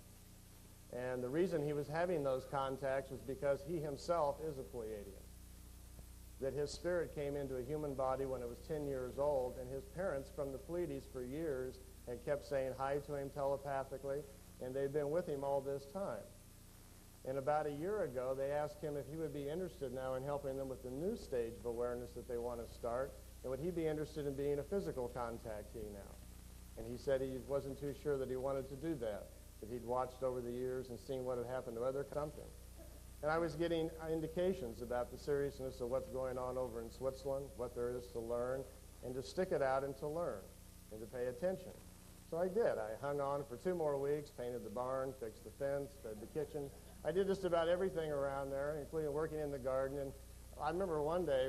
And the reason he was having those contacts was because he himself is a Pleiadian. That his spirit came into a human body when it was 10 years old, and his parents from the Pleiades for years had kept saying hi to him telepathically, and they'd been with him all this time. And about a year ago, they asked him if he would be interested now in helping them with the new stage of awareness that they want to start, and would he be interested in being a physical contactee now? And he said he wasn't too sure that he wanted to do that he'd watched over the years and seen what had happened to other something. And I was getting indications about the seriousness of what's going on over in Switzerland, what there is to learn, and to stick it out and to learn, and to pay attention. So I did. I hung on for 2 more weeks, painted the barn, fixed the fence, fed the kitchen. I did just about everything around there, including working in the garden. And I remember one day,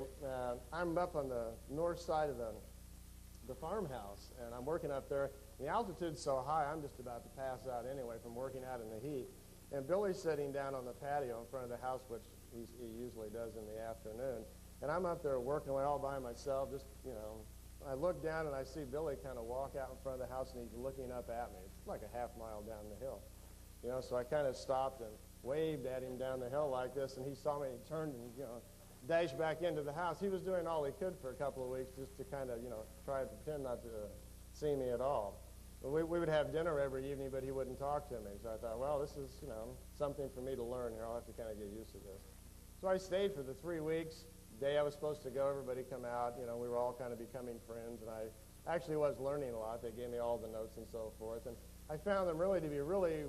I'm up on the north side of the the farmhouse, and I'm working up there. The altitude's so high, I'm just about to pass out anyway from working out in the heat. And Billy's sitting down on the patio in front of the house, which he usually does in the afternoon. And I'm up there working away all by myself, just, I look down and I see Billy kind of walk out in front of the house, and he's looking up at me. It's like a half-mile down the hill. So I kind of stopped and waved at him down the hill like this, and he saw me and he turned and, dashed back into the house. He was doing all he could for a couple of weeks just to kind of, try to pretend not to see me at all. We would have dinner every evening, but he wouldn't talk to me. So I thought, well, this is, something for me to learn here. I'll have to kind of get used to this. So I stayed for the 3 weeks. The day I was supposed to go, everybody come out. We were all kind of becoming friends, and I actually was learning a lot. They gave me all the notes and so forth. And I found them really to be really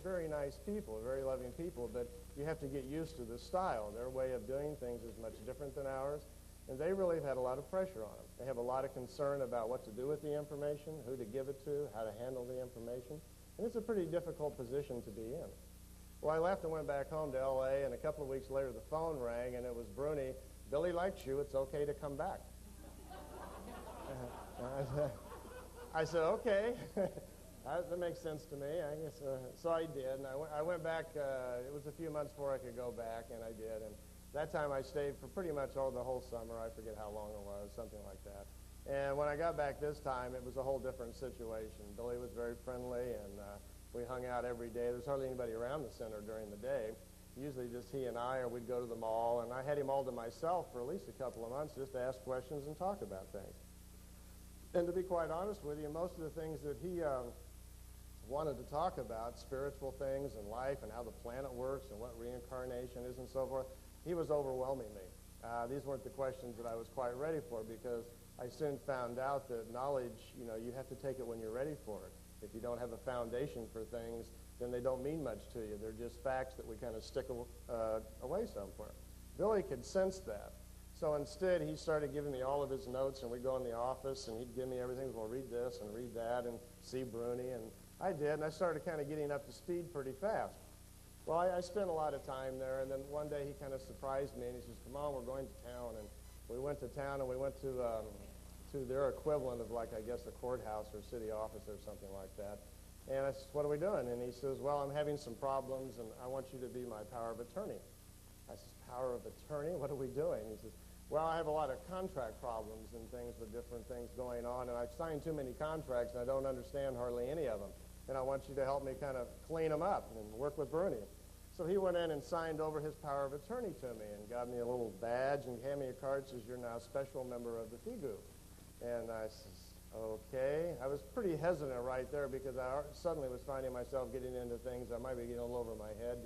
very nice people, very loving people, but you have to get used to the style. Their way of doing things is much different than ours, and they really have had a lot of pressure on them. They have a lot of concern about what to do with the information, who to give it to, how to handle the information, and it's a pretty difficult position to be in. Well, I left and went back home to L.A., and a couple of weeks later the phone rang, and it was Bruni. Billy likes you. It's okay to come back. I said, okay. That makes sense to me, I guess. So I did, and I went back. It was a few months before I could go back, and I did. And that time I stayed for pretty much the whole summer. I forget how long it was, something like that. And when I got back this time, it was a whole different situation. Billy was very friendly, and we hung out every day. There was hardly anybody around the center during the day. Usually just he and I, or we'd go to the mall, and I had him all to myself for at least a couple of months just to ask questions and talk about things. And to be quite honest with you, most of the things that he wanted to talk about, spiritual things and life and how the planet works and what reincarnation is and so forth, he was overwhelming me. These weren't the questions that I was quite ready for, because I soon found out that knowledge, you have to take it when you're ready for it. If you don't have a foundation for things, then they don't mean much to you. They're just facts that we kind of stick away somewhere. Billy could sense that. So instead, he started giving me all of his notes, and we'd go in the office, and he'd give me everything. Well, read this and read that and see Bruni, and I did, and I started kind of getting up to speed pretty fast. Well, I spent a lot of time there, and then one day he kind of surprised me, and he says, come on, we're going to town. And we went to town, and we went to their equivalent of, like, I guess, a courthouse or city office or something like that. And I said, what are we doing? And he says, well, I'm having some problems, and I want you to be my power of attorney. I said, power of attorney? What are we doing? He says, well, I have a lot of contract problems and things with different things going on, and I've signed too many contracts, and I don't understand hardly any of them. And I want you to help me kind of clean them up and work with Bruni. So he went in and signed over his power of attorney to me and got me a little badge and handed me a card that says, you're now a special member of the FIGU. And I says, okay. I was pretty hesitant right there, because I suddenly was finding myself getting into things that might be getting a little over my head,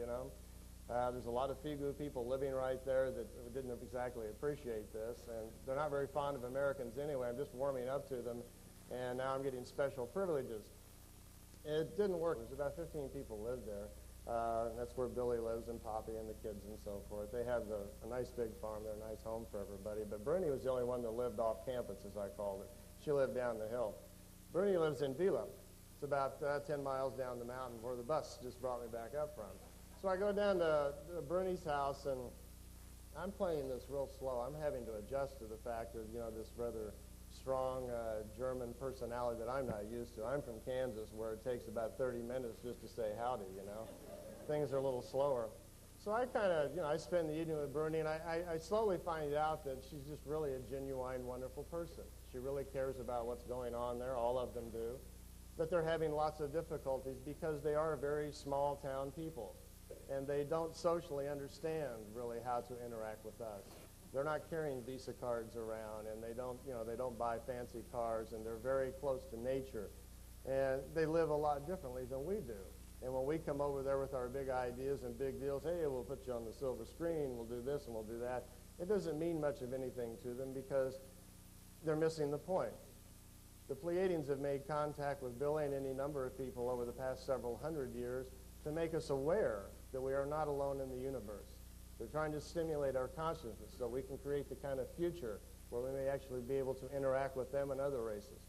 There's a lot of FIGU people living right there that didn't exactly appreciate this, and they're not very fond of Americans anyway. I'm just warming up to them, and now I'm getting special privileges. It didn't work. There's about 15 people lived there. That's where Billy lives, and Poppy and the kids and so forth. They have a nice big farm there, a nice home for everybody. But Bruni was the only one that lived off campus, as I called it. She lived down the hill. Bruni lives in Vila. It's about 10 miles down the mountain, where the bus just brought me back up from. So I go down to Bruni's house, and I'm playing this real slow. I'm having to adjust to the fact of, this rather strong German personality that I'm not used to. I'm from Kansas, where it takes about 30 minutes just to say howdy, Things are a little slower. So I kind of, I spend the evening with Bruni, and I slowly find out that she's just really a genuine, wonderful person. She really cares about what's going on there. All of them do. But they're having lots of difficulties because they are very small town people, and they don't socially understand really how to interact with us. They're not carrying Visa cards around, and they don't buy fancy cars, and they're very close to nature. And they live a lot differently than we do. And when we come over there with our big ideas and big deals, hey, we'll put you on the silver screen, we'll do this and we'll do that, it doesn't mean much of anything to them, because they're missing the point. The Pleiadians have made contact with Billy and any number of people over the past several hundred years to make us aware that we are not alone in the universe. They're trying to stimulate our consciousness so we can create the kind of future where we may actually be able to interact with them and other races.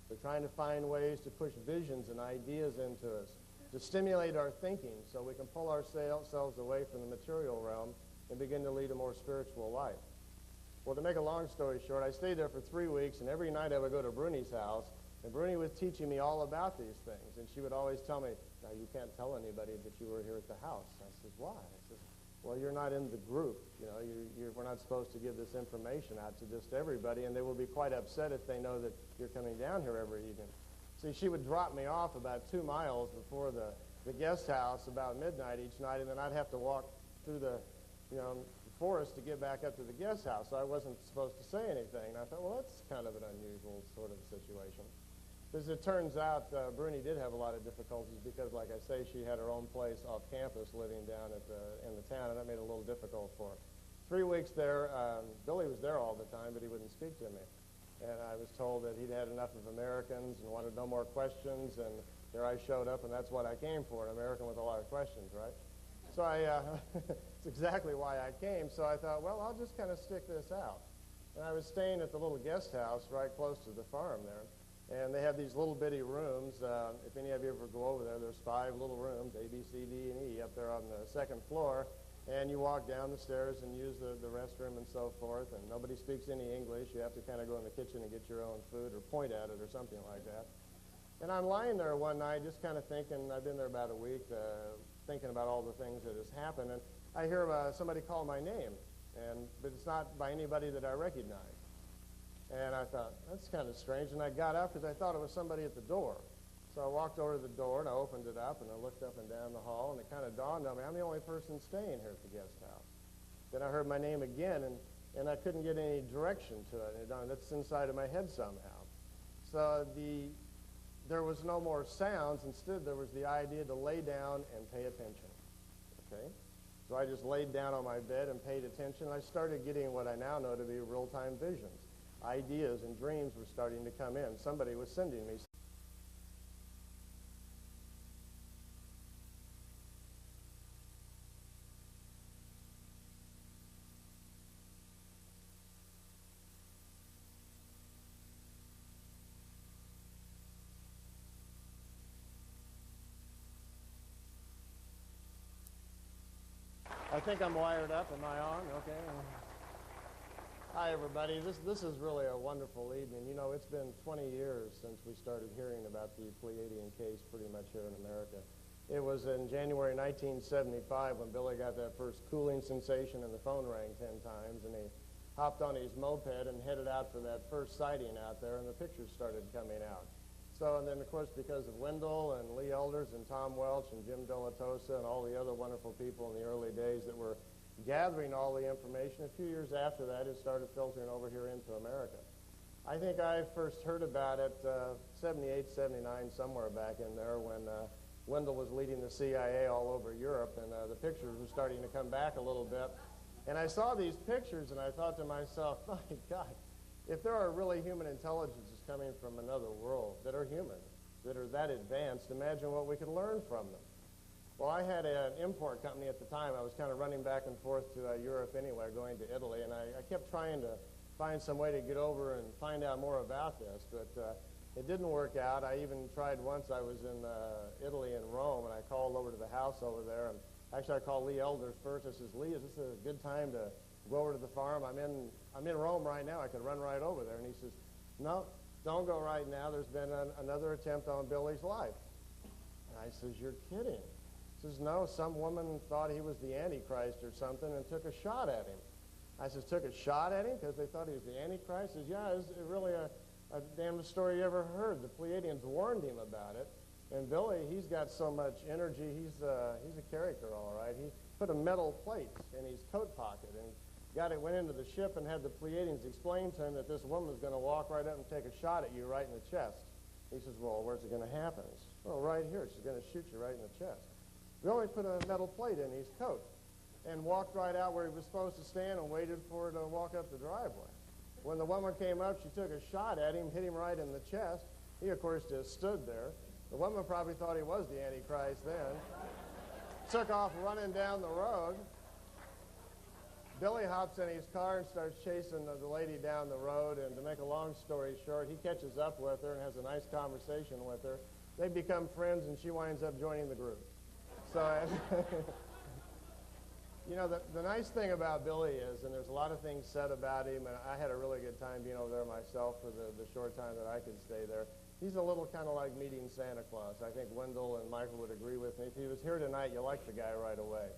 They're trying to find ways to push visions and ideas into us, to stimulate our thinking so we can pull ourselves away from the material realm and begin to lead a more spiritual life. Well, to make a long story short, I stayed there for 3 weeks, and every night I would go to Bruni's house, and Bruni was teaching me all about these things. And she would always tell me, now, you can't tell anybody that you were here at the house. I said, why? I said, well, you're not in the group. You know, we're not supposed to give this information out to just everybody, and they will be quite upset if they know that you're coming down here every evening. See, she would drop me off about 2 miles before the guest house about midnight each night, and then I'd have to walk through the forest to get back up to the guest house. So I wasn't supposed to say anything. And I thought, well, that's kind of an unusual sort of situation. As it turns out, Bruni did have a lot of difficulties because, like I say, she had her own place off campus living down in the town, and that made it a little difficult for her. 3 weeks there, Billy was there all the time, but he wouldn't speak to me. And I was told that he'd had enough of Americans and wanted no more questions, and there I showed up, and that's what I came for, an American with a lot of questions, right? So it's exactly why I came. So I thought, well, I'll just kind of stick this out. And I was staying at the little guest house right close to the farm there. And they have these little bitty rooms. If any of you ever go over there, there's 5 little rooms, A, B, C, D, and E, up there on the 2nd floor. And you walk down the stairs and use the restroom and so forth. And nobody speaks any English. You have to kind of go in the kitchen and get your own food or point at it or something like that. And I'm lying there one night just kind of thinking, I've been there about a week, thinking about all the things that has happened. And I hear somebody call my name, but it's not by anybody that I recognize. And I thought, that's kind of strange. And I got up because I thought it was somebody at the door. So I walked over to the door, and I opened it up, and I looked up and down the hall, and it kind of dawned on me, I'm the only person staying here at the guest house. Then I heard my name again, and I couldn't get any direction to it. And that's inside of my head somehow. So there was no more sounds. Instead, there was the idea to lay down and pay attention. Okay? So I just laid down on my bed and paid attention. I started getting what I now know to be real-time visions. Ideas and dreams were starting to come in. Somebody was sending me. I think I'm wired up. Am I on? Okay. Hi, everybody. This is really a wonderful evening. You know, it's been 20 years since we started hearing about the Pleiadian case pretty much here in America. It was in January 1975 when Billy got that first cooling sensation and the phone rang 10 times, and he hopped on his moped and headed out for that first sighting out there, and the pictures started coming out. So, and then, of course, because of Wendell and Lee Elders and Tom Welch and Jim Delatosa and all the other wonderful people in the early days that were gathering all the information, a few years after that, it started filtering over here into America. I think I first heard about it 78, 79, somewhere back in there when Wendell was leading the CIA all over Europe, and the pictures were starting to come back a little bit. And I saw these pictures, and I thought to myself, my God, if there are really human intelligences coming from another world that are human, that are that advanced, imagine what we could learn from them. Well, I had an import company at the time. I was kind of running back and forth to Europe anyway, going to Italy, and I kept trying to find some way to get over and find out more about this, but it didn't work out. I even tried once. I was in Italy and Rome, and I called over to the house over there, and actually I called Lee Elders first. I says, Lee, is this a good time to go over to the farm? I'm in Rome right now. I could run right over there. And he says, no, don't go right now. There's been another attempt on Billy's life. And I says, you're kidding. He says, no, some woman thought he was the Antichrist or something and took a shot at him. I says, took a shot at him because they thought he was the Antichrist? He says, yeah, it's really a damnedest story you ever heard. The Pleiadians warned him about it. And Billy, he's got so much energy. He's a character, all right. He put a metal plate in his coat pocket and went into the ship and had the Pleiadians explain to him that this woman was going to walk right up and take a shot at you right in the chest. He says, well, where's it going to happen? He says, well, right here. She's going to shoot you right in the chest. Billy put a metal plate in his coat and walked right out where he was supposed to stand and waited for her to walk up the driveway. When the woman came up, she took a shot at him, hit him right in the chest. He, of course, just stood there. The woman probably thought he was the Antichrist then. Took off running down the road. Billy hops in his car and starts chasing the lady down the road, and to make a long story short, he catches up with her and has a nice conversation with her. They become friends, and she winds up joining the group. So You know, the nice thing about Billy is, and there's a lot of things said about him, and I had a really good time being over there myself for the short time that I could stay there. He's a little kind of like meeting Santa Claus. I think Wendell and Michael would agree with me. If he was here tonight, you like the guy right away.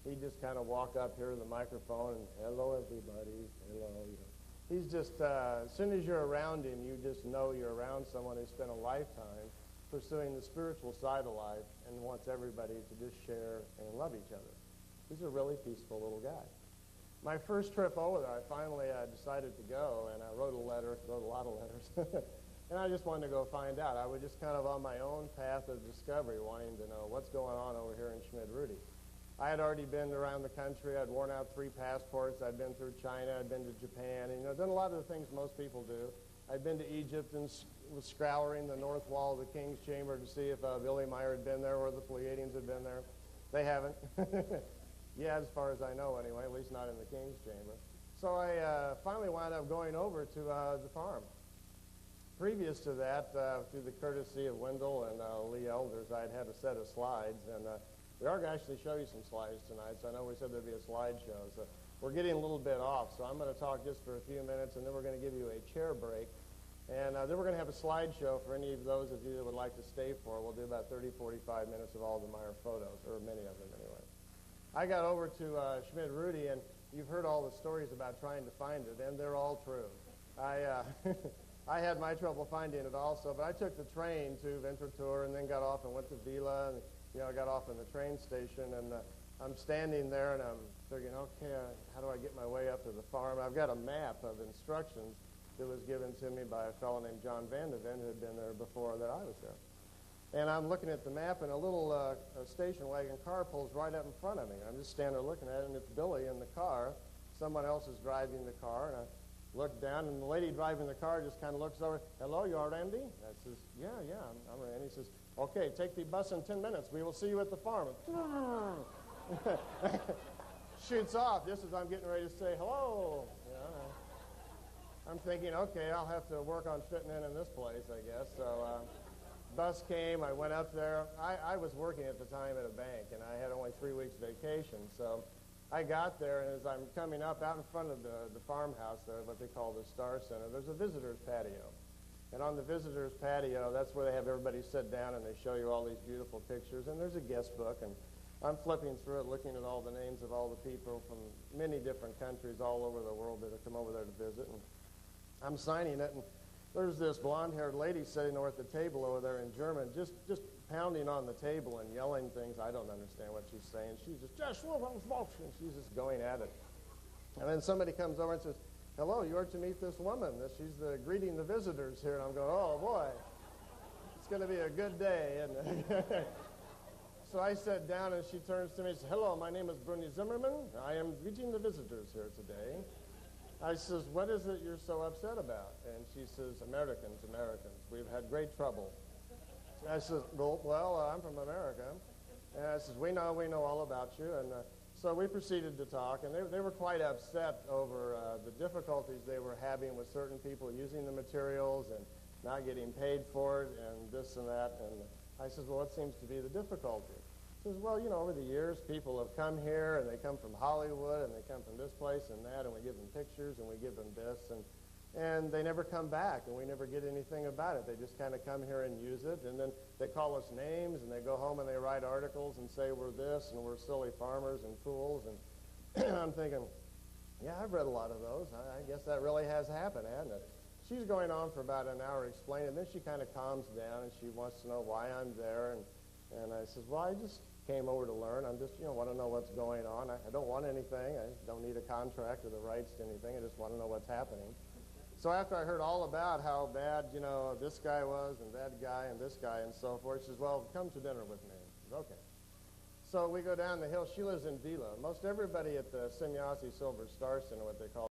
He'd just kind of walk up here to the microphone and, hello, everybody, hello. You know. He's just, as soon as you're around him, you just know you're around someone who spent a lifetime pursuing the spiritual side of life and wants everybody to just share and love each other. He's a really peaceful little guy. My first trip over there, I finally decided to go, and I wrote a lot of letters, and I just wanted to go find out. I was just kind of on my own path of discovery, wanting to know what's going on over here in Schmidt-Rudy. I had already been around the country. I'd worn out 3 passports. I'd been through China. I'd been to Japan, and done a lot of the things most people do. I'd been to Egypt and was scouring the north wall of the King's Chamber to see if Billy Meier had been there or the Pleiadians had been there. They haven't. Yeah, as far as I know anyway, at least not in the King's Chamber. So I finally wound up going over to the farm. Previous to that, through the courtesy of Wendell and Lee Elders, I'd had a set of slides, and we are going to actually show you some slides tonight, so I know we said there'd be a slideshow. So we're getting a little bit off, so I'm going to talk just for a few minutes, and then we're going to give you a chair break. And then we're going to have a slideshow for any of those of you that would like to stay for. We'll do about 30, 45 minutes of all the Meier photos, or many of them anyway. I got over to Schmidt-Rudy, and you've heard all the stories about trying to find it, and they're all true. I had my trouble finding it also, but I took the train to Winterthur and then got off and went to Vila, and I got off in the train station, and I'm standing there, and I'm thinking, okay, how do I get my way up to the farm? I've got a map of instructions that was given to me by a fellow named John Van de Ven, who had been there before that I was there. And I'm looking at the map, and a little station wagon car pulls right up in front of me. I'm just standing there looking at it, and it's Billy in the car. Someone else is driving the car, and I look down, and the lady driving the car just kind of looks over. Hello, you are Randy? I says, yeah, I'm Randy. He says, okay, take the bus in 10 minutes. We will see you at the farm. Shoots off just as I'm getting ready to say hello. I'm thinking, okay, I'll have to work on fitting in this place, I guess. So bus came. I went up there. I was working at the time at a bank, and I had only 3 weeks vacation. So I got there, and as I'm coming up out in front of the farmhouse there, what they call the Star Center, there's a visitor's patio. And on the visitor's patio, that's where they have everybody sit down, and they show you all these beautiful pictures. And there's a guest book, and I'm flipping through it, looking at all the names of all the people from many different countries all over the world that have come over there to visit. And I'm signing it, and there's this blonde-haired lady sitting over at the table over there in German, just pounding on the table and yelling things. I don't understand what she's saying. She's just she's just going at it. And then somebody comes over and says, hello, you are to meet this woman. She's greeting the visitors here. And I'm going, oh, boy, it's going to be a good day, isn't it? So I sat down, and she turns to me and says, hello, my name is Bruni Zimmerman. I am greeting the visitors here today. I says, what is it you're so upset about? And she says, Americans. We've had great trouble. I says, well, I'm from America. And I says, we know all about you. And so we proceeded to talk, and they were quite upset over the difficulties they were having with certain people using the materials and not getting paid for it and this and that. And I says, well, what seems to be the difficulty? He says, well, over the years, people have come here, and they come from Hollywood, and they come from this place and that, and we give them pictures, and we give them this, and they never come back, and we never get anything about it. They just kind of come here and use it, and then they call us names, and they go home and they write articles and say we're this, and we're silly farmers and fools, and I'm thinking, yeah, I've read a lot of those. I guess that really has happened, hasn't it? She's going on for about an hour explaining, and then she kind of calms down, and she wants to know why I'm there, and I says, well, I just came over to learn. I'm just, want to know what's going on. I don't want anything. I don't need a contract or the rights to anything. I just want to know what's happening. So after I heard all about how bad, this guy was and that guy and this guy and so forth, she says, well, come to dinner with me. I said, okay. So we go down the hill. She lives in Vila. Most everybody at the Semyasi Silver Star Center, what they call